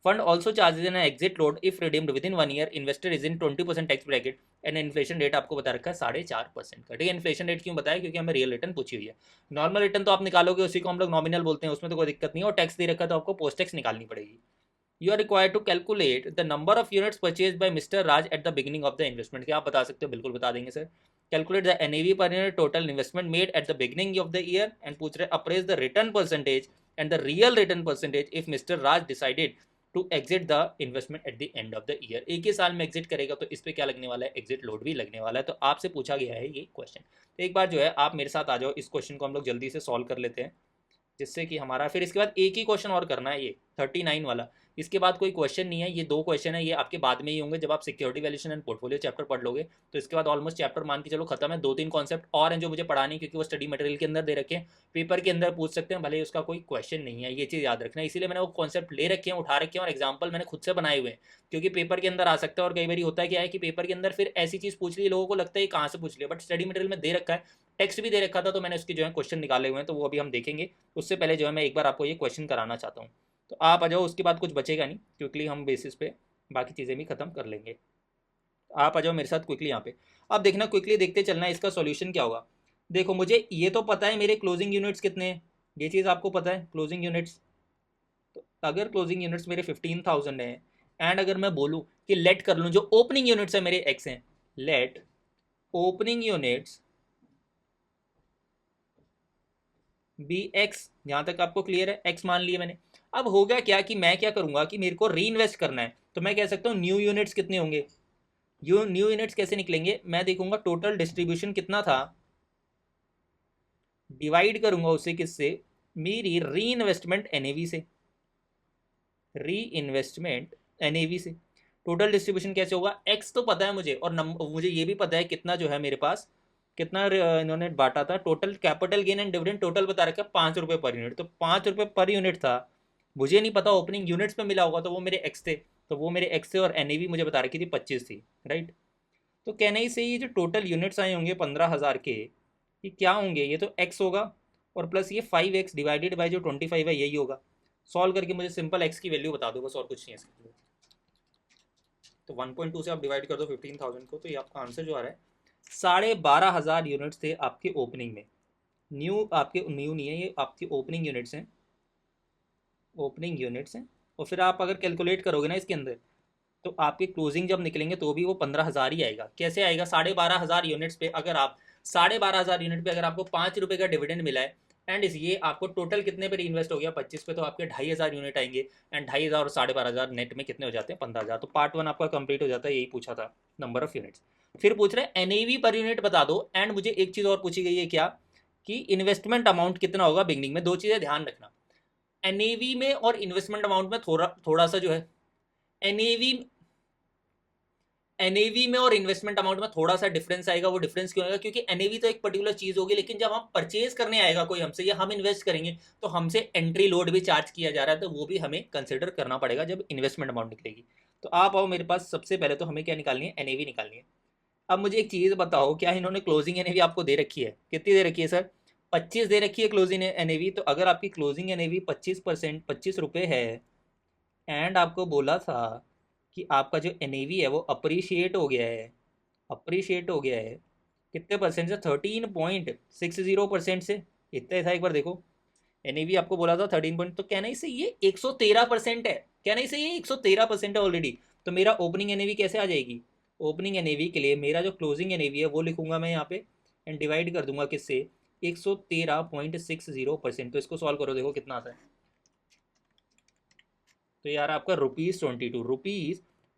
Fund also charges an exit load if redeemed with in 1 year, investor is in 20% tax bracket and inflation rate आपको बता रखा है 4.5% का। ठीक है, इन्फ्लेशन रेट क्यों बताया, क्योंकि हमें रियल रिटर्न पूछी हुई है। नॉर्मल रिटर्न तो आप निकालोगे, उसी को हम लोग नॉमिनल बोलते हैं, उसमें तो कोई दिक्कत नहीं है, और टैक्स दे रखा है तो आपको पोस्ट टैक्स निकालनी पड़ेगी। You are required to calculate the number of units purchased by Mr. Raj at the beginning of the investment। क्या आप बता सकते हो, बिल्कुल बता देंगे sir. Calculate the NAV per unit total investment made at the beginning of the year and पूछ रहे appraise the return percentage and the real return percentage if Mr. Raj decided to exit the investment at the end of the year। एक ही साल में एग्जिट करेगा तो इस पे क्या लगने वाला है, एग्जिट लोड भी लगने वाला है। तो आपसे पूछा गया है ये क्वेश्चन। तो एक बार जो है आप मेरे साथ आ जाओ, इस क्वेश्चन को हम लोग जल्दी से सॉल्व कर लेते हैं, जिससे कि हमारा फिर इसके बाद एक ही क्वेश्चन और करना है, ये 39 वाला। इसके बाद कोई क्वेश्चन नहीं है, ये 2 क्वेश्चन है, ये आपके बाद में ही होंगे जब आप security valuation and portfolio chapter पढ़ लोगे। तो इसके बाद ऑलमोस्ट चैप्टर मान के चलो खत्म है। 2-3 कॉन्सेप्ट और हैं जो मुझे पढ़ानी, क्योंकि वो स्टडी मटेरियल के अंदर दे रखे हैं, पेपर के अंदर पूछ सकते हैं, भले ही उसका कोई क्वेश्चन नहीं है, ये चीज़ याद रखना है। इसीलिए मैंने वो कॉन्सेप्ट ले रखे हैं, उठा रखे हैं, और एग्जाम्पल मैंने खुद से बनाए हुए हैं, क्योंकि पेपर के अंदर आ सकता है। और कई बार होता है क्या है कि पेपर के अंदर फिर ऐसी चीज़ पूछ ली, लोगों को लगता है कहाँ से पूछ लिया, बट स्टडी मटेरियल में दे रखा है, टेक्स्ट भी दे रखा था, तो मैंने उसके जो है क्वेश्चन निकाले हुए हैं, तो वो अभी हम देखेंगे। उससे पहले जो है मैं एक बार आपको ये क्वेश्चन कराना चाहता हूँ। तो आप आ जाओ, उसके बाद कुछ बचेगा नहीं, क्विकली हम बेसिस पे बाकी चीज़ें भी खत्म कर लेंगे। आप आ जाओ मेरे साथ क्विकली यहाँ पे। अब देखना, क्विकली देखते चलना है इसका सॉल्यूशन क्या होगा। देखो मुझे ये तो पता है मेरे क्लोजिंग यूनिट्स कितने हैं, ये चीज़ आपको पता है क्लोजिंग यूनिट्स। तो अगर क्लोजिंग यूनिट्स मेरे 15,000 है, एंड अगर मैं बोलूँ कि लेट कर लूँ जो ओपनिंग यूनिट्स है मेरे एक्स हैं, let opening units be X, यहाँ तक आपको क्लियर है, एक्स मान लिया मैंने। अब होगा क्या कि मैं क्या करूंगा कि मेरे को री इन्वेस्ट करना है, तो मैं कह सकता हूँ न्यू यूनिट्स कितने होंगे। न्यू यूनिट्स कैसे निकलेंगे, मैं देखूंगा टोटल डिस्ट्रीब्यूशन कितना था, डिवाइड करूंगा उसे किससे, मेरी री इन्वेस्टमेंट एनएवी से, री इन्वेस्टमेंट एनएवी से। टोटल डिस्ट्रीब्यूशन कैसे होगा, एक्स तो पता है मुझे, और मुझे ये भी पता है कितना जो है मेरे पास, कितना इन्होंने बांटा था। Total capital gain and dividend total बता रखा है 5 रुपये पर यूनिट, तो 5 रुपये पर यूनिट था। मुझे नहीं पता ओपनिंग यूनिट्स पे मिला होगा, तो वो मेरे एक्स थे, तो वो मेरे एक्स थे, और एनएवी मुझे बता रखी थी 25 थी, राइट। तो कहने ही से ये जो टोटल यूनिट्स आए होंगे 15,000 के, ये क्या होंगे, ये तो एक्स होगा, और प्लस ये 5x डिवाइडेड बाई जो 25 है यही होगा। सॉल्व करके मुझे सिंपल एक्स की वैल्यू बता दो बस, और कुछ नहीं है इसके लिए। तो 1.2 से आप डिवाइड कर दो 15,000 को, तो ये आपका आंसर जो आ रहा है 12,500 यूनिट्स थे आपके ओपनिंग में। न्यू आपके न्यू नहीं है, ये आपकी ओपनिंग यूनिट्स हैं, ओपनिंग यूनिट्स हैं। और फिर आप अगर कैलकुलेट करोगे ना इसके अंदर, तो आपके क्लोजिंग जब निकलेंगे तो भी वो 15,000 ही आएगा। कैसे आएगा, 12,500 यूनिट्स पे अगर आप 12,500 यूनिट पे अगर आपको 5 रुपये का डिविडेंड मिला है, एंड ये आपको टोटल कितने पे इन्वेस्ट हो गया, 25 पे, तो आपके 2,500 यूनिट आएंगे, एंड 2,500 और 12,500 नेट में कितने हो जाते हैं, 15,000। तो पार्ट 1 आपका कंप्लीट हो जाता है, यही पूछा था, नंबर ऑफ यूनिट्स। फिर पूछ रहे हैं एनएवी पर यूनिट बता दो, एंड मुझे एक चीज़ और पूछी गई है क्या, कि इन्वेस्टमेंट अमाउंट कितना होगा बिगनिंग में। दो चीज़ें ध्यान रखना, एनएवी में और इन्वेस्टमेंट अमाउंट में थोड़ा सा जो है, एनएवी एनएवी में और इन्वेस्टमेंट अमाउंट में थोड़ा सा डिफरेंस आएगा। वो डिफरेंस क्यों आएगा, क्योंकि एनएवी तो एक पर्टिकुलर चीज होगी, लेकिन जब हम परचेज करने आएगा कोई हमसे, या हम इन्वेस्ट करेंगे, तो हमसे एंट्री लोड भी चार्ज किया जा रहा है, तो वो भी हमें कंसिडर करना पड़ेगा जब इन्वेस्टमेंट अमाउंट निकलेगी। तो आप आओ मेरे पास, सबसे पहले तो हमें क्या निकालनी है, एनएवी निकालनी है। अब मुझे एक चीज़ बताओ, क्या इन्होंने क्लोजिंग एनएवी आपको दे रखी है, कितनी दे रखी है सर, 25 दे रखी है क्लोजिंग एनएवी। तो अगर आपकी क्लोजिंग एनएवी 25% 25 रुपये है, एंड आपको बोला था कि आपका जो एनएवी है वो अप्रिशिएट हो गया है, अप्रिशिएट हो गया है कितने परसेंट से, 13.60% से, इतना था। एक बार देखो, एनएवी आपको बोला था 13 पॉइंट, तो कहना इससे ये 113% है, कहना इससे ये 113% है ऑलरेडी। तो मेरा ओपनिंग एनएवी कैसे आ जाएगी, ओपनिंग एनएवी के लिए मेरा जो क्लोजिंग एनएवी है वो लिखूंगा मैं यहाँ पे, एंड डिवाइड कर दूंगा किससे, 113.60%। तो इसको सॉल्व करो, देखो कितना आता है। तो यार आपका रुपीज़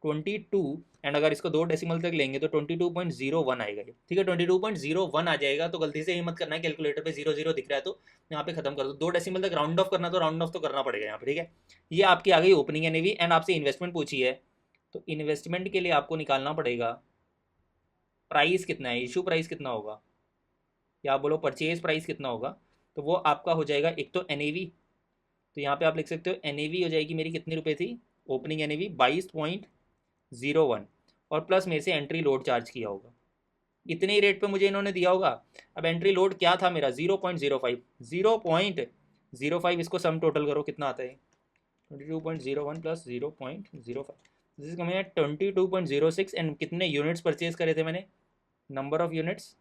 22 एंड अगर इसको 2 डेसिमल तक लेंगे तो 22.01 आएगा ये, ठीक है। 22.01 आ जाएगा। तो गलती से ये मत करना है, कैलकुलेटर पे 00 दिख रहा है तो यहाँ पे खत्म कर दो। 2 डेसिमल तक राउंड ऑफ करना तो राउंड ऑफ तो करना पड़ेगा यहाँ पे, ठीक है। ये आपकी आ गई ओपनिंग एनएवी। एंड आपसे इन्वेस्टमेंट पूछी है, तो इन्वेस्टमेंट के लिए आपको निकालना पड़ेगा प्राइस कितना है, इशू प्राइस कितना होगा, या आप बोलो परचेज प्राइस कितना होगा। तो वो आपका हो जाएगा एक तो एनएवी, तो यहाँ पे आप लिख सकते हो एनएवी हो जाएगी मेरी कितनी रुपए थी, ओपनिंग एनएवी 22.01, और प्लस में से एंट्री लोड चार्ज किया होगा, इतने ही रेट पे मुझे इन्होंने दिया होगा। अब एंट्री लोड क्या था मेरा, 0.05, 0.05, इसको सम टोटल करो कितना आता है, 22.01 plus 0.05, this is coming at 22.06। And कितने यूनिट्स परचेज करे थे मैंने, नंबर ऑफ यूनिट्स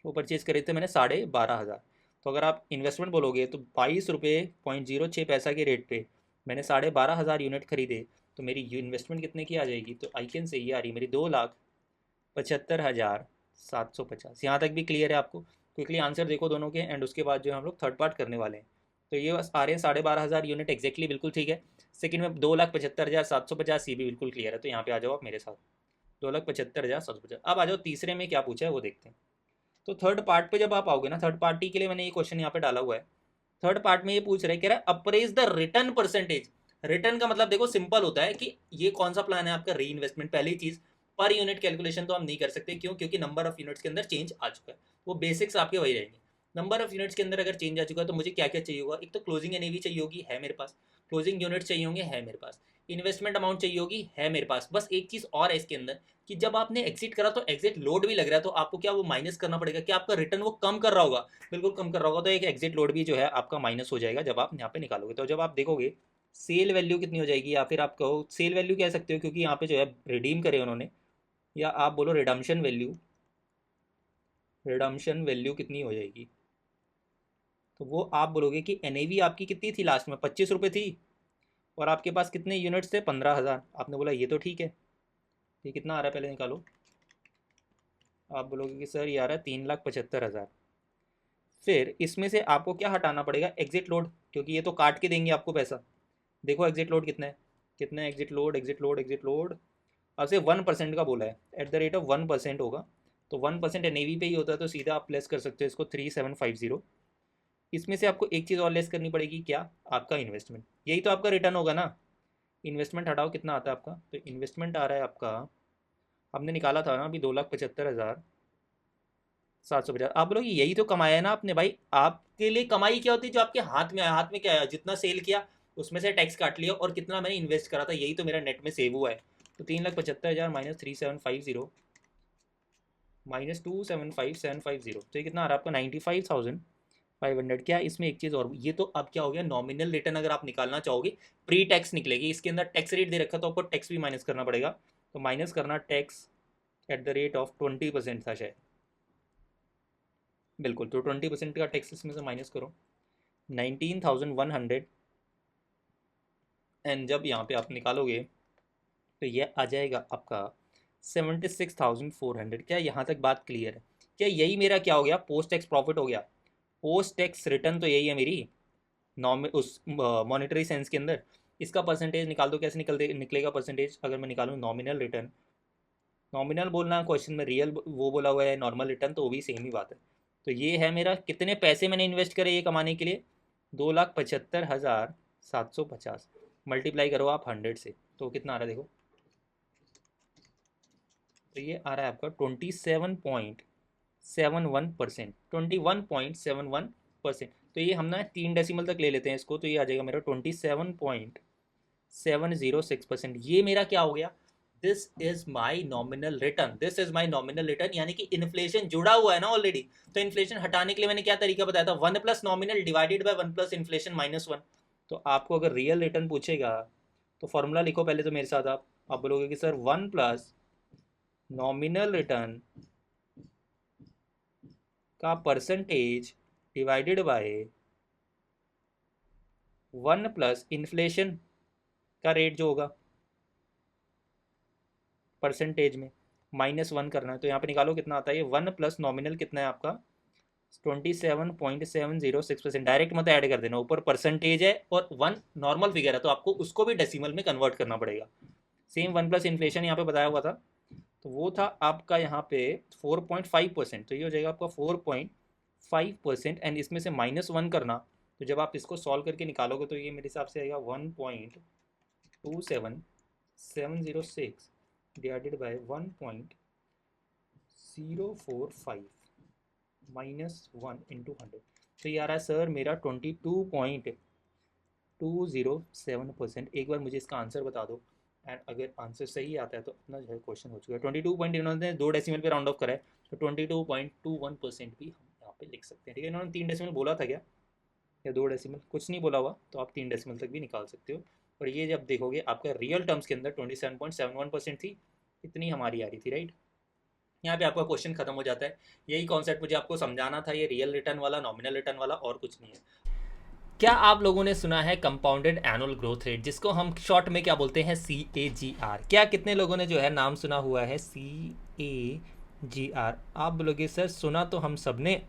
वो परचेज करे थे मैंने 12,500। तो अगर आप इन्वेस्टमेंट बोलोगे तो 22 रुपये 0.06 पैसा के रेट पे मैंने 12,500 यूनिट खरीदे, तो मेरी इन्वेस्टमेंट कितने की आ जाएगी, तो आई कैन से ये आ रही मेरी 2,75,750। यहाँ तक भी क्लियर है आपको। क्विकली आंसर देखो दोनों के, एंड उसके बाद जो हम लोग थर्ड पार्ट करने वाले हैं। तो ये बस आ रहे हैं 12,500 यूनिट एग्जैक्टली, बिल्कुल ठीक है। सेकंड में 2,75,750, ये भी बिल्कुल क्लियर है। तो यहाँ पे आ जाओ आप मेरे साथ, 2,75,750। अब आ जाओ तीसरे में क्या पूछा है वो देखते हैं। तो थर्ड पार्ट पे जब आप आओगे ना, थर्ड पार्टी के लिए मैंने ये क्वेश्चन यहाँ पे डाला हुआ है। थर्ड पार्ट में ये पूछ रहे, कह रहा है apprise the return percentage. Return का मतलब देखो सिंपल होता है कि ये कौन सा प्लान है आपका, री इन्वेस्टमेंट। पहली चीज, पर यूनिट कैलकुलेशन तो हम नहीं कर सकते, क्यों, क्योंकि नंबर ऑफ यूनिट्स के अंदर चेंज आ चुका है। वो बेसिक्स आपके वही रहेंगे। नंबर ऑफ यूनिट्स के अंदर अगर चेंज आ चुका है तो मुझे क्या क्या चाहिए होगा, एक तो क्लोजिंग एनएवी चाहिए होगी, है मेरे पास। क्लोजिंग यूनिट चाहिए होंगे, है मेरे पास। इन्वेस्टमेंट अमाउंट चाहिए होगी, है मेरे पास। बस एक चीज और है इसके अंदर, कि जब आपने एग्जिट करा तो एग्जिट लोड भी लग रहा है, तो आपको क्या वो माइनस करना पड़ेगा, कि आपका रिटर्न वो कम कर रहा होगा, बिल्कुल कम कर रहा होगा। तो एक एग्जिट लोड भी जो है आपका माइनस हो जाएगा जब आप यहाँ पे निकालोगे। तो जब आप देखोगे सेल वैल्यू कितनी हो जाएगी, या फिर आप कहो सेल वैल्यू कह सकते हो, क्योंकि यहाँ पे जो है रिडीम करे उन्होंने, या आप बोलो रिडम्शन वैल्यू, रिडम्शन वैल्यू कितनी हो जाएगी, तो वो आप बोलोगे कि एनएवी आपकी कितनी थी लास्ट में, 25 रुपये थी, और आपके पास कितने यूनिट्स थे, 15,000। आपने बोला ये तो ठीक है, ये कितना आ रहा है पहले निकालो। आप बोलोगे कि सर ये आ रहा है 3,75,000। फिर इसमें से आपको क्या हटाना पड़ेगा, एग्जिट लोड, क्योंकि ये तो काट के देंगे आपको पैसा। देखो एग्जिट लोड कितना है, कितना है exit load, exit load, exit load आपसे 1% का बोला है, एट द रेट ऑफ 1% होगा। तो 1% एन पे ही होता है, तो सीधा आप लेस कर सकते हो इसको 3,750। इसमें से आपको एक चीज़ और लेस करनी पड़ेगी, क्या, आपका इन्वेस्टमेंट। यही तो आपका रिटर्न होगा ना। इन्वेस्टमेंट हटाओ कितना आता है आपका, तो इन्वेस्टमेंट आ रहा है आपका, हमने निकाला था ना अभी, 2,75,750। आप बोलोगे यही तो कमाया है ना आपने, भाई आपके लिए कमाई क्या होती है, जो आपके हाथ में आया। हाथ में क्या है, जितना सेल किया उसमें से टैक्स काट लिया, और कितना मैंने इन्वेस्ट करा था, यही तो मेरा नेट में सेव हुआ है। तो 3,75,000 माइनस 3,750 माइनस 2,75,750, तो ये कितना आ रहा है आपका, 95,500। क्या इसमें एक चीज़ और, ये तो अब क्या हो गया, नॉमिनल रिटर्न अगर आप निकालना चाहोगे प्री टैक्स निकलेगी। इसके अंदर टैक्स रेट दे रखा तो आपको टैक्स भी माइनस करना पड़ेगा। तो माइनस करना tax at the rate of 20% था शायद, बिल्कुल। तो 20% का टैक्स इसमें से माइनस करो, 19,100। एंड जब यहाँ पे आप निकालोगे तो ये आ जाएगा आपका 76,400। क्या यहाँ तक बात क्लियर है, क्या यही मेरा क्या हो गया, पोस्ट टैक्स प्रॉफिट हो गया। पोस्ट टैक्स रिटर्न तो यही है मेरी, नॉर्मल उस मॉनेटरी सेंस के अंदर। इसका परसेंटेज निकाल दो, कैसे निकलेगा परसेंटेज, अगर मैं निकालूँ नॉमिनल रिटर्न, नॉमिनल बोलना क्वेश्चन में, रियल वो बोला हुआ है नॉर्मल रिटर्न, तो वो भी सेम ही बात है। तो ये है मेरा, कितने पैसे मैंने इन्वेस्ट करे ये कमाने के लिए, 2,75,750। मल्टीप्लाई करो आप 100 से, तो कितना आ रहा है देखो, तो ये आ रहा है आपका 27.71%, 21.71%। तो ये हम ना 3 डेसिमल तक ले लेते हैं इसको, तो ये आ जाएगा मेरा 27.706%। ये मेरा क्या हो गया, this is my nominal return, this is my nominal return. यानी कि इन्फ्लेशन जुड़ा हुआ है ना ऑलरेडी। तो इन्फ्लेशन हटाने के लिए मैंने क्या तरीका बताया था, 1 plus nominal divided by 1 plus inflation minus 1। तो आपको अगर रियल रिटर्न पूछेगा तो फॉर्मूला लिखो पहले तो मेरे साथ आप बोलोगे कि सर 1 प्लस नॉमिनल रिटर्न का percentage divided by 1 plus inflation का रेट जो होगा, परसेंटेज में -1 करना है, तो यहाँ पे निकालो कितना आता है ये 1 प्लस नॉमिनल कितना है आपका 27.706%। डायरेक्ट मत ऐड कर देना, ऊपर परसेंटेज है और 1 नॉर्मल फिगर है तो आपको उसको भी डेसिमल में कन्वर्ट करना पड़ेगा। सेम 1 प्लस इन्फ्लेशन यहाँ पे बताया हुआ था, तो वो था आपका यहाँ पे 4.5%, तो ये हो जाएगा आपका 4.5%। एंड इसमें से -1 करना, तो जब आप इसको सॉल्व करके निकालोगे तो ये मेरे हिसाब से आएगा 1.27706 डिवाइडेड बाय 1.045 -1 इंटू 100, तो ये आ रहा है सर मेरा 22.207%। एक बार मुझे इसका आंसर बता दो, एंड अगर आंसर सही आता है तो अपना जो है क्वेश्चन हो चुका है। 22 पॉइंट इन्होंने 2 डेसिमल पे राउंड ऑफ करा है, तो 22.21% भी हम यहाँ पे लिख सकते हैं। ठीक है, इन्होंने 3 डेसिमल बोला था क्या, या 2 डेसिमल, कुछ नहीं बोला हुआ, तो आप 3 डेसिमल तक भी निकाल सकते हो। और ये जब देखोगे आपका रियल टर्म्स के अंदर 27.71% थी, इतनी हमारी आ रही थी, राइट। यहाँ पे आपका क्वेश्चन खत्म हो जाता है। यही कॉन्सेप्ट मुझे आपको समझाना था, ये रियल रिटर्न वाला, नॉमिनल रिटर्न वाला, और कुछ नहीं है। क्या आप लोगों ने सुना है कंपाउंडेड एनुअल ग्रोथ रेट, जिसको हम शॉर्ट में क्या बोलते हैं, CAGR? क्या कितने लोगों ने जो है नाम सुना हुआ है CAGR? आप बोलोगे सर सुना तो हम सब ने,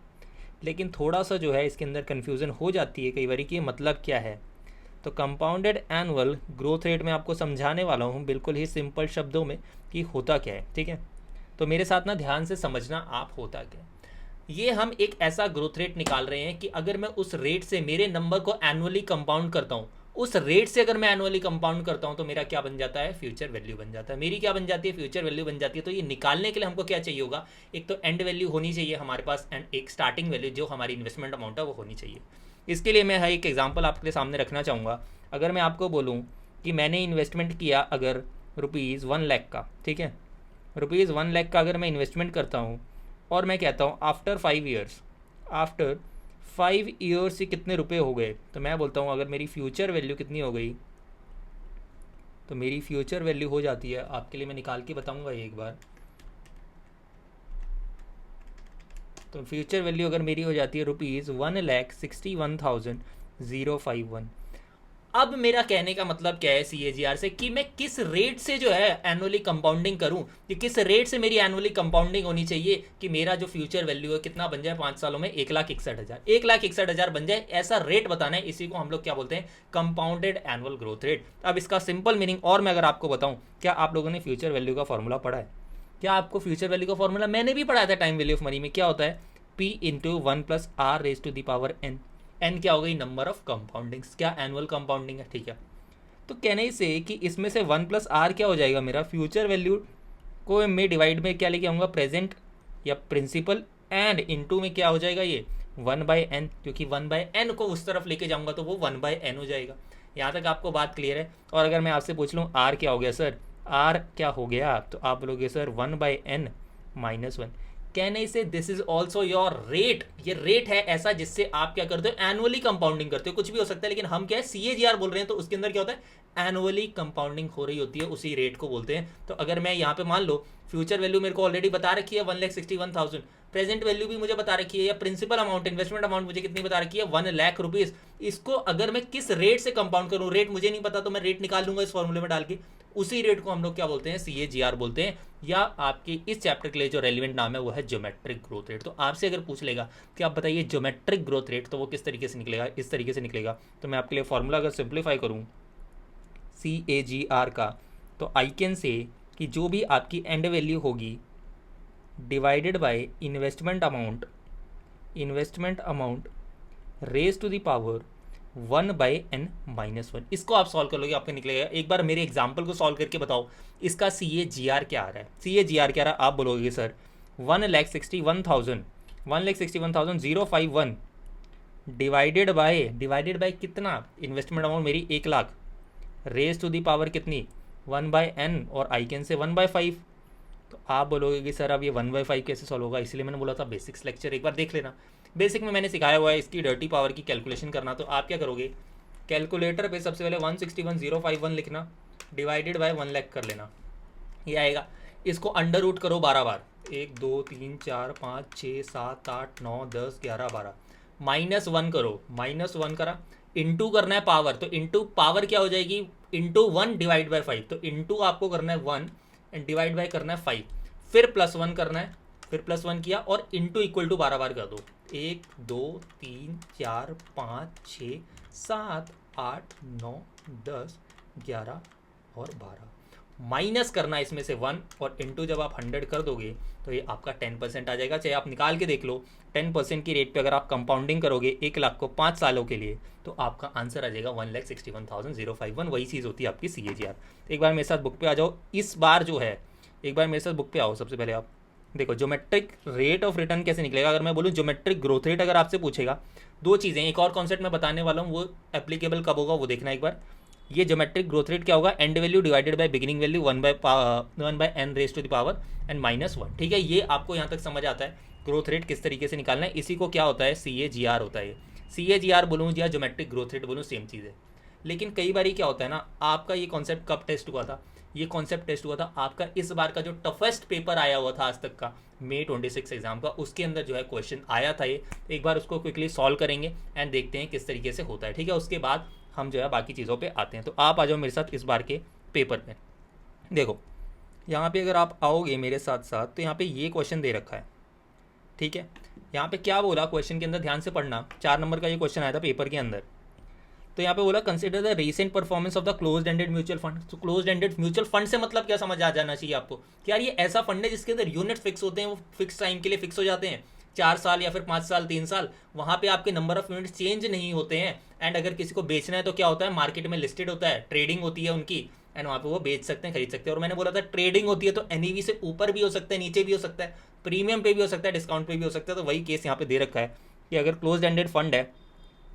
लेकिन थोड़ा सा जो है इसके अंदर कन्फ्यूज़न हो जाती है कई बार कि मतलब क्या है। तो कंपाउंडेड एनुअल ग्रोथ रेट मैं आपको समझाने वाला हूँ बिल्कुल ही सिंपल शब्दों में कि होता क्या है। ठीक है, तो मेरे साथ ना ध्यान से समझना आप होता क्या है। ये हम एक ऐसा ग्रोथ रेट निकाल रहे हैं कि अगर मैं उस रेट से मेरे नंबर को एनुअली कंपाउंड करता हूँ, उस रेट से अगर मैं एनुअली कंपाउंड करता हूँ तो मेरा क्या बन जाता है, फ्यूचर वैल्यू बन जाता है। मेरी क्या बन जाती है, फ्यूचर वैल्यू बन जाती है। तो ये निकालने के लिए हमको क्या चाहिए होगा, एक तो एंड वैल्यू होनी चाहिए हमारे पास, एंड एक स्टार्टिंग वैल्यू जो हमारी इन्वेस्टमेंट अमाउंट है वो होनी चाहिए। इसके लिए मैं एक एग्जाम्पल आपके सामने रखना चाहूँगा। अगर मैं आपको बोलूँ कि मैंने इन्वेस्टमेंट किया अगर ₹1,00,000 का, ठीक है, ₹1,00,000 का अगर मैं इन्वेस्टमेंट करता हूँ, और मैं कहता हूँ आफ्टर 5 ईयर्स से कितने रुपए हो गए, तो मैं बोलता हूँ अगर मेरी फ्यूचर वैल्यू कितनी हो गई, तो मेरी फ्यूचर वैल्यू हो जाती है, आपके लिए मैं निकाल के बताऊँगा एक बार। तो फ्यूचर वैल्यू अगर मेरी हो जाती है ₹1,61,051। अब मेरा कहने का मतलब क्या है CAGR से, कि मैं किस रेट से जो है एनुअली कंपाउंडिंग करूं, कि किस रेट से मेरी एनुअली कंपाउंडिंग होनी चाहिए कि मेरा जो फ्यूचर वैल्यू है कितना बन जाए 5 सालों में, 1,61,000 बन जाए, ऐसा रेट बताना है। इसी को हम लोग क्या बोलते हैं, कंपाउंडेड एनुअल ग्रोथ रेट। अब इसका सिंपल मीनिंग और मैं अगर आपको बताऊं, क्या आप लोगों ने फ्यूचर वैल्यू का फॉर्मूला पढ़ा है? क्या आपको फ्यूचर वैल्यू का फॉर्मूला, मैंने भी पढ़ाया था टाइम वैल्यू ऑफ मनी में, क्या होता है, P into 1 plus R raise to the power N। N क्या हो गई, नंबर ऑफ कंपाउंडिंग्स, क्या एनुअल कंपाउंडिंग है। ठीक है, तो कहने से कि इसमें से 1 प्लस आर क्या हो जाएगा, मेरा फ्यूचर वैल्यू को मैं डिवाइड में क्या लेके आऊँगा, प्रेजेंट या प्रिंसिपल, एंड इनटू में क्या हो जाएगा ये 1/n, क्योंकि 1/n को उस तरफ लेके जाऊँगा तो वो 1/n हो जाएगा। यहाँ तक आपको बात क्लियर है। और अगर मैं आपसे पूछ लूँ आर क्या हो गया सर, आर क्या हो गया, तो आप बोलोगे सर 1/n -1। कहने से this is also your rate, ये रेट है ऐसा जिससे आप क्या करते हो, एनुअली कंपाउंडिंग करते हो। कुछ भी हो सकता है, लेकिन हम क्या है CAGR बोल रहे हैं, तो उसके अंदर क्या होता है, एनुअली कंपाउंडिंग हो रही होती है, उसी रेट को बोलते हैं। तो अगर मैं यहाँ पे मान लो फ्यूचर वैल्यू मेरे को ऑलरेडी बता रखी है 1,61,000, प्रेजेंट वैल्यू भी मुझे बता रखी है, या प्रिंसिपल अमाउंट, इन्वेस्टमेंट अमाउंट मुझे कितनी बता रखी है, 1,00,000 रुपीज। इसको अगर मैं किस रेट से कंपाउंड करूँ, रेट मुझे नहीं पता, तो मैं रेट निकाल लूंगा इस फॉर्मूले में डाल के, उसी रेट को हम लोग क्या बोलते हैं, CAGR बोलते हैं। या आपके इस चैप्टर के लिए जो रेलिवेंट नाम है वो है ज्योमेट्रिक ग्रोथ रेट। तो आपसे अगर पूछ लेगा कि आप बताइए ज्योमेट्रिक ग्रोथ रेट, तो वो किस तरीके से निकलेगा, इस तरीके से निकलेगा। तो मैं आपके लिए फॉर्मूला अगर सिंप्लीफाई करूँ CAGR का, तो आई कैन से कि जो भी आपकी एंड वैल्यू होगी divided by investment amount raise to the power 1/n -1। इसको आप सॉल्व कर लोगे, आपको निकलेगा। एक बार मेरे एग्जाम्पल को सॉल्व करके बताओ इसका CAGR क्या आ रहा है। CAGR क्या आ रहा है, आप बोलोगे सर 1,61,051 डिवाइडेड बाय कितना, इन्वेस्टमेंट अमाउंट मेरी 1,00,000, रेज टू दी पावर कितनी 1/n, और आई कैन से 1/5। तो आप बोलोगे कि सर अब ये 1/5 कैसे सॉल्व होगा, इसलिए मैंने बोला था बेसिक्स लेक्चर एक बार देख लेना। बेसिक में मैंने सिखाया हुआ है इसकी डर्टी पावर की कैलकुलेशन करना। तो आप क्या करोगे, कैलकुलेटर पे सबसे पहले 161,051 लिखना, डिवाइडेड बाय 1,00,000 कर लेना, ये आएगा। इसको अंडर रूट करो 12 बार, 1 2 3 4 5 6 7 8 9 10 11 12, -1 करो, -1 करा, इंटू करना है पावर, तो इंटू पावर क्या हो जाएगी, इंटू 1 डिवाइड बाय 5, तो इंटू आपको करना है 1 एंड डिवाइड बाय करना है 5, फिर +1 करना है, फिर +1 किया और इंटू इक्वल टू 12 बार कर दो। 1 2 3 4 5 6 7 8 9 10 11 और 12, माइनस करना इसमें से 1 और इंटू जब आप 100 कर दोगे तो ये आपका 10% आ जाएगा। चाहे आप निकाल के देख लो, 10% की रेट पे अगर आप कंपाउंडिंग करोगे 1 लाख को 5 सालों के लिए तो आपका आंसर आ जाएगा 1,61,051। वही चीज़ होती है आपकी CAGR। तो एक बार मेरे साथ बुक पे आ जाओ। इस बार जो है, एक बार मेरे साथ बुक पे आओ। सबसे पहले आप देखो ज्योमेट्रिक रेट ऑफ रिटर्न कैसे निकलेगा। अगर मैं बोलूँ ज्योमेट्रिक ग्रोथ रेट अगर आपसे पूछेगा, दो चीज़ें, एक और कॉन्सेप्ट मैं बताने वाला हूँ, वो एप्लीकेबल कब होगा वो देखना एक बार। ये ज्योमेट्रिक ग्रोथ रेट क्या होगा, end value divided by beginning value 1/n raise to the power and -1। ठीक है, ये आपको यहाँ तक समझ आता है ग्रोथ रेट किस तरीके से निकालना है। इसी को क्या होता है, CAGR होता है। CAGR बोलूँ या ज्योमेट्रिक ग्रोथ रेट बोलूँ, सेम चीज़ है। लेकिन कई बार क्या होता है ना, आपका ये कॉन्सेप्ट कब टेस्ट हुआ था, ये कॉन्सेप्ट टेस्ट हुआ था आपका इस बार का जो टफेस्ट पेपर आया हुआ था आज तक का, May 26 एग्जाम का, उसके अंदर जो है क्वेश्चन आया था ये। एक बार उसको क्विकली सॉल्व करेंगे एंड देखते हैं किस तरीके से होता है। ठीक है, उसके बाद हम जो है बाकी चीज़ों पे आते हैं। तो आप आ जाओ मेरे साथ इस बार के पेपर पे। देखो यहाँ पे अगर आप आओगे मेरे साथ साथ तो यहाँ पे ये क्वेश्चन दे रखा है। ठीक है, यहाँ पे क्या बोला क्वेश्चन के अंदर, ध्यान से पढ़ना। 4 नंबर का ये क्वेश्चन आया था पेपर के अंदर। तो यहाँ पे बोला consider the recent performance of the closed ended mutual fund. तो क्लोज्ड एंडेड म्यूचुअल फंड से मतलब क्या समझ आ जाना चाहिए आपको कि यार ये ऐसा फंड है जिसके अंदर यूनिट फिक्स होते हैं, वो फिक्स टाइम के लिए फिक्स हो जाते हैं, 4 साल या फिर 5 साल 3 साल, वहाँ पे आपके नंबर ऑफ यूनिट चेंज नहीं होते हैं। एंड अगर किसी को बेचना है तो क्या होता है, मार्केट में लिस्टेड होता है, ट्रेडिंग होती है उनकी, एंड वहाँ पे वो बेच सकते हैं, खरीद सकते हैं। और मैंने बोला था ट्रेडिंग होती है तो NAV से ऊपर भी हो सकता है, नीचे भी हो सकता है, प्रीमियम पे भी हो सकता है, डिस्काउंट पे भी हो सकता है। तो वही केस यहाँ पे दे रखा है कि अगर क्लोज एंडेड फंड है,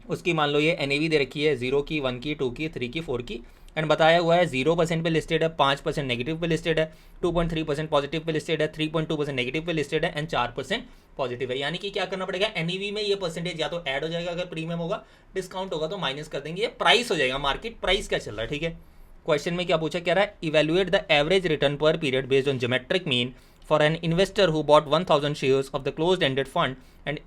उसकी मान लो ये NAV दे रखी है 0 की, 1 की, 2 की, 3 की, 4 की, एंड बताया हुआ है 0% पे लिस्टेड है, 5% नेगेटिव पे लिस्टेड है, 2.3% पॉजिटिव पे लिस्टेड है, 3.2% नेगेटिव पे लिस्टेड है, एंड 4% पॉजिटिव है। यानी कि क्या करना पड़ेगा, NAV में ये परसेंटेज या तो ऐड हो जाएगा अगर प्रीमियम होगा, डिस्काउंट होगा तो माइनस कर देंगे, ये प्राइस हो जाएगा, मार्केट प्राइस क्या चल रहा है। ठीक है, क्वेश्चन में क्या पूछा, कह रहा है इवेल्युएट द एवरेज रिटर्न पर period based on geometric mean for an investor who bought 1000 shares of the closed ended fund at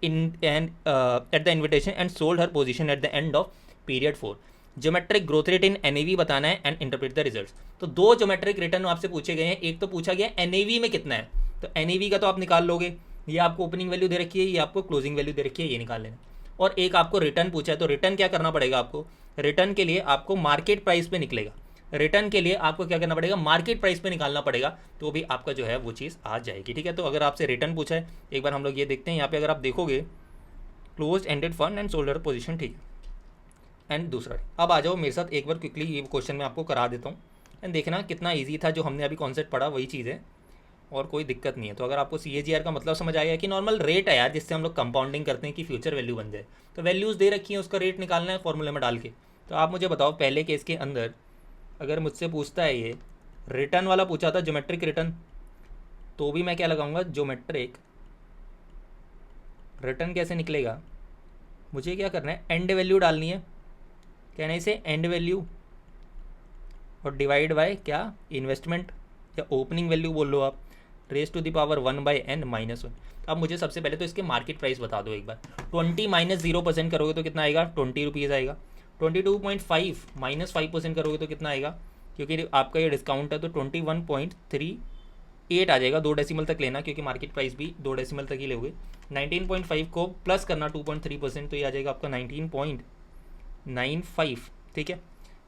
the invitation and sold her position at the end of period 4. Geometric growth rate in NAV बताना है एंड इंटरप्रेट द रिजल्ट्स। तो दो ज्योमेट्रिक रिटर्न आपसे पूछे गए हैं। एक तो पूछा गया NAV में कितना है, तो NAV का तो आप निकाल लोगे, ये आपको ओपनिंग वैल्यू दे रखी है, ये आपको क्लोजिंग वैल्यू दे रखी है, ये निकाल लेना। और एक आपको रिटर्न पूछा है, तो रिटर्न क्या करना पड़ेगा आपको, रिटर्न के लिए आपको मार्केट प्राइस पे निकलेगा, रिटर्न के लिए आपको क्या करना पड़ेगा, मार्केट प्राइस पे निकालना पड़ेगा, तो भी आपका जो है वो चीज़ आ जाएगी। ठीक है, तो अगर आपसे रिटर्न पूछा है, एक बार हम लोग ये देखते हैं। यहाँ पे अगर आप देखोगे close ended fund and solder position, ठीक है, एंड दूसरा। अब आ जाओ मेरे साथ एक बार क्विकली ये क्वेश्चन मैं आपको करा देता हूँ एंड देखना कितना ईजी था। जो हमने अभी कॉन्सेप्ट पढ़ा वही चीज़ है और कोई दिक्कत नहीं है। तो अगर आपको CAGR का मतलब समझ आएगा कि नॉर्मल रेट है यार जिससे हम लोग कंपाउंडिंग करते हैं कि फ्यूचर वैल्यू बन जाए, तो वैल्यूज़ दे रखी हैं, उसका रेट निकालना है फॉर्मूले में डाल के। तो आप मुझे बताओ, पहले केस के अंदर अगर मुझसे पूछता है, ये रिटर्न वाला पूछा था ज्योमेट्रिक रिटर्न, तो भी मैं क्या लगाऊंगा, ज्योमेट्रिक रिटर्न कैसे निकलेगा, मुझे क्या करना है, एंड वैल्यू डालनी है, कहना है इसे एंड वैल्यू और डिवाइड बाय क्या, इन्वेस्टमेंट या ओपनिंग वैल्यू बोल लो आप, raise to the power 1/n -1। अब मुझे सबसे पहले तो इसके मार्केट प्राइस बता दो एक बार। 20 - 0% करोगे तो कितना आएगा, 20 रुपीज़ आएगा। 22.5 -5% करोगे तो कितना आएगा, क्योंकि आपका ये डिस्काउंट है तो 21.38 आ जाएगा। 2 डेसिमल तक लेना क्योंकि मार्केट प्राइस भी 2 डेसिमल तक ही लोगे। 19.5 को प्लस करना 2.3% तो ये आ जाएगा आपका 19.95। ठीक है,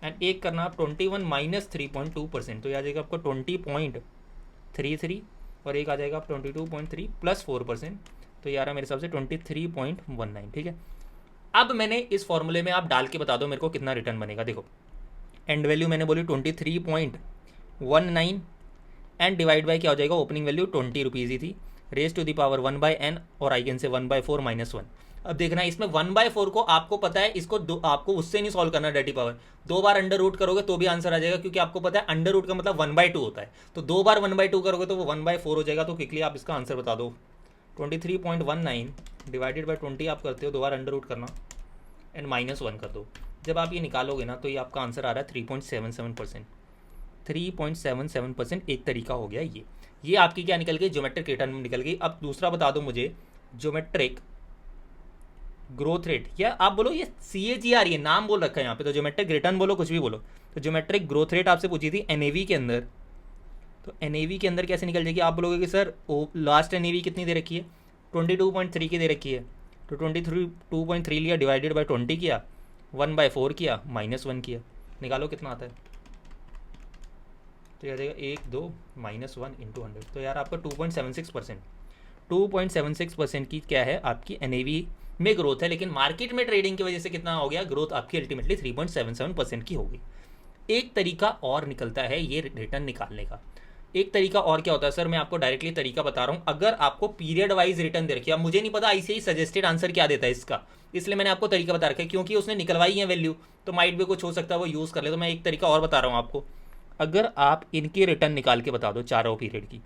एंड एक करना आप 21 - 3.2% तो ये आ जाएगा आपका 20.33, और एक आ जाएगा आप 22.3 + 4% तो ये आ रहा है मेरे हिसाब से 23.19। ठीक है, अब मैंने इस फॉर्मूले में आप डाल के बता दो मेरे को कितना रिटर्न बनेगा। देखो एंड वैल्यू मैंने बोली 23.19 एंड डिवाइड बाय क्या हो जाएगा, ओपनिंग वैल्यू 20 रुपीज़ ही थी, raise to the power 1/n और आई कैन से 1/4 -1। अब देखना इसमें 1/4 को आपको पता है, इसको आपको उससे नहीं सॉल्व करना डर्टी पावर, 2 बार अंडर रूट करोगे तो भी आंसर आ जाएगा, क्योंकि आपको पता है अंडर रूट का मतलब 1/2 होता है। तो 2 बार 1/2 करोगे तो वो 1/4 हो जाएगा। तो क्विकली आप इसका आंसर बता दो। 23.19 डिवाइडेड बाई 20 आप करते हो, 2 बार अंडर रूट करना एंड -1 कर दो। जब आप ये निकालोगे ना तो ये आपका आंसर आ रहा है 3.77%। 3.77% एक तरीका हो गया ये आपकी क्या निकल गई, ज्योमेट्रिक रिटर्न निकल गई। अब दूसरा बता दो मुझे, ज्योमेट्रिक ग्रोथ रेट, या आप बोलो ये CAGR, ये नाम बोल रखा है यहाँ पे, तो ज्योमेट्रिक रिटर्न बोलो, कुछ भी बोलो। तो ज्योमेट्रिक ग्रोथ रेट आपसे पूछी थी NAV के अंदर, तो NAV के अंदर कैसे निकल जाएगी, आप बोलोगे कि सर लास्ट NAV कितनी दे रखी है, 22.3 की दे रखी है, तो 22.3 लिया, डिवाइडेड बाई 20 किया, 1/4 किया, -1 किया, निकालो कितना आता है। तो यार 1 2 -1 × 100, तो यार आपका 2.76%, 2.76% की क्या है आपकी NAV में ग्रोथ है, लेकिन मार्केट में ट्रेडिंग की वजह से कितना हो गया, ग्रोथ आपकी अल्टीमेटली 3.77% की होगी। एक तरीका और निकलता है ये रिटर्न निकालने का। एक तरीका और क्या होता है सर, मैं आपको डायरेक्टली तरीका बता रहा हूँ। अगर आपको पीरियड वाइज रिटर्न दे रखी है, मुझे नहीं पता ICAI सजेस्टेड आंसर क्या देता है इसका, इसलिए मैंने आपको तरीका बता रखा है, क्योंकि उसने निकलवाई है वैल्यू, तो माइट भी कुछ हो सकता है वो यूज़ कर ले। तो मैं एक तरीका और बता रहा हूँ आपको, अगर आप इनकी रिटर्न निकाल के बता दो, चारों पीरियड की,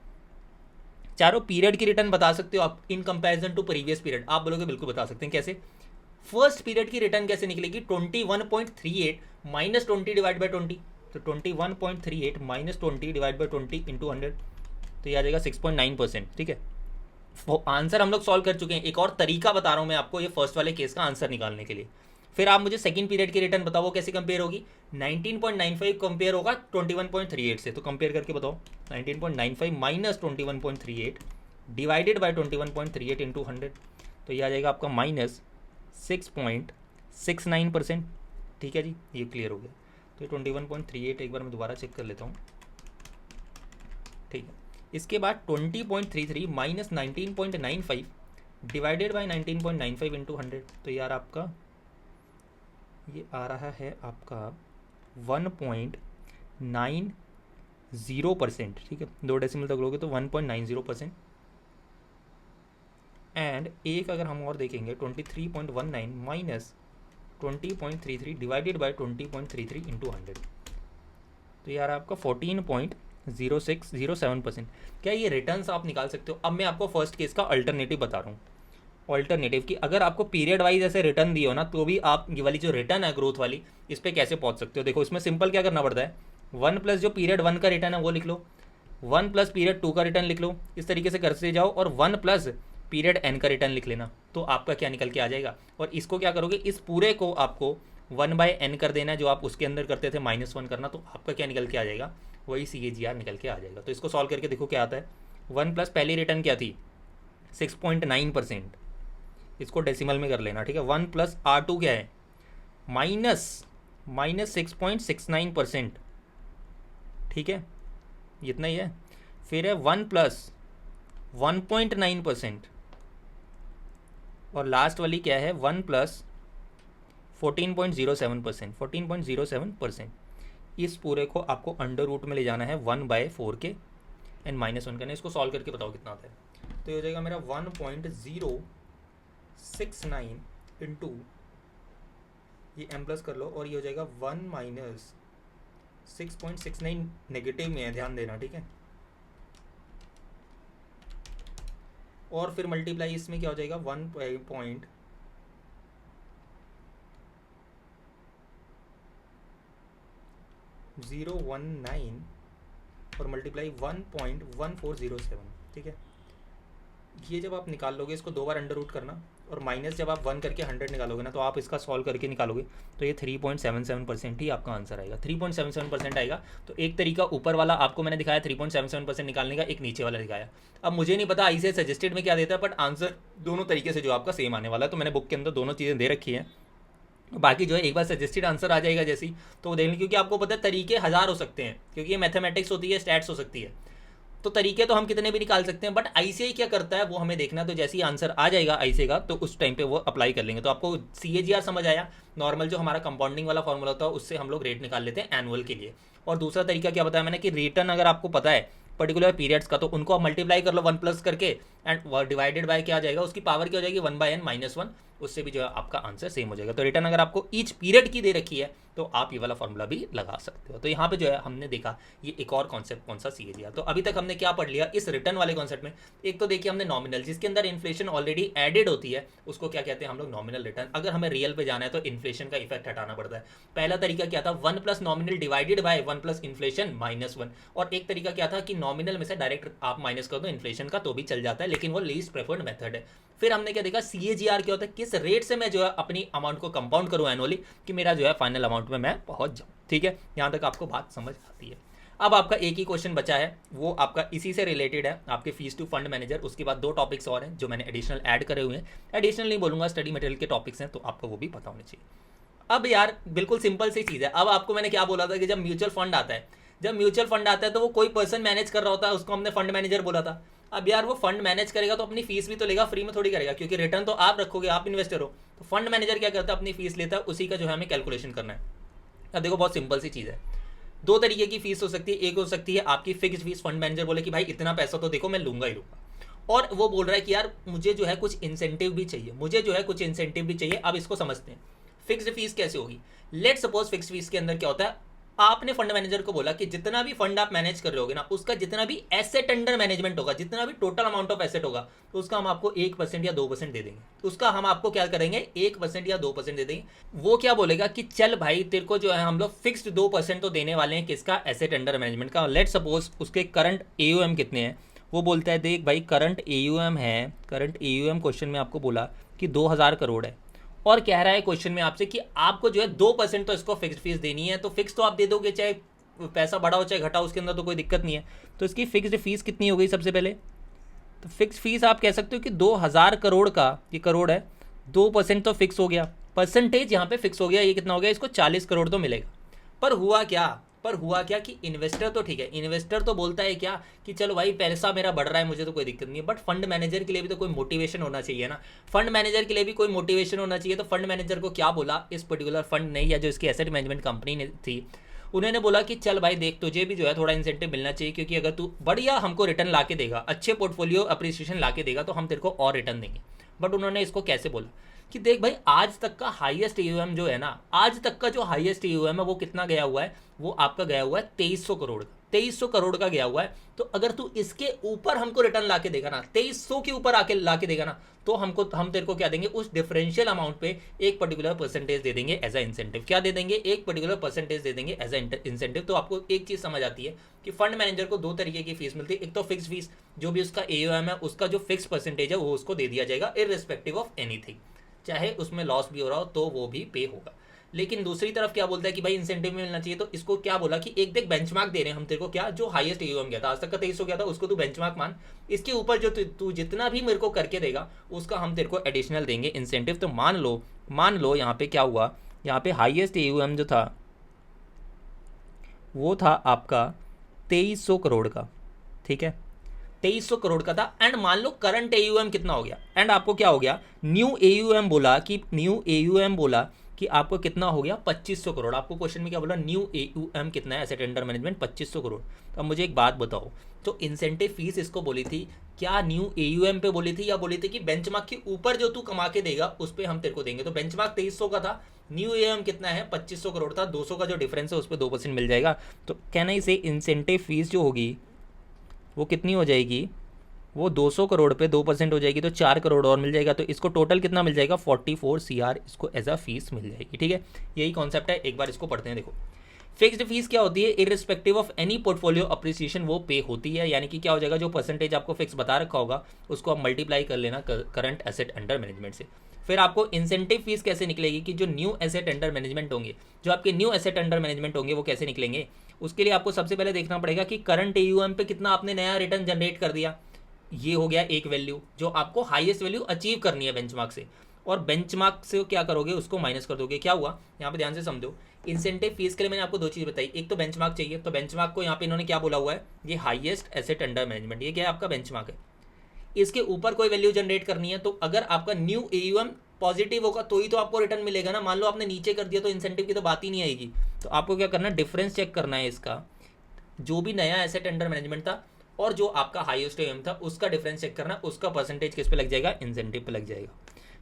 चारों पीरियड की रिटर्न बता सकते हो आप in comparison to previous period, आप बोलोगे बिल्कुल बता सकते हैं। कैसे? फर्स्ट पीरियड की रिटर्न कैसे निकलेगी, 21.38 माइनस 20 डिवाइड बाई 20, तो 21.38 माइनस 20 डिवाइड बाई 20 इंटू 100, तो ये आ जाएगा 6.9%। ठीक है, वो आंसर हम लोग सॉल्व कर चुके हैं। एक और तरीका बता रहा हूँ मैं आपको ये फर्स्ट वाले केस का आंसर निकालने के लिए। फिर आप मुझे सेकंड पीरियड की रिटर्न बताओ, वो कैसे कंपेयर होगी, 19.95 कंपेयर होगा 21.38 से, तो कंपेयर करके बताओ, 19.95 माइनस 21.38 डिवाइडेड बाई 21.38 इंटू 100, तो ये आ जाएगा आपका -6.69%। ठीक है जी, ये क्लियर हो गया। तो 21.38 एक बार मैं दोबारा चेक कर लेता हूँ। ठीक है, इसके बाद 20.33 माइनस 19.95 डिवाइडेड बाई 19.95 इंटू 100, तो यार आपका ये आ रहा है आपका 1.90%। ठीक है, 2 डेसिमल तक लोगे तो 1.90%। एंड एक अगर हम और देखेंगे 23.19 माइनस 20.33 डिवाइडेड बाई 20.33 इंटू 100, तो यार आपका 14.0607%। क्या ये रिटर्न्स आप निकाल सकते हो? अब मैं आपको फर्स्ट केस का अल्टरनेटिव बता रहा हूँ। ऑल्टरनेटिव की अगर आपको पीरियड वाइज ऐसे रिटर्न दिए हो ना, तो भी आप ये वाली जो रिटर्न है ग्रोथ वाली, इस पर कैसे पहुंच सकते हो। देखो इसमें सिंपल क्या करना पड़ता है, 1 प्लस जो पीरियड 1 का रिटर्न है वो लिख लो, 1 प्लस पीरियड 2 का रिटर्न लिख लो, इस तरीके से करते जाओ, और 1 प्लस पीरियड n का रिटर्न लिख लेना, तो आपका क्या निकल के आ जाएगा। और इसको क्या करोगे, इस पूरे को आपको 1/n कर देना है, जो आप उसके अंदर करते थे -1 करना, तो आपका क्या निकल के आ जाएगा, वही CAGR निकल के आ जाएगा। तो इसको सॉल्व करके देखो क्या आता है। 1 प्लस पहली रिटर्न क्या थी, 6.9%, इसको डेसिमल में कर लेना। ठीक है, 1 प्लस R2 क्या है, माइनस 6.69%। ठीक है, इतना ही है। फिर है 1 प्लस 1.9%, और लास्ट वाली क्या है 1 प्लस 14.07%, 14.07%। इस पूरे को आपको अंडर रूट में ले जाना है 1/4 के एंड -1 करना। इसको सॉल्व करके बताओ कितना आता है। तो ये हो जाएगा मेरा 1.069 इंटू ये m प्लस कर लो, और ये हो जाएगा 1 माइनस 6.69 नेगेटिव में है, ध्यान देना। ठीक है, और फिर मल्टीप्लाई इसमें क्या हो जाएगा 1.019 और मल्टीप्लाई 1.1407। ठीक है, ये जब आप निकाल लोगे, इसको 2 बार अंडर रूट करना, और माइनस जब आप 1 करके 100 निकालोगे ना, तो आप इसका सॉल्व करके निकालोगे, तो ये 3.77% ही आपका आंसर आएगा, 3.77% आएगा। तो एक तरीका ऊपर वाला आपको मैंने दिखाया 3.77% निकालने का, एक नीचे वाला दिखाया। अब मुझे नहीं पता ICAI सजेस्टेड में क्या देता है, बट आंसर दोनों तरीके से जो आपका सेम आने वाला है। तो मैंने बुक के अंदर दोनों चीज़ें दे रखी हैं, बाकी जो है एक बार सजेस्टेड आंसर आ जाएगा जैसी, तो वो देख लें, क्योंकि आपको पता है तरीके हज़ार हो सकते हैं, क्योंकि ये मैथमेटिक्स होती है, स्टैट्स हो सकती है, तो तरीके तो हम कितने भी निकाल सकते हैं, बट ICAI क्या करता है वो हमें देखना है। तो जैसे ही आंसर आ जाएगा ICAI का, तो उस टाइम पे वो अप्लाई कर लेंगे। तो आपको CAGR समझ आया, नॉर्मल जो हमारा कंपाउंडिंग वाला फॉर्मूला होता है, उससे हम लोग रेट निकाल लेते हैं एनुअल के लिए। और दूसरा तरीका क्या बताया मैंने, कि रिटर्न अगर आपको पता है पर्टिकुलर पीरियड्स का, तो उनको आप मल्टीप्लाई कर लो 1 प्लस करके, एंड डिवाइडेड बाय क्या आ जाएगा, उसकी पावर क्या हो जाएगी 1/n -1, उससे भी जो है आपका आंसर सेम हो जाएगा। तो रिटर्न अगर आपको ईच पीरियड की दे रखी है, तो आप ये वाला फॉर्मूला भी लगा सकते हो। तो यहाँ पे जो है हमने देखा ये एक और कॉन्सेप्ट कौन सा CAGR। तो अभी तक हमने क्या पढ़ लिया इस रिटर्न वाले कॉन्सेप्ट में। एक तो देखिए हमने नॉमिनल, जिसके अंदर इन्फ्लेशन ऑलरेडी एडेड होती है, उसको क्या कहते हैं हम लोग, नॉमिनल रिटर्न। अगर हमें रियल पे जाना है तो इन्फ्लेशन का इफेक्ट हटाना पड़ता है। पहला तरीका क्या था, 1 plus nominal divided by 1 plus inflation -1। और एक तरीका क्या था कि नॉमिनल में से डायरेक्ट आप माइनस कर दो इन्फ्लेशन का, तो भी चल जाता है, लेकिन वो लीस्ट प्रेफर्ड मेथड है। फिर हमने क्या देखा, CAGR क्या होता है, किस रेट से मैं जो है अपनी अमाउंट को कंपाउंड करूँ एनुअली, कि मेरा जो है फाइनल अमाउंट में मैं पहुंच जाऊँ। ठीक है, यहाँ तक आपको बात समझ आती है। अब आपका एक ही क्वेश्चन बचा है, वो आपका इसी से रिलेटेड है, आपके फीस टू फंड मैनेजर। उसके बाद 2 टॉपिक्स और हैं जो मैंने एडिशनल ऐड करे हुए हैं। एडिशनल नहीं बोलूँगा, स्टडी मटेरियल के टॉपिक्स हैं, तो आपको वो भी पता होने चाहिए। अब यार बिल्कुल सिंपल सी चीज़ है। अब आपको मैंने क्या बोला था कि जब म्यूचुअल फंड आता है, तो वो कोई पर्सन मैनेज कर रहा होता है, उसको हमने फंड मैनेजर बोला था। अब यार वो फंड मैनेज करेगा तो अपनी फीस भी तो लेगा, फ्री में थोड़ी करेगा, क्योंकि रिटर्न तो आप रखोगे, आप इन्वेस्टर हो। तो फंड मैनेजर क्या करता है, अपनी फीस लेता है, उसी का जो है हमें कैलकुलेशन करना है। अब देखो बहुत सिंपल सी चीज़ है, 2 तरीके की फीस हो सकती है। एक हो सकती है आपकी फिक्स्ड फीस, फंड मैनेजर बोले कि भाई इतना पैसा तो देखो मैं लूंगा ही लूंगा, और वो बोल रहा है कि यार मुझे जो है कुछ इंसेंटिव भी चाहिए, अब इसको समझते हैं। फिक्स्ड फीस कैसे होगी? लेट सपोज फिक्स्ड फीस के अंदर क्या होता है, आपने फंड मैनेजर को बोला कि जितना भी फंड आप मैनेज कर रहे होगे ना, उसका जितना भी एसेट अंडर मैनेजमेंट होगा, जितना भी टोटल अमाउंट ऑफ एसेट होगा, तो उसका हम आपको 1% या 2% दे देंगे। उसका हम आपको क्या करेंगे, 1% या 2% दे देंगे। वो क्या बोलेगा कि चल भाई तेरे को जो है हम लोग फिक्स्ड 2% तो देने वाले हैं, किसका, एसेट अंडर मैनेजमेंट का। लेट सपोज उसके करंट AUM कितने हैं, वो बोलता है देख भाई करंट AUM है, क्वेश्चन में आपको बोला कि 2000 करोड़ है, और कह रहा है क्वेश्चन में आपसे कि आपको जो है 2% तो इसको फिक्स्ड फीस देनी है। तो फिक्स तो आप दे दोगे, चाहे पैसा बढ़ा हो चाहे घटा हो, उसके अंदर तो कोई दिक्कत नहीं है। तो इसकी फिक्स्ड फीस कितनी हो गई सबसे पहले, तो फिक्स फीस आप कह सकते हो कि 2000 करोड़ का, ये करोड़ है, 2% तो फिक्स हो गया, परसेंटेज यहाँ पे फिक्स हो गया, ये कितना हो गया, इसको 40 करोड़ तो मिलेगा। पर हुआ क्या कि इन्वेस्टर तो ठीक है, इन्वेस्टर तो बोलता है क्या कि चलो भाई पैसा मेरा बढ़ रहा है, मुझे तो कोई दिक्कत नहीं है, बट फंड मैनेजर के लिए भी तो कोई मोटिवेशन होना चाहिए ना। तो फंड मैनेजर को क्या बोला, इस पर्टिकुलर फंड ने या जो इसकी एसेट मैनेजमेंट कंपनी ने थी, उन्होंने बोला कि चल भाई देख तुझे भी जो है थोड़ा इंसेंटिव मिलना चाहिए, क्योंकि अगर तू बढ़िया हमको रिटर्न ला के देगा, अच्छे पोर्टफोलियो अप्रिसिएशन ला के देगा, तो हम तेरे को और रिटर्न देंगे। बट उन्होंने इसको कैसे बोला कि देख भाई आज तक का हाईएस्ट AUM जो है ना, आज तक का जो हाईएस्ट AUM है वो कितना गया हुआ है, वो आपका गया हुआ है 2300 करोड़, 2300 करोड़ का गया हुआ है। तो अगर तू इसके ऊपर हमको रिटर्न ला के देगा ना, 2300 के ऊपर आके ला के देगा ना, तो हम तेरे को क्या देंगे, उस डिफरेंशियल अमाउंट पे एक पर्टिकुलर परसेंटेज दे देंगे एज अ इंसेंटिव। क्या दे देंगे, एक पर्टिकुलर परसेंटेज दे देंगे एज अ इंसेंटिव। तो आपको एक चीज समझ आती है कि फंड मैनेजर को 2 तरीके की फीस मिलती है। एक तो फिक्स फीस, जो भी उसका AUM है उसका जो फिक्स परसेंटेज है वो उसको दे दिया जाएगा, इररिस्पेक्टिव ऑफ एनीथिंग, चाहे उसमें लॉस भी हो रहा हो तो वो भी पे होगा। लेकिन दूसरी तरफ क्या बोलता है कि भाई इंसेंटिव मिलना चाहिए, तो इसको क्या बोला कि एक देख बेंचमार्क दे रहे हैं हम तेरे को, क्या जो हाईएस्ट AUM गया था आज तक का 2300 गया था, उसको तू बेंचमार्क मान, इसके ऊपर जो तू जितना भी मेरे को करके देगा उसका हम तेरे को एडिशनल देंगे इंसेंटिव। तो मान लो यहाँ पे क्या हुआ, यहाँ पे हाईएस्ट AUM जो था वो था आपका 2300 करोड़ का, ठीक है, 2300 करोड़ का था। एंड मान लो करंट AUM कितना हो गया, एंड आपको क्या हो गया, न्यू AUM बोला कि आपको कितना हो गया, 2500 करोड़। आपको क्वेश्चन में क्या बोला, न्यू AUM कितना है एसेट अंडर मैनेजमेंट, 2500 करोड़। तो अब मुझे एक बात बताओ, तो इंसेंटिव फीस इसको बोली थी, क्या न्यू AUM पे बोली थी या बोली थी कि बेंचमार्क के ऊपर जो तू कमा के देगा उस पर हम तेरे को देंगे। तो बेंचमार्क 2300 का था, न्यू AUM कितना है, 2500 करोड़ था, 200 का जो डिफरेंस है उस पर 2% मिल जाएगा। तो कहना इसे इंसेंटिव फीस जो होगी वो कितनी हो जाएगी, वो 200 करोड़ पे 2% हो जाएगी, तो 4 करोड़ और मिल जाएगा। तो इसको टोटल कितना मिल जाएगा, 44 CR इसको एज अ फीस मिल जाएगी, ठीक है। यही कॉन्सेप्ट है, एक बार इसको पढ़ते हैं। देखो फिक्स्ड फीस क्या होती है, irrespective of any portfolio appreciation वो पे होती है, यानी कि क्या हो जाएगा, जो परसेंटेज आपको फिक्स बता रखा होगा उसको आप मल्टीप्लाई कर लेना करंट एसेट अंडर मैनेजमेंट से। फिर आपको इंसेंटिव फीस कैसे निकलेगी कि जो न्यू एसेट अंडर मैनेजमेंट होंगे, जो आपके न्यू एसेट अंडर मैनेजमेंट होंगे वो कैसे निकलेंगे। उसके लिए आपको सबसे पहले देखना पड़ेगा कि करंट AUM पे कितना आपने नया रिटर्न जनरेट कर दिया, ये हो गया एक वैल्यू जो आपको हाईएस्ट वैल्यू अचीव करनी है बेंचमार्क से। और बेंचमार्क से क्या करोगे, उसको माइनस कर दोगे। क्या हुआ यहाँ पे ध्यान से समझो, इंसेंटिव फीस के लिए मैंने आपको 2 चीज़ बताई, एक तो बेंचमार्क चाहिए, तो बेंचमार्क को यहाँ पे इन्होंने क्या बोला हुआ है, ये हाईएस्ट एसेट अंडर मैनेजमेंट, ये क्या है आपका बेंचमार्क है। इसके ऊपर कोई वैल्यू जनरेट करनी है, तो अगर आपका न्यू AUM पॉजिटिव होगा तो ही तो आपको रिटर्न मिलेगा ना। मान लो आपने नीचे कर दिया तो इंसेंटिव की तो बात ही नहीं आएगी। तो आपको क्या करना है, डिफरेंस चेक करना है इसका, जो भी नया एसेट अंडर मैनेजमेंट था और जो आपका हाईएस्ट AUM था उसका डिफरेंस चेक करना, उसका परसेंटेज किस पे लग जाएगा, इंसेंटिव पे लग जाएगा।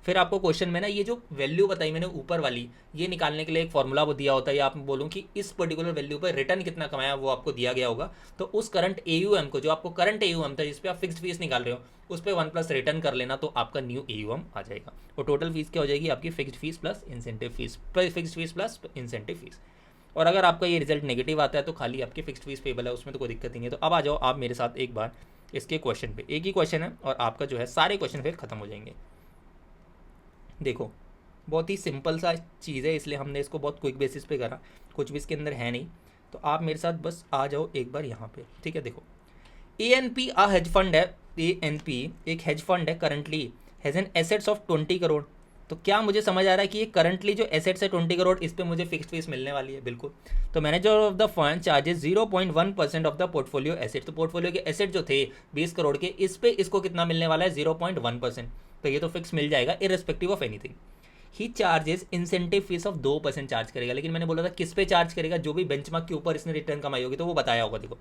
फिर आपको क्वेश्चन में ना ये जो वैल्यू बताई मैंने ऊपर वाली, ये निकालने के लिए एक फॉर्मूला वो दिया होता है, या आप बोलूँ कि इस पर्टिकुलर वैल्यू पर रिटर्न कितना कमाया वो आपको दिया गया होगा। तो उस करंट AUM को, जो आपको करंट AUM था जिस पे आप फिक्स्ड फीस निकाल रहे हो, उस पर 1+ रिटर्न कर लेना, तो आपका न्यू AUM आ जाएगा। और टोटल फीस क्या हो जाएगी आपकी, fixed fees plus incentive fees, fixed fees plus incentive fees. और अगर आपका ये रिजल्ट नेगेटिव आता है तो खाली आपकी फिक्स्ड फीस पेबल है, उसमें तो कोई दिक्कत नहीं है। तो अब आ जाओ आप मेरे साथ एक बार इसके क्वेश्चन पे, एक ही क्वेश्चन है और आपका जो है सारे क्वेश्चन फिर खत्म हो जाएंगे। देखो बहुत ही सिंपल सा चीज़ है, इसलिए हमने इसको बहुत क्विक बेसिस पे करा, कुछ भी इसके अंदर है नहीं। तो आप मेरे साथ बस आ जाओ एक बार यहाँ पे, ठीक है। देखो ANP हेज फंड है, ANP एक हेज फंड है, currently has an assets of 20 crore. तो क्या मुझे समझ आ रहा है कि ये करंटली जो एसेट्स है 20 करोड़, इस पे मुझे फिक्स्ड फीस मिलने वाली है, बिल्कुल। तो manager of the fund charges 0.1% of the portfolio asset. तो पोर्टफोलियो के एसेट जो थे 20 करोड़ के, इस पे इसको कितना मिलने वाला है, 0.1%। तो ये तो फिक्स मिल जाएगा irrespective of anything. He charges incentive fees of 2% charge करेगा, लेकिन मैंने बोला था किस पे चार्ज करेगा, जो भी बेंचमार्क के ऊपर इसने रिटर्न कमाई होगी, तो वो बताया होगा। देखो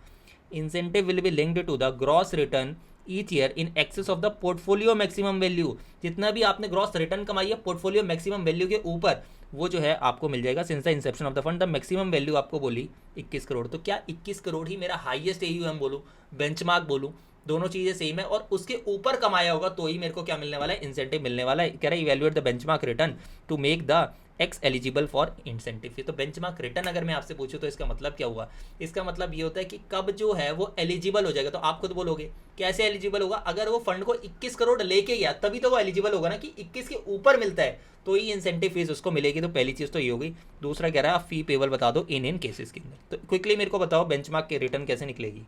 incentive will be linked to the gross return each year in excess of the portfolio maximum value. जितना भी आपने ग्रॉस रिटर्न कमाई है पोर्टफोलियो मैक्सिमम वैल्यू के ऊपर, वो जो है आपको मिल जाएगा। Since the Inception of the fund the maximum value आपको बोली 21 करोड़। तो क्या 21 करोड़ ही मेरा हाईएस्ट AUM बोलूँ, बेंचमार्क बोलूँ, दोनों चीज़ें सेम है, और उसके ऊपर कमाया होगा तो ही मेरे को क्या मिलने वाला है, इंसेंटिव मिलने वाला है। कह रहा है evaluate the benchmark return to make the x eligible for incentive fee. तो बेंचमार्क रिटर्न अगर मैं आपसे पूछूं तो इसका मतलब क्या हुआ, इसका मतलब ये होता है कि कब जो है वो एलिजिबल हो जाएगा। तो आप खुद बोलोगे कैसे एलिजिबल होगा, अगर वो फंड को 21 करोड़ लेके गया तभी तो वो एलिजिबल होगा ना, कि 21 के ऊपर मिलता है तो ही इंसेंटिव फीस उसको मिलेगी। तो पहली चीज़ तो ये हो गई। दूसरा कह रहा है आप फी पेबल बता दो इन केसेस के अंदर। तो क्विकली मेरे को बताओ बेंचमार्क के रिटर्न कैसे निकलेगी।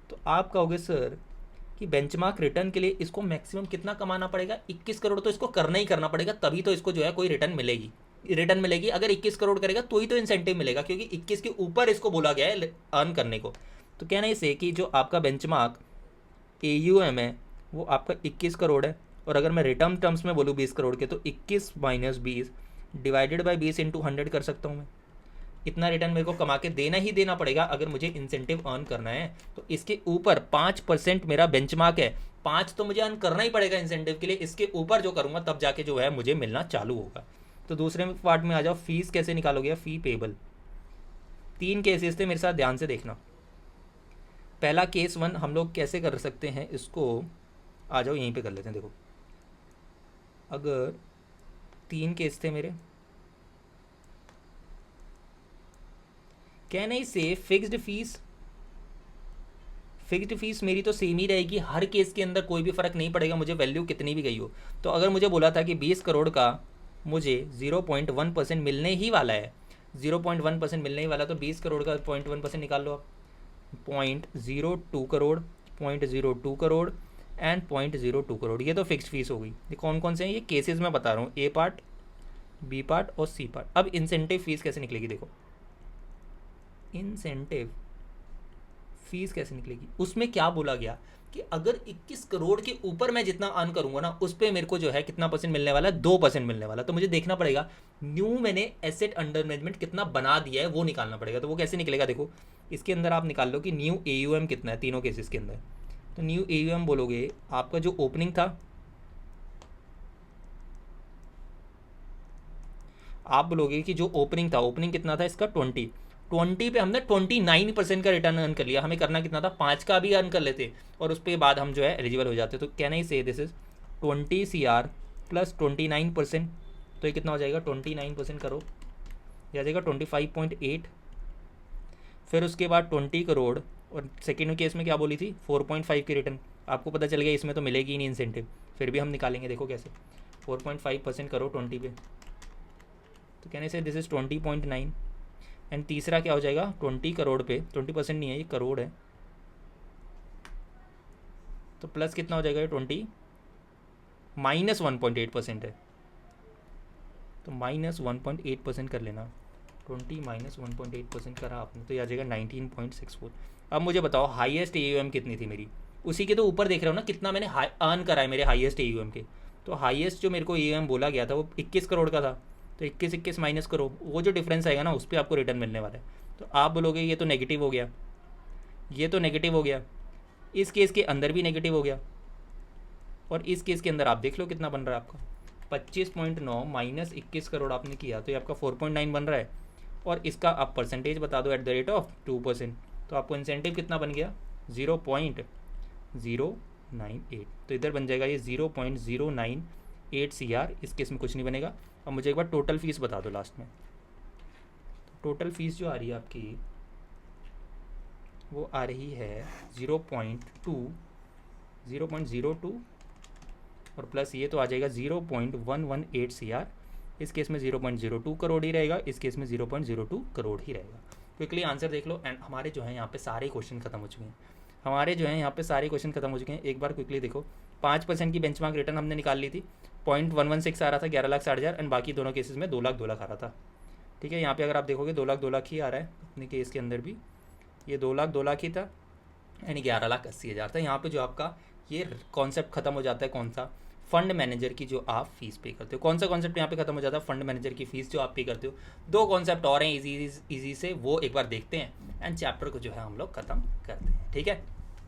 तो आप कहोगे सर कि बेंचमार्क रिटर्न के लिए इसको मैक्सिमम कितना कमाना पड़ेगा, 21 करोड़ तो इसको करना ही करना पड़ेगा, तभी तो इसको जो है कोई रिटर्न मिलेगी। अगर 21 करोड़ करेगा तो ही तो इंसेंटिव मिलेगा, क्योंकि 21 के ऊपर इसको बोला गया है अर्न करने को। तो कहना इसे कि जो आपका बेंचमार्क AUM है वो आपका 21 करोड़ है, और अगर मैं रिटर्न टर्म्स में बोलूँ 20 करोड़ के, तो 21 माइनस 20 डिवाइडेड बाई 20 इंटू 100 कर सकता हूँ मैं। इतना रिटर्न मेरे को कमा के देना ही देना पड़ेगा अगर मुझे इंसेंटिव अर्न करना है। तो इसके ऊपर 5% मेरा बेंचमार्क है, 5 तो मुझे अर्न करना ही पड़ेगा इंसेंटिव के लिए। इसके ऊपर जो करूँगा तब जाके जो है मुझे मिलना चालू होगा। तो दूसरे पार्ट में आ जाओ, फीस कैसे निकालोगे, फी पेबल। 3 केसेस थे, मेरे साथ ध्यान से देखना। पहला केस 1 हम लोग कैसे कर सकते हैं इसको, आ जाओ यहीं पे कर लेते हैं। देखो अगर 3 केस थे मेरे, कैन आई से फिक्स्ड फीस मेरी तो सेम ही रहेगी हर केस के अंदर, कोई भी फ़र्क नहीं पड़ेगा मुझे वैल्यू कितनी भी गई हो। तो अगर मुझे बोला था कि 20 करोड़ का मुझे 0.1% मिलने ही वाला है, 0.1% मिलने ही वाला, तो 20 करोड़ का 0.1% निकाल लो आप। 0.02 करोड़, 0.02 करोड़ एंड 0.02 करोड़, ये तो फिक्स्ड फीस हो गई। ये कौन कौन से हैं, ये केसेस मैं बता रहा हूँ, A पार्ट, B पार्ट और C पार्ट। अब इंसेंटिव फीस कैसे निकलेगी, देखो इंसेंटिव फीस कैसे निकलेगी, उसमें क्या बोला गया कि अगर 21 करोड़ के ऊपर मैं जितना अर्न करूंगा ना, उस पर मेरे को जो है कितना परसेंट मिलने वाला है, 2% मिलने वाला। तो मुझे देखना पड़ेगा न्यू मैंने एसेट अंडर मैनेजमेंट कितना बना दिया है, वो निकालना पड़ेगा। तो वो कैसे निकलेगा, देखो इसके अंदर आप निकाल लो कि न्यू AUM कितना है तीनों केसेस के अंदर। तो न्यू AUM बोलोगे आपका जो ओपनिंग था, आप बोलोगे कि जो ओपनिंग था, ओपनिंग कितना था इसका 20 पे हमने 29% का रिटर्न अर्न कर लिया। हमें करना कितना था, 5 का भी अर्न कर लेते और उस पर बाद हम जो है एलिजिबल हो जाते। तो कैन आई से दिस इज 20 CR प्लस 29%। तो ये कितना हो जाएगा, 29% करो, ये आ जाएगा 25.8। फिर उसके बाद 20 करोड़, और सेकेंड केस में क्या बोली थी 4.5 की रिटर्न। आपको पता चल गया इसमें तो मिलेगी ही नहीं इंसेंटिव, फिर भी हम निकालेंगे। देखो कैसे, 4.5% करो 20 पे, तो कहने से दिस इज़ 20.9। एंड तीसरा क्या हो जाएगा, 20 करोड़ पे 20% नहीं है, ये करोड़ है, तो प्लस कितना हो जाएगा, ये 20 माइनस 1.8% है, तो माइनस 1.8% कर लेना। 20 माइनस 1.8% करा आपने, तो ये आ जाएगा 19.64। अब मुझे बताओ हाईएस्ट AUM कितनी थी मेरी, उसी के तो ऊपर देख रहे हो ना कितना मैंने अर्न करा है मेरे हाईएस्ट AUM के। तो हाईएस्ट जो मेरे को AUM बोला गया था वो 21 करोड़ का था, तो 21 माइनस करो, वो जो डिफरेंस आएगा ना उस पर आपको रिटर्न मिलने वाला है। तो आप बोलोगे ये तो नेगेटिव हो गया, ये तो नेगेटिव हो गया, इस केस के अंदर भी नेगेटिव हो गया, और इस केस के अंदर आप देख लो कितना बन रहा है आपका 25.9 माइनस 21 करोड़ आपने किया, तो ये आपका 4.9 बन रहा है। और इसका आप परसेंटेज बता दो @2%, तो आपको इंसेंटिव कितना बन गया 0.098। तो इधर बन जाएगा ये 0.098 CR, इस केस में कुछ नहीं बनेगा। अब मुझे एक बार टोटल फीस बता दो लास्ट में। तो टोटल फीस जो आ रही है आपकी वो आ रही है 0.02 और प्लस ये तो आ जाएगा 0.118 CR। इस केस में 0.02 करोड़ ही रहेगा, इस केस में 0.02 करोड़ ही रहेगा। क्विकली आंसर देख लो। एंड हमारे जो है यहाँ पे सारे क्वेश्चन खत्म हो चुके हैं, हमारे जो है यहाँ पे सारे क्वेश्चन खत्म हो चुके हैं। एक बार क्विकली देखो, 5% की बेंचमार्क रिटर्न हमने निकाल ली थी, 0.116 आ रहा था, 11,60,000, एंड बाकी दोनों केसेस में 2 लाख आ रहा था। ठीक है, यहाँ पे अगर आप देखोगे 2 लाख ही आ रहा है अपने केस के अंदर भी, ये 2 लाख ही था, यानी 11,80,000 था। यहाँ पे जो आपका ये कॉन्सेप्ट खत्म हो जाता है, कौन सा, फंड मैनेजर की जो आप फीस पे करते हो। कौन सा कॉन्सेप्ट यहाँ पे खत्म हो जाता है, फंड मैनेजर की फीस जो आप पे करते हो। दो कॉन्सेप्ट और हैं इजी से, वो एक बार देखते हैं एंड चैप्टर को जो है हम लोग खत्म करते हैं। ठीक है,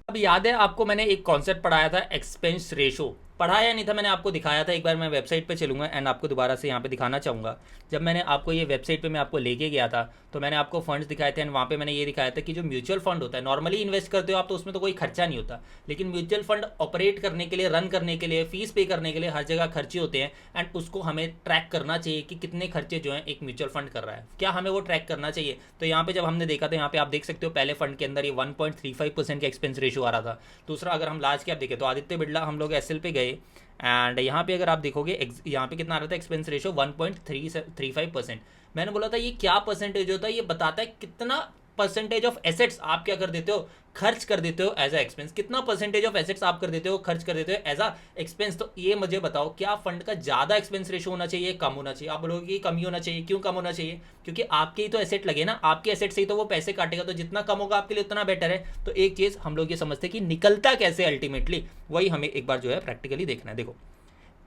अब याद है आपको मैंने एक कॉन्सेप्ट पढ़ाया था, एक्सपेंस रेशो, पढ़ाया नहीं था, मैंने आपको दिखाया था। एक बार मैं वेबसाइट पे चलूँगा एंड आपको दोबारा से यहाँ पे दिखाना चाहूँगा। जब मैंने आपको ये वेबसाइट पे मैं आपको लेके गया था तो मैंने आपको फंड्स दिखाए थे एंड वहाँ पे मैंने ये दिखाया था कि जो म्यूचुअल फंड होता है, नॉर्मली इन्वेस्ट करते हो आप तो उसमें तो कोई खर्चा नहीं होता, लेकिन म्यूचुअल फंड ऑपरेट करने के लिए, रन करने के लिए, फीस पे करने के लिए हर जगह खर्चे होते हैं एंड उसको हमें ट्रैक करना चाहिए कि कितने खर्चे जो है एक म्यूचुअल फंड कर रहा है, क्या हमें वो ट्रैक करना चाहिए। तो यहाँ पे जब हमने देखा तो यहाँ पे आप देख सकते हो पहले फंड के अंदर ये 1.35% का एक्सपेंस रेशो आ रहा था। दूसरा अगर हम लार्ज कैप देखें तो आदित्य बिरला हम लोग एसएल पे गए एंड यहाँ पे अगर आप देखोगे यहाँ पे कितना आ रहा था एक्सपेंस रेशो 1.35%। मैंने बोला था ये क्या परसेंटेज होता है, ये बताता है कितना परसेंटेज ऑफ एसेट्स आप क्या कर देते हो, खर्च कर देते हो एज अ एक्सपेंस, कितना परसेंटेज ऑफ एसेट्स आप कर देते हो, खर्च कर देते हो एज अ एक्सपेंस। तो ये मुझे बताओ क्या फंड का ज़्यादा एक्सपेंस रेशो होना चाहिए, कम होना चाहिए। आप बोलोगे कि कम ही होना चाहिए, क्यों कम होना चाहिए, क्योंकि आपके ही तो एसेट लगे ना, आपके एसेट से ही तो वो पैसे काटेगा, तो जितना कम होगा आपके लिए उतना बेटर है। तो एक चीज़ हम लोग ये समझते हैं कि निकलता कैसे अल्टीमेटली, वही हमें एक बार जो है प्रैक्टिकली देखना है। देखो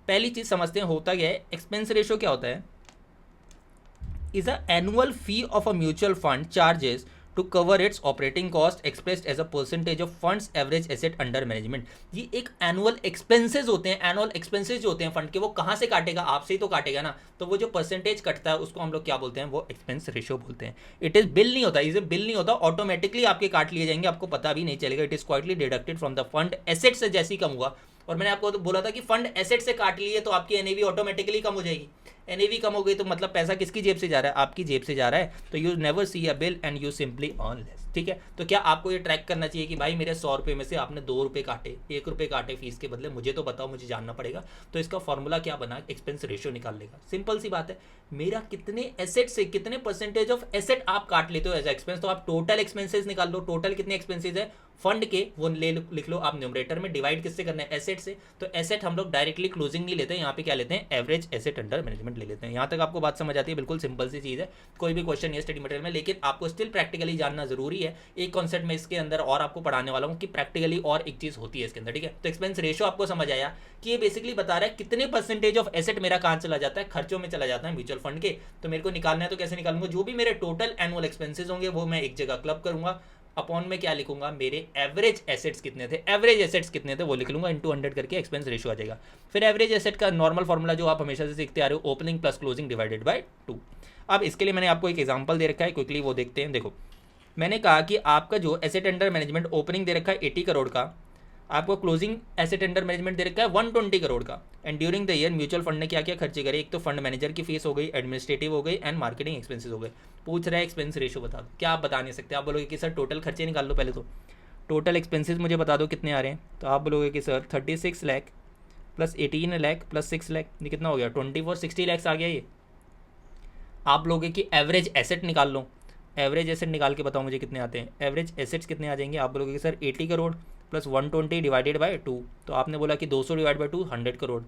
पहली चीज़ समझते हैं होता क्या है, एक्सपेंस रेशो क्या होता है, is an annual fee of a mutual fund charges to cover its operating cost expressed as a percentage of funds average asset under management। ये एक एनुअल एक्सपेंसेस होते हैं, एनुअल एक्सपेंसेस जो होते हैं फंड के, वो कहाँ से काटेगा, आपसे ही तो काटेगा ना। तो वो जो परसेंटेज कटता है उसको हम लोग क्या बोलते हैं, वो एक्सपेंस रेशियो बोलते हैं। इट इज बिल नहीं होता, इसे बिल नहीं होता, ऑटोमेटिकली आपके काट लिए जाएंगे, आपको पता भी नहीं चलेगा। It is quietly deducted from the fund asset से जैसे ही कम हुआ। और मैंने आपको तो बोला था कि फंड एसेट से काट लिए तो आपकी एनएवी ऑटोमेटिकली कम हो जाएगी। एनएवी कम हो गई तो मतलब पैसा किसकी जेब से जा रहा है, आपकी जेब से जा रहा है। तो you never see a bill and you simply earn less. ठीक है, तो क्या आपको ये ट्रैक करना चाहिए कि भाई मेरे 100 रुपये में से आपने 2 रुपये काटे, 1 रुपये काटे फीस के बदले, मुझे तो बताओ, मुझे जानना पड़ेगा। तो इसका फॉर्मूला क्या बना, एक्सपेंस रेशियो निकाल लेगा। सिंपल सी बात है, मेरा कितने एसेट से कितने परसेंटेज ऑफ एसेट आप काट लेते हो एज एक्सपेंस, तो आप टोटल एक्सपेंसेस निकाल लो। टोटल कितने एक्सपेंसेस है फंड के, वो लिख लो आप न्यूमरेटर में, डिवाइड किससे करना है, एसेट से। तो एसेट हम लोग डायरेक्टली क्लोजिंग नहीं लेते हैं, यहाँ पे क्या लेते हैं, एवरेज एसेट अंडर मैनेजमेंट ले लेते हैं। यहाँ तक आपको बात समझ आती है, बिल्कुल सिंपल सी चीज़ है, कोई भी क्वेश्चन नहीं है स्टडी मटेरियल में, लेकिन आपको स्टिल प्रैक्टिकली जानना जरूरी है। एक कॉन्सेप्ट में इसके अंदर और आपको पढ़ाने वाला हूँ कि प्रैक्टिकली और एक चीज़ होती है इसके अंदर। ठीक है, तो एक्सपेंस रेशियो आपको समझ आया कि ये बेसिकली बता रहा है कितने परसेंटेज ऑफ एसेट मेरा कहाँ चला जाता है, खर्चों में चला जाता है म्यूचुअल फंड के। तो मेरे को निकालना है तो कैसे निकालूंगा, जो भी मेरे टोटल एनुअल एक्सपेंसेस होंगे वो मैं एक जगह क्लब करूंगा, अपॉन में क्या लिखूंगा, मेरे एवरेज एसेट्स कितने थे, एवरेज एसेट्स कितने थे वो लिख लूंगा, इंटू 100 करके एक्सपेंस रेशियो आ जाएगा। फिर एवरेज एसेट का नॉर्मल फॉर्मूला जो आप हमेशा से सीखते आ रहे हो, opening plus closing divided by 2। अब इसके लिए मैंने आपको एक एग्जांपल दे रखा है, क्विकली वो देखते हैं। देखो मैंने कहा कि आपका जो एसेट अंडर मैनेजमेंट ओपनिंग दे रखा है 80 करोड़ का, आपको क्लोजिंग एसेट अंडर मैनेजमेंट दे रखा है 120 करोड़ का। And during the year mutual fund ने क्या क्या खर्चे करे, एक तो फंड मैनेजर की फीस हो गई, एडमिनिस्ट्रेटिव हो गई एंड मार्केटिंग एक्सपेंसेस हो गए। पूछ रहा है एक्सपेंस रेशियो बता दो, क्या आप बता नहीं सकते, आप बोलोगे कि सर टोटल खर्चे निकाल लो, पहले तो टोटल एक्सपेंसेस मुझे बता दो कितने आ रहे हैं। तो आप बोलोगे कि sir 36 lakh plus 18 lakh plus 6 lakh, ये कितना हो गया, 60 लैक्स आ गया ये। आप लोगे कि एवरेज एसेट निकाल लो, एवरेज एसेट निकाल के बताओ मुझे कितने आते हैं, एवरेज एसेट्स कितने आ जाएंगे। आप बोलोगे कि sir 80 crore plus 120 divided by 2, तो आपने बोला कि 200 डिवाइड बाय 2 100 करोड़।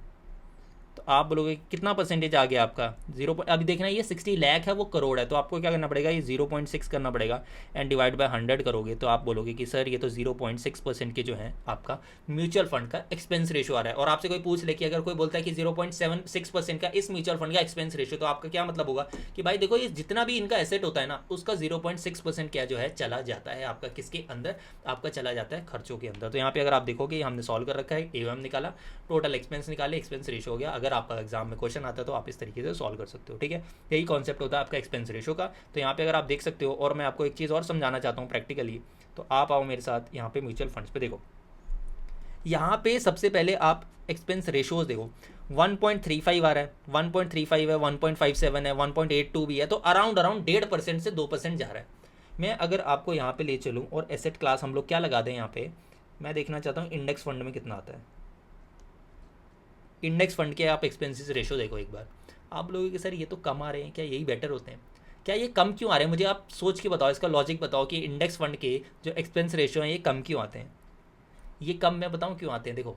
तो आप बोलोगे कितना परसेंटेज आ गया आपका, 0। अभी देखना ये 60 लाख है वो करोड़ है, तो आपको क्या करना पड़ेगा, ये 0.6 करना पड़ेगा एंड डिवाइड बाय 100 करोगे। तो आप बोलोगे कि सर ये तो 0.6% के जो है आपका म्यूचुअल फंड का एक्सपेंस रेशियो आ रहा है। और आपसे कोई पूछ ले कि अगर कोई बोलता है कि 0.76% का इस म्यूचुअल फंड का एक्सपेंस रेशियो, तो आपका क्या मतलब होगा कि भाई देखो ये जितना भी इनका एसेट होता है ना, उसका 0.6% क्या जो है चला जाता है आपका किसके अंदर, आपका चला जाता है खर्चों के अंदर। तो यहाँ पे अगर आप देखोगे हमने सॉल्व कर रखा है, एवं निकाला, टोटल एक्सपेंस निकाले, एक्सपेंस रेशियो हो गया। अगर आपका एग्जाम में क्वेश्चन आता है तो आप इस तरीके से सॉल्व कर सकते हो। ठीक है, यही कॉन्सेप्ट होता है आपका एक्सपेंस रेशियो का। तो यहाँ पे अगर आप देख सकते हो, और मैं आपको एक चीज़ और समझाना चाहता हूँ प्रैक्टिकली, तो आप आओ मेरे साथ यहाँ पे म्यूचुअल फंड्स पे। देखो यहाँ पे सबसे पहले आप एक्सपेंस रेशियोज देखो, 1.35 आ रहा है, 1.35 है, 1.57 है, 1.82 भी है, तो अराउंड 1.5% से 2% जा रहा है। मैं अगर आपको यहाँ पे ले चलूँ और एसेट क्लास हम लोग क्या लगा दें यहाँ पे, मैं देखना चाहता हूँ इंडेक्स फंड में कितना आता है। इंडेक्स फंड के आप एक्सपेंसेस रेशो देखो एक बार, आप लोगों के सर ये तो कम आ रहे हैं, क्या यही बेटर होते हैं। क्या ये कम क्यों आ रहे हैं? मुझे आप सोच के बताओ, इसका लॉजिक बताओ कि इंडेक्स फंड के जो एक्सपेंस रेशियो हैं ये कम क्यों आते हैं? ये कम मैं बताऊं क्यों आते हैं। देखो,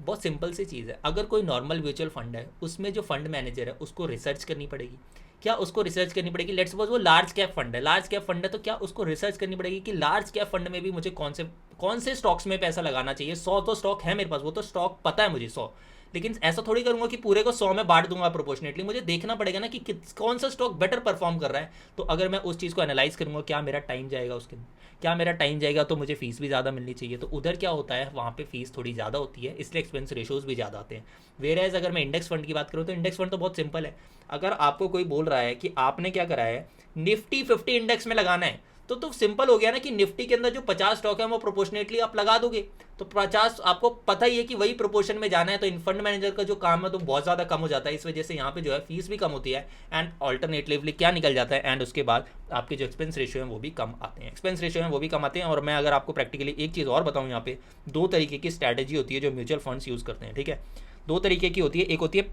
बहुत सिंपल सी चीज़ है। अगर कोई नॉर्मल म्यूचुअल फंड है, उसमें जो फंड मैनेजर है उसको रिसर्च करनी पड़ेगी। क्या उसको रिसर्च करनी पड़ेगी? लेट्स सपोज वो लार्ज कैप फंड है, लार्ज कैप फंड है, तो क्या उसको रिसर्च करनी पड़ेगी कि लार्ज कैप फंड में भी मुझे कौन से स्टॉक्स में पैसा लगाना चाहिए? 100 तो स्टॉक है मेरे पास, वो तो स्टॉक पता है मुझे 100, लेकिन ऐसा थोड़ी करूंगा कि पूरे को 100 में बांट दूंगा प्रोपोर्शनेटली। मुझे देखना पड़ेगा ना कि कौन सा स्टॉक बेटर परफॉर्म कर रहा है। तो अगर मैं उस चीज़ को एनालाइज करूंगा, क्या मेरा टाइम जाएगा उसके अंदर? क्या मेरा टाइम जाएगा तो मुझे फीस भी ज़्यादा मिलनी चाहिए। तो उधर क्या होता है, वहाँ पे फीस थोड़ी ज़्यादा होती है, इसलिए एक्सपेंस रेशोज़ भी ज़्यादा आते हैं। वेयर एज अगर मैं इंडेक्स फंड की बात करूँ तो इंडेक्स फंड तो बहुत सिंपल है। अगर आपको कोई बोल रहा है कि आपने क्या करा है, निफ्टी 50 इंडेक्स में लगाना है, तो सिंपल हो गया ना कि निफ्टी के अंदर जो 50 स्टॉक है वो प्रोपोर्शनेटली आप लगा दोगे, तो 50 आपको पता ही है कि वही प्रोपोर्शन में जाना है। तो इन फंड मैनेजर का जो काम है तो बहुत ज़्यादा कम हो जाता है। इस वजह से यहाँ पे जो है फीस भी कम होती है, एंड ऑल्टरनेटिवली क्या निकल जाता है, एंड उसके बाद आपके जो एक्सपेंस रेशियो हैं वो भी कम आते हैं। एक्सपेंस रेशियो हैं वो भी कम आते हैं। और मैं अगर आपको प्रैक्टिकली एक चीज़ और बताऊँ, यहाँ पे 2 तरीके की स्ट्रैटेजी होती है जो म्यूचुअल फंड्स यूज़ करते हैं। ठीक है, 2 तरीके की होती है। एक होती है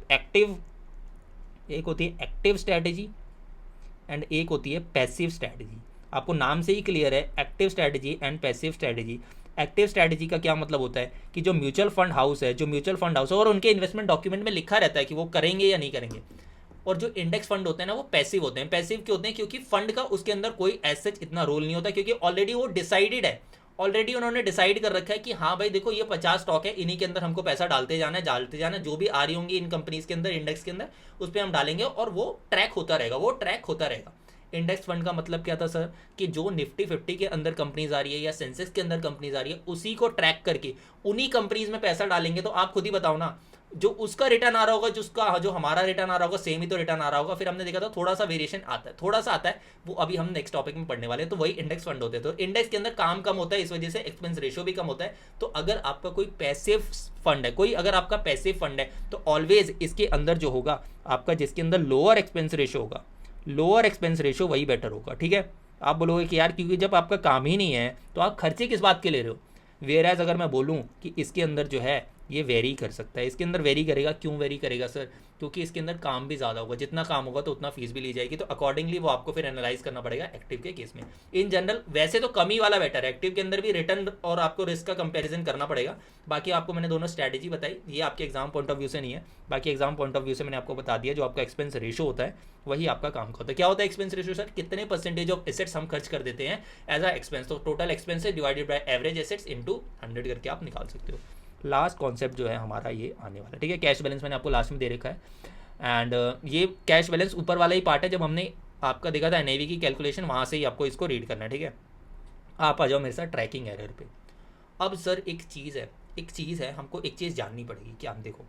एक्टिव स्ट्रैटेजी एंड एक होती है पैसिव स्ट्रैटेजी। आपको नाम से ही क्लियर है, active strategy and passive strategy. Active strategy का क्या मतलब होता है कि जो म्यूचुअल फंड हाउस है और उनके इन्वेस्टमेंट डॉक्यूमेंट में लिखा रहता है कि वो करेंगे या नहीं करेंगे। और जो इंडेक्स फंड होते हैं ना, वो पैसिव होते हैं। पैसिव क्यों होते हैं? क्योंकि फंड का उसके अंदर कोई ऐसे इतना रोल नहीं होता, क्योंकि ऑलरेडी वो डिसाइडेड है। ऑलरेडी उन्होंने डिसाइड कर रखा है कि हाँ भाई देखो, ये 50 स्टॉक है, इन्हीं के अंदर हमको पैसा डालते जाना है, जो भी आ रही होंगी इन कंपनीज के अंदर, इंडेक्स के अंदर, उस पर हम डालेंगे और वो ट्रैक होता रहेगा। इंडेक्स फंड का मतलब क्या था सर, कि जो निफ्टी 50 के अंदर कंपनीज आ रही है या सेंसेक्स के अंदर कंपनीज आ रही है, उसी को ट्रैक करके उन्हीं कंपनीज में पैसा डालेंगे। तो आप खुद ही बताओ ना, जो उसका रिटर्न आ रहा होगा, जो हमारा रिटर्न आ रहा होगा, सेम ही तो रिटर्न आ रहा होगा। फिर हमने देखा था थोड़ा सा वेरिएशन आता है, वो अभी हम नेक्स्ट टॉपिक में पढ़ने वाले हैं। तो वही इंडेक्स फंड होते हैं। तो इंडेक्स के अंदर काम कम होता है, इस वजह से एक्सपेंस रेशियो भी कम होता है। तो अगर आपका कोई पैसिव फंड है, अगर आपका पैसिव फंड है, तो ऑलवेज इसके अंदर जो होगा आपका, जिसके अंदर लोअर एक्सपेंस रेशियो वही बेटर होगा। ठीक है, आप बोलोगे कि यार क्योंकि जब आपका काम ही नहीं है तो आप खर्चे किस बात के ले रहे हो। वेयर एज अगर मैं बोलूँ कि इसके अंदर जो है ये वेरी कर सकता है, इसके अंदर वेरी करेगा। क्यों वेरी करेगा सर? क्योंकि इसके अंदर काम भी ज़्यादा होगा, जितना काम होगा तो उतना फीस भी ली जाएगी। तो अकॉर्डिंगली वो आपको फिर एनालाइज करना पड़ेगा एक्टिव के केस में। इन जनरल वैसे तो कम ही वाला बेटर है, एक्टिव के अंदर भी रिटर्न और आपको रिस्क का कंपैरिजन करना पड़ेगा। बाकी आपको मैंने दोनों स्ट्रैटेजी बताई, ये आपके एग्जाम पॉइंट ऑफ व्यू से नहीं है, बाकी एग्जाम पॉइंट ऑफ व्यू से मैंने आपको बता दिया। जो आपका एक्सपेंस रेशियो होता है वही आपका काम का होता है। क्या होता है एक्सपेंस रेशियो सर? कितने परसेंटेज ऑफ एसेट्स हम खर्च कर देते हैं एज अ एक्सपेंस। तो total expense divided by average assets into 100 करके आप निकाल सकते हो। लास्ट कॉन्सेप्ट जो है हमारा ये आने वाला है। ठीक है, कैश बैलेंस मैंने आपको लास्ट में दे रखा है, एंड ये कैश बैलेंस ऊपर वाला ही पार्ट है। जब हमने आपका देखा था एनएवी की कैलकुलेशन, वहाँ से ही आपको इसको रीड करना है। ठीक है, आप आ जाओ मेरे साथ ट्रैकिंग एरर पे। अब सर एक चीज़ है, हमको एक चीज़ जाननी पड़ेगी कि आप देखो,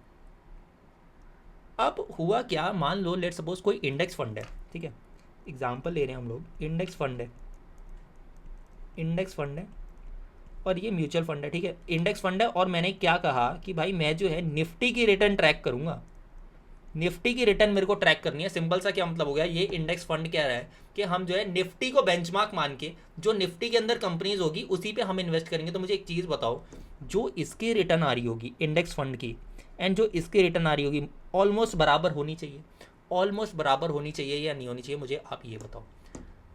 अब हुआ क्या, मान लो लेट सपोज कोई इंडेक्स फंड है। ठीक है, एग्जाम्पल ले रहे हैं हम लोग, इंडेक्स फंड है और ये म्यूचुअल फंड है। ठीक है, इंडेक्स फंड है और मैंने क्या कहा कि भाई मैं जो है निफ्टी की रिटर्न ट्रैक करूंगा, निफ्टी की रिटर्न मेरे को ट्रैक करनी है। सिंपल सा क्या मतलब हो गया, ये इंडेक्स फंड क्या रहा है कि हम जो है निफ्टी को बेंचमार्क मान के, जो निफ्टी के अंदर कंपनीज होगी उसी पे हम इन्वेस्ट करेंगे। तो मुझे एक चीज़ बताओ, जो इसकी रिटर्न आ रही होगी इंडेक्स फंड की एंड जो इसकी रिटर्न आ रही होगी, ऑलमोस्ट बराबर होनी चाहिए या नहीं होनी चाहिए? मुझे आप ये बताओ।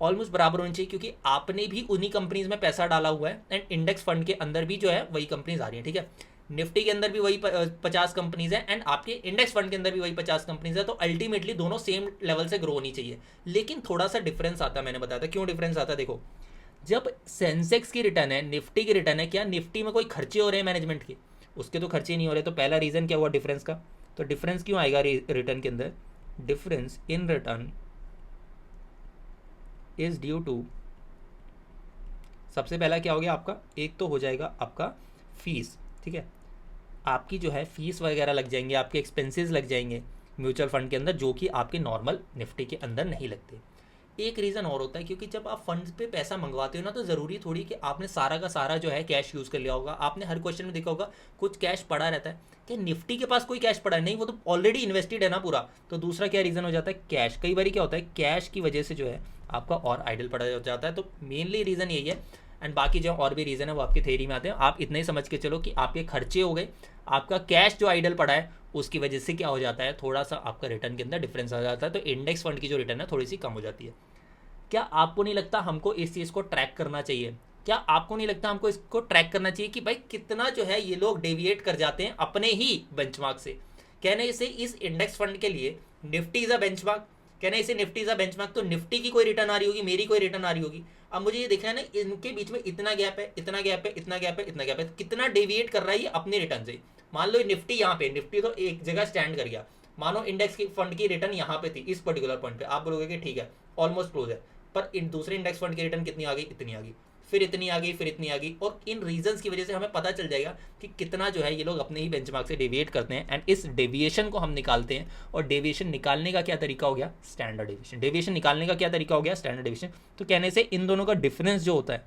ऑलमोस्ट बराबर होनी चाहिए, क्योंकि आपने भी उन्हीं कंपनीज में पैसा डाला हुआ है एंड इंडेक्स फंड के अंदर भी जो है वही कंपनीज आ रही हैं। ठीक है, निफ्टी के अंदर भी वही 50 कंपनीज हैं एंड आपके इंडेक्स फंड के अंदर भी वही 50 कंपनीज है। तो अल्टीमेटली दोनों सेम लेवल से ग्रो होनी चाहिए, लेकिन थोड़ा सा डिफरेंस आता है। मैंने बताया था क्यों डिफरेंस आता है। देखो, जब सेंसेक्स की रिटर्न है, निफ्टी की रिटर्न है, क्या निफ्टी में कोई खर्चे हो रहे हैं मैनेजमेंट के? उसके तो खर्चे नहीं हो रहे। तो पहला रीज़न क्या हुआ डिफरेंस का? तो डिफरेंस क्यों आएगा रिटर्न के अंदर? Difference in return is due to, सबसे पहला क्या हो गया आपका, एक तो हो जाएगा आपका फीस। ठीक है, आपकी जो है फीस वगैरह लग जाएंगे, आपके एक्सपेंसेस लग जाएंगे म्यूचुअल फंड के अंदर, जो कि आपके नॉर्मल निफ्टी के अंदर नहीं लगते। एक रीज़न और होता है, क्योंकि जब आप फंड पे पैसा मंगवाते हो ना, तो ज़रूरी थोड़ी कि आपने सारा का सारा जो है कैश यूज़ कर लिया होगा। आपने हर क्वेश्चन में देखा होगा कुछ कैश पड़ा रहता है। क्या निफ्टी के पास कोई कैश पड़ा है? नहीं, वो तो ऑलरेडी इन्वेस्टेड है ना पूरा। तो दूसरा क्या रीज़न हो जाता है, कैश। कई बार क्या होता है, कैश की वजह से जो है आपका और आइडल पड़ा जाता है। तो मेनली रीज़न यही है, एंड बाकी जो और भी रीज़न है वो आपकी थ्योरी में आते हैं। आप इतना ही समझ के चलो कि आपके खर्चे हो गए, आपका कैश जो आइडल पड़ा है उसकी वजह से क्या हो जाता है, थोड़ा सा आपका रिटर्न के अंदर डिफरेंस आ जाता है, तो इंडेक्स फंड की जो रिटर्न है थोड़ी सी कम हो जाती है। क्या आपको नहीं लगता हमको इस चीज़ को ट्रैक करना चाहिए? क्या आपको नहीं लगता हमको इसको ट्रैक करना चाहिए कि भाई कितना जो है ये लोग डेविएट कर जाते हैं अपने ही बेंचमार्क से? कहने से इस इंडेक्स फंड के लिए निफ्टी इज अ बेंचमार्क, कहने इसे निफ्टी इज अ बेंचमार्क, तो निफ्टी की कोई रिटर्न आ रही होगी, मेरी कोई रिटर्न आ रही होगी। अब मुझे ये देखना है ना, इनके बीच में इतना गैप है, इतना गैप है, इतना गैप है, इतना गैप है, कितना डेविएट कर रहा है ये अपनी रिटर्न से। मान लो निफ्टी यहाँ पे, निफ्टी तो एक जगह स्टैंड कर गया, मानो इंडेक्स की फंड की रिटर्न यहाँ पे थी इस पर्टिकुलर पॉइंट पे, आप बोलोगे कि ठीक है ऑलमोस्ट क्लोज है, पर इन दूसरे इंडेक्स फंड की रिटर्न कितनी आ गई, इतनी आ गई, फिर इतनी आ गई, फिर इतनी आ गई, और इन रीजंस की वजह से हमें पता चल जाएगा कि कितना जो है ये लोग अपने ही बेंचमार्क से डेविएट करते हैं। एंड इस डेविएशन को हम निकालते हैं, और डेविएशन निकालने का क्या तरीका हो गया, स्टैंडर्ड डेविएशन। डेविएशन निकालने का क्या तरीका हो गया, स्टैंडर्ड डेविएशन। तो कहने से इन दोनों का डिफरेंस जो होता है,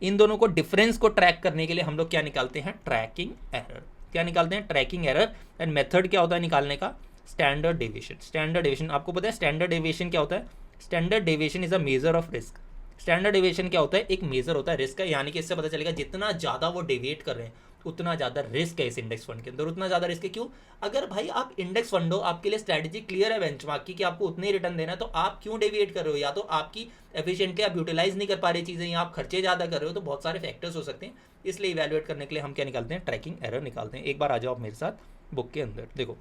इन दोनों को डिफरेंस को ट्रैक करने के लिए हम लोग क्या निकालते हैं, ट्रैकिंग एरर। क्या निकालते हैं, ट्रैकिंग एरर। एंड मेथड क्या होता है निकालने का, स्टैंडर्ड डेविएशन। स्टैंडर्ड डेविएशन आपको पता है स्टैंडर्ड डेविएशन क्या होता है, standard deviation is a measure of risk. Standard deviation क्या होता है, एक मेजर होता है रिस्क का, यानी कि इससे पता चलेगा जितना ज़्यादा वो डेविएट कर रहे हैं उतना ज़्यादा रिस्क है इस इंडेक्स फंड के अंदर, उतना ज़्यादा रिस्क है। क्यों? अगर भाई आप इंडेक्स फंड हो, आपके लिए स्ट्रैटेजी क्लियर है बेंचमार्क की कि आपको उतने ही रिटर्न देना है, तो आप क्यों डेविएट कर रहे हो? या तो आपकी एफिशिएंटली आप यूटिलाइज नहीं कर पा रहे चीज़ें, या आप खर्चे ज़्यादा कर रहे हो, तो बहुत सारे फैक्टर्स हो सकते हैं। इसलिए इवैल्यूएट करने के लिए हम क्या निकालते हैं, ट्रैकिंग एरर निकालते हैं। एक बार आ जाओ आप मेरे साथ बुक के अंदर, देखो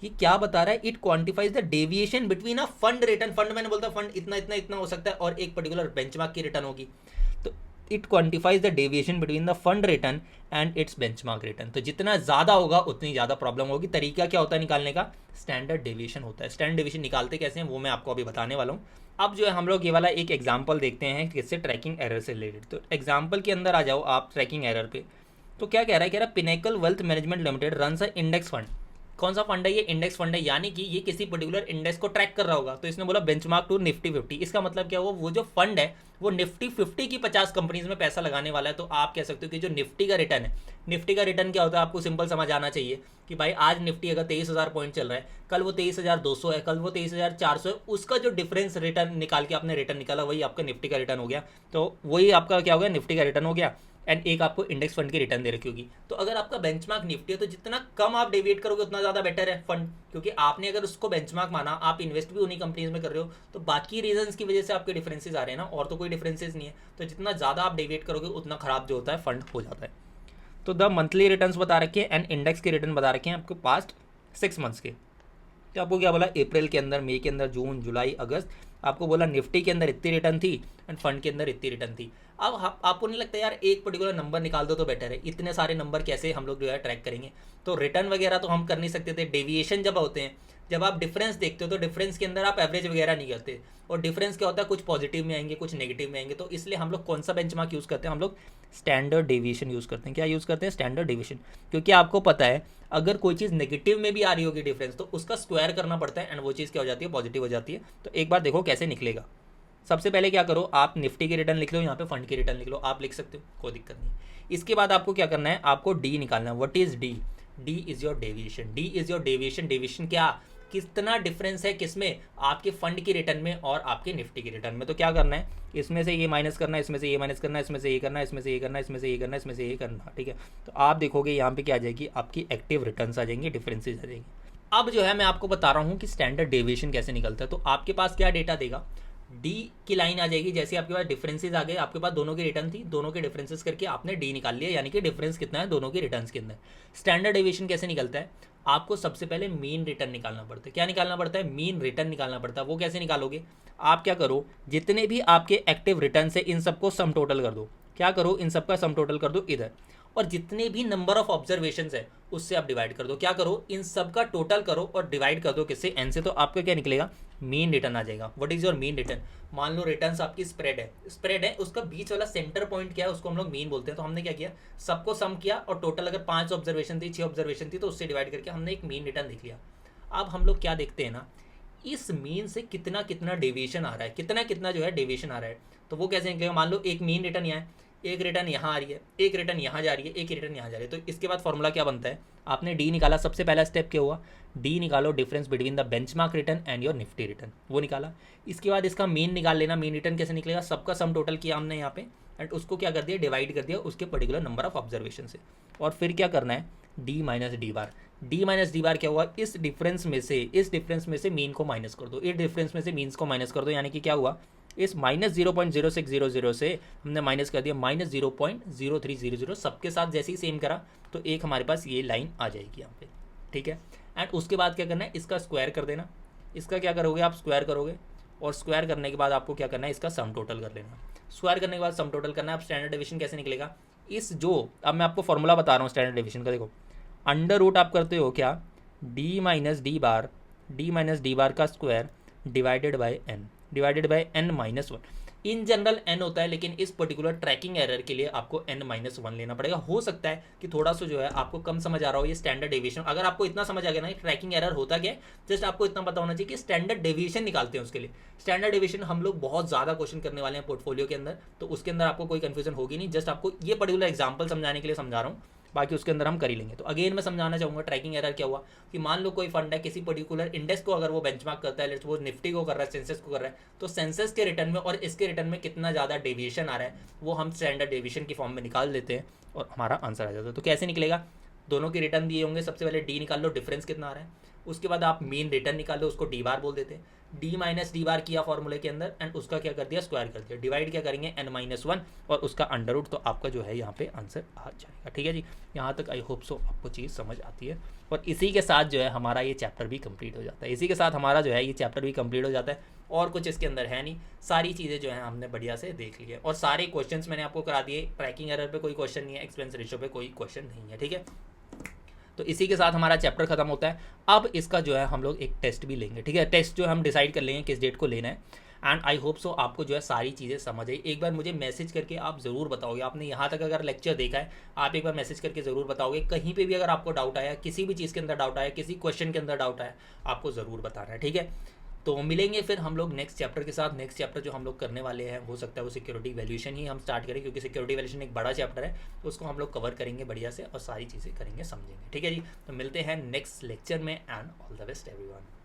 ये क्या बता रहा है, it quantifies the deviation between a fund return. Fund मैंने बोलता फंड इतना इतना इतना हो सकता है और एक पर्टिकुलर बेंचमार्क की रिटर्न होगी, तो it quantifies the deviation between the fund return and its benchmark return. तो जितना ज़्यादा होगा उतनी ज़्यादा प्रॉब्लम होगी। तरीका क्या होता है निकालने का, स्टैंडर्ड डेविएशन होता है। स्टैंडर्ड डेविएशन निकालते कैसे हैं वो मैं आपको अभी बताने वाला हूँ। अब जो है हम लोग ये वाला एक एग्जाम्पल देखते हैं किससे, ट्रैकिंग एरर से रिलेटेड। तो एग्जाम्पल के अंदर आ जाओ आप ट्रैकिंग एरर पे। तो क्या कह रहा है, कह रहा है pinnacle wealth management limited runs अ इंडेक्स फंड। कौन सा फंड है ये, इंडेक्स फंड है, यानी कि ये किसी पर्टिकुलर इंडेक्स को ट्रैक कर रहा होगा। तो इसने बोला बेंचमार्क टू निफ्टी 50। इसका मतलब क्या हुआ, वो जो फंड है वो निफ्टी 50 की 50 कंपनीज में पैसा लगाने वाला है। तो आप कह सकते हो कि जो निफ्टी का रिटर्न है, निफ्टी का रिटर्न क्या होता है आपको सिंपल समझ आना चाहिए कि भाई आज निफ्टी अगर 23,000 पॉइंट चल रहा है, कल वो 23,200 है, कल वो 23,400 है, उसका जो डिफरेंस रिटर्न निकाल के आपने रिटर्न निकाला वही आपका निफ्टी का रिटर्न हो गया। तो वही आपका क्या हो गया, निफ्टी का रिटर्न हो गया। एंड एक आपको इंडेक्स फंड की रिटर्न दे रखी होगी। तो अगर आपका बेंचमार्क निफ्टी है तो जितना कम आप डेविएट करोगे उतना ज़्यादा बेटर है फंड, क्योंकि आपने अगर उसको बेंचमार्क माना, आप इन्वेस्ट भी उन्हीं कंपनीज में कर रहे हो, तो बाकी रीजंस की वजह से आपके डिफरेंसेस आ रहे हैं ना, और तो कोई डिफरेंसेस नहीं है। तो जितना ज़्यादा आप डेविएट करोगे उतना खराब जो होता है फंड हो जाता है। तो द मंथली रिटर्न्स बता रखे हैं एंड इंडेक्स के रिटर्न बता रखे हैं आपको पास्ट 6 मंथ्स के। तो आपको क्या बोला, अप्रैल के अंदर, मई के अंदर, जून, जुलाई, अगस्त, आपको बोला निफ्टी के अंदर इतनी रिटर्न थी एंड फंड के अंदर इतनी रिटर्न थी। अब आपको नहीं लगता यार एक पर्टिकुलर नंबर निकाल दो तो बेटर है, इतने सारे नंबर कैसे हम लोग जो है ट्रैक करेंगे। तो रिटर्न वगैरह तो हम कर नहीं सकते थे। डेविएशन जब होते हैं, जब आप डिफरेंस देखते हो तो डिफरेंस के अंदर आप एवरेज वगैरह नहीं करते, और डिफरेंस क्या होता है, कुछ पॉजिटिव में आएंगे कुछ नेगेटिव में आएंगे। तो इसलिए हम लोग कौन सा बेंचमार्क यूज़ करते हैं, हम लोग स्टैंडर्ड डेविएशन यूज़ करते हैं। क्या यूज़ करते हैं, स्टैंडर्ड डेविएशन। क्योंकि आपको पता है अगर कोई चीज़ नेगेटिव में भी आ रही होगी डिफरेंस, तो उसका स्क्वायर करना पड़ता है एंड वो चीज़ क्या हो जाती है, पॉजिटिव हो जाती है। तो एक बार देखो कैसे निकलेगा। सबसे पहले क्या करो, आप निफ्टी की रिटर्न लिख लो, यहाँ पे फंड की रिटर्न लिख लो, आप लिख सकते हो, कोई दिक्कत नहीं। इसके बाद आपको क्या करना है, आपको डी निकालना है। What is D, D is your deviation. D is your deviation. Deviation क्या, कितना डिफरेंस है किसमें, आपके फंड की रिटर्न में और आपके निफ्टी की रिटर्न में। तो क्या करना है, इसमें से ये माइनस करना है, इसमें से ये माइनस करना है, इसमें से ये करना है, इसमें से ये करना है, इसमें से ये करना है, इसमें से ये करना, ठीक है। तो आप देखोगे यहाँ पे क्या आ जाएगी, आपकी एक्टिव रिटर्न्स आ जाएंगी, डिफरेंसेज आ जाएंगी। अब जो है मैं आपको बता रहा हूँ कि स्टैंडर्ड डेविएशन कैसे निकलता है। तो आपके पास क्या डेटा देगा, डी की लाइन आ जाएगी। जैसे आपके पास डिफरेंसेस आ गए, आपके पास दोनों की रिटर्न थी, दोनों के डिफरेंसेस करके आपने डी निकाल लिया, यानी कि डिफरेंस कितना है दोनों के रिटर्न्स के अंदर। स्टैंडर्ड डेविएशन कैसे निकलता है, आपको सबसे पहले मीन रिटर्न निकालना पड़ता है। क्या निकालना पड़ता है, मीन रिटर्न निकालना पड़ता है। वो कैसे निकालोगे, आप क्या करो, जितने भी आपके एक्टिव रिटर्न है इन सबको सम टोटल कर दो। क्या करो, इन सबका सम टोटल कर दो इधर, और जितने भी नंबर ऑफ ऑब्जर्वेशंस है उससे आप डिवाइड कर दो। क्या करो, इन सब का टोटल करो और डिवाइड कर दो किससे, एन से। तो आपका क्या निकलेगा, मीन रिटर्न आ जाएगा। What is your mean return, मान लो रिटर्न्स आपकी स्प्रेड है, स्प्रेड है, उसका बीच वाला सेंटर पॉइंट क्या है उसको हम लोग मीन बोलते हैं। तो हमने क्या किया, सबको सम किया और टोटल अगर 5 ऑब्जर्वेशन थी, 6 ऑब्जर्वेशन थी, तो उससे डिवाइड करके हमने एक मीन रिटर्न लिख लिया। अब हम लोग क्या देखते हैं ना, इस मीन से कितना कितना डेविएशन आ रहा है, कितना कितना जो है डेविएशन आ रहा है। तो वो कैसे निकलेगा, मान लो एक मीन रिटर्न यहाँ है, एक रिटर्न यहाँ आ रही है, एक रिटर्न यहाँ जा रही है, एक रिटर्न यहाँ जा रही है। तो इसके बाद फॉर्मूला क्या बनता है, आपने डी निकाला, सबसे पहला स्टेप क्या हुआ, डी निकालो, difference between the benchmark return and your Nifty return, वो निकाला। इसके बाद इसका मीन निकाल लेना। मीन रिटर्न कैसे निकलेगा, सबका सम टोटल किया हमने यहाँ पे एंड उसको क्या कर दिया, डिवाइड कर दिया उसके पर्टिकुलर नंबर ऑफ ऑब्जर्वेशन से। और फिर क्या करना है, डी माइनस डी बार। डी माइनस डी बार क्या हुआ, इस डिफरेंस में से मीन को माइनस कर दो, इस डिफरेंस में से मीन्स को माइनस कर दो, यानी कि क्या हुआ, इस माइनस 0.0600 से हमने माइनस कर दिया माइनस 0.0300, सबके साथ जैसे ही सेम करा तो एक हमारे पास ये लाइन आ जाएगी यहाँ पे, ठीक है। एंड उसके बाद क्या करना है, इसका स्क्वायर कर देना, इसका क्या करोगे आप, स्क्वायर करोगे, और स्क्वायर करने के बाद आपको क्या करना है, इसका सम टोटल कर लेना। स्क्वायर करने के बाद सम टोटल करना है। अब स्टैंडर्ड डेविएशन कैसे निकलेगा, इस जो अब मैं आपको फॉर्मूला बता रहा हूँ स्टैंडर्ड डेविएशन का, देखो अंडर रूट आप करते हो क्या, डी माइनस डी बार का square divided by n minus 1। In general n होता है, लेकिन इस पर्टिकुलर ट्रैकिंग एरर के लिए आपको n माइनस 1 लेना पड़ेगा। हो सकता है कि थोड़ा सा जो है आपको कम समझ आ रहा हो ये स्टैंडर्ड डेविएशन। अगर आपको इतना समझ आ गया ना ट्रैकिंग एरर होता क्या है, जस्ट आपको इतना पता होना चाहिए कि स्टैंडर्ड डेविएशन निकालते हैं उसके लिए। स्टैंडर्ड डेविएशन हम लोग बहुत ज़्यादा क्वेश्चन करने वाले हैं पोर्टफोलियो के अंदर, तो उसके अंदर आपको कोई कन्फ्यूजन होगी नहीं। जस्ट आपको ये पर्टिकुलर एग्जाम्पल समझाने के लिए समझा रहा हूँ, बाकी उसके अंदर हम कर ही लेंगे। तो अगेन मैं समझाना चाहूँगा ट्रैकिंग एरर क्या हुआ, कि मान लो कोई फंड है किसी पर्टिकुलर इंडेक्स को अगर वो बेंचमार्क करता है, लेट्स वो निफ्टी को कर रहा है, सेंसेस को कर रहा है, तो सेंसेस के रिटर्न में और इसके रिटर्न में कितना ज़्यादा डेविएशन आ रहा है वो हम स्टैंडर्ड डेविएशन की फॉर्म में निकाल देते हैं और हमारा आंसर आ जाता है। तो कैसे निकलेगा, दोनों के रिटर्न दिए होंगे, सबसे पहले डी निकाल लो, डिफरेंस कितना आ रहा है, उसके बाद आप मीन रिटर्न निकाल लो, उसको डी बार बोल देते हैं, डी माइनस डी बार किया फॉर्मूले के अंदर, एंड उसका क्या कर दिया, स्क्वायर कर दिया, डिवाइड क्या करेंगे n माइनस 1 और उसका अंडर रूट, तो आपका जो है यहाँ पे आंसर आ जाएगा। ठीक है जी, यहाँ तक आई होप सो आपको चीज़ समझ आती है। और इसी के साथ जो है हमारा ये चैप्टर भी कंप्लीट हो जाता है, इसी के साथ हमारा जो है ये चैप्टर भी कंप्लीट हो जाता है, और कुछ इसके अंदर है नहीं, सारी चीज़ें जो है हमने बढ़िया से देख ली है, और सारे क्वेश्चंस मैंने आपको करा दिए। ट्रैकिंग एरर पे कोई क्वेश्चन नहीं है, एक्सपेंस रेशियो पे कोई क्वेश्चन नहीं है, ठीक है। तो इसी के साथ हमारा चैप्टर खत्म होता है। अब इसका जो है हम लोग एक टेस्ट भी लेंगे, ठीक है। टेस्ट जो हम डिसाइड कर लेंगे किस डेट को लेना है, एंड आई होप सो आपको जो है सारी चीज़ें समझ आई। एक बार मुझे मैसेज करके आप ज़रूर बताओगे, आपने यहाँ तक अगर लेक्चर देखा है आप एक बार मैसेज करके ज़रूर बताओगे। कहीं पे भी अगर आपको डाउट आया, किसी भी चीज़ के अंदर डाउट आया, किसी क्वेश्चन के अंदर डाउट आया, आपको ज़रूर बताना है, ठीक है। तो मिलेंगे फिर हम लोग नेक्स्ट चैप्टर के साथ। नेक्स्ट चैप्टर जो हम लोग करने वाले हैं हो सकता है वो सिक्योरिटी वैल्यूएशन ही हम स्टार्ट करें, क्योंकि सिक्योरिटी वैल्यूएशन एक बड़ा चैप्टर है, तो उसको हम लोग कवर करेंगे बढ़िया से और सारी चीज़ें करेंगे, समझेंगे, ठीक है जी। तो मिलते हैं नेक्स्ट लेक्चर में, and all the best everyone.